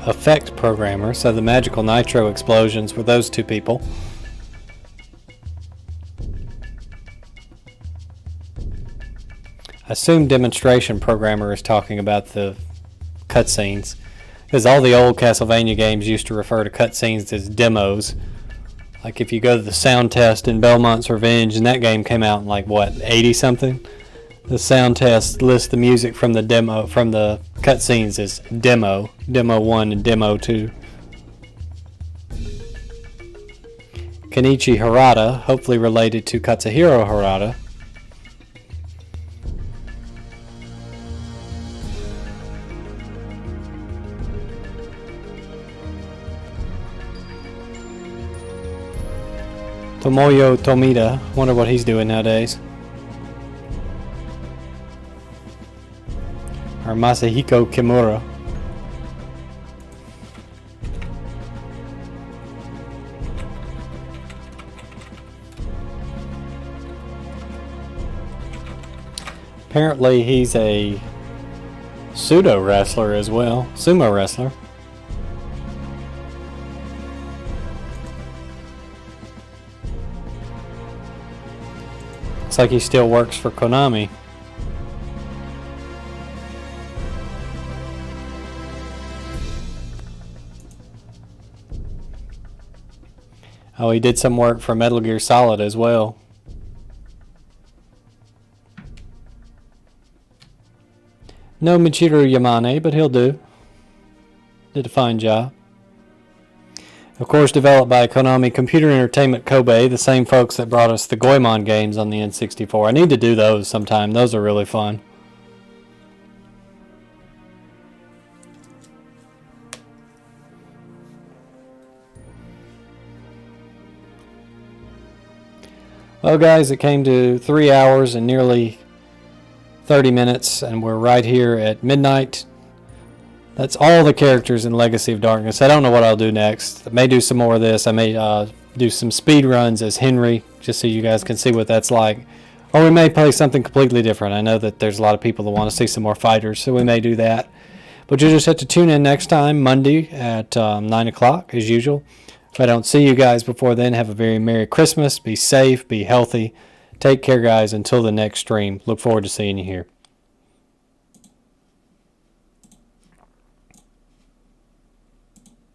Effect programmer, so the magical nitro explosions were those two people. I assume demonstration programmer is talking about the cutscenes, because all the old Castlevania games used to refer to cutscenes as demos. Like if you go to the sound test in Belmont's Revenge, and that game came out in like what, 80 something? The sound test lists the music from the demo, from the cutscenes as demo 1 and demo 2. Kenichi Harada, hopefully related to Katsuhiro Harada. Tomoyo Tomita, wonder what he's doing nowadays. Or Masahiko Kimura. Apparently he's a pseudo wrestler as well, sumo wrestler. Looks like he still works for Konami. Oh, he did some work for Metal Gear Solid as well. No Michiru Yamane, but he'll do. Did a fine job. Of course, developed by Konami Computer Entertainment Kobe, the same folks that brought us the Goemon games on the N64. I need to do those sometime. Those are really fun. Well, guys, it came to 3 hours and nearly 30 minutes, and we're right here at midnight. That's all the characters in Legacy of Darkness. I don't know what I'll do next. I may do some more of this. I may do some speed runs as Henry, just so you guys can see what that's like. Or we may play something completely different. I know that there's a lot of people that want to see some more fighters, so we may do that. But you just have to tune in next time, Monday at 9 o'clock, as usual. If I don't see you guys before then, have a very Merry Christmas. Be safe, be healthy. Take care, guys. Until the next stream. Look forward to seeing you here.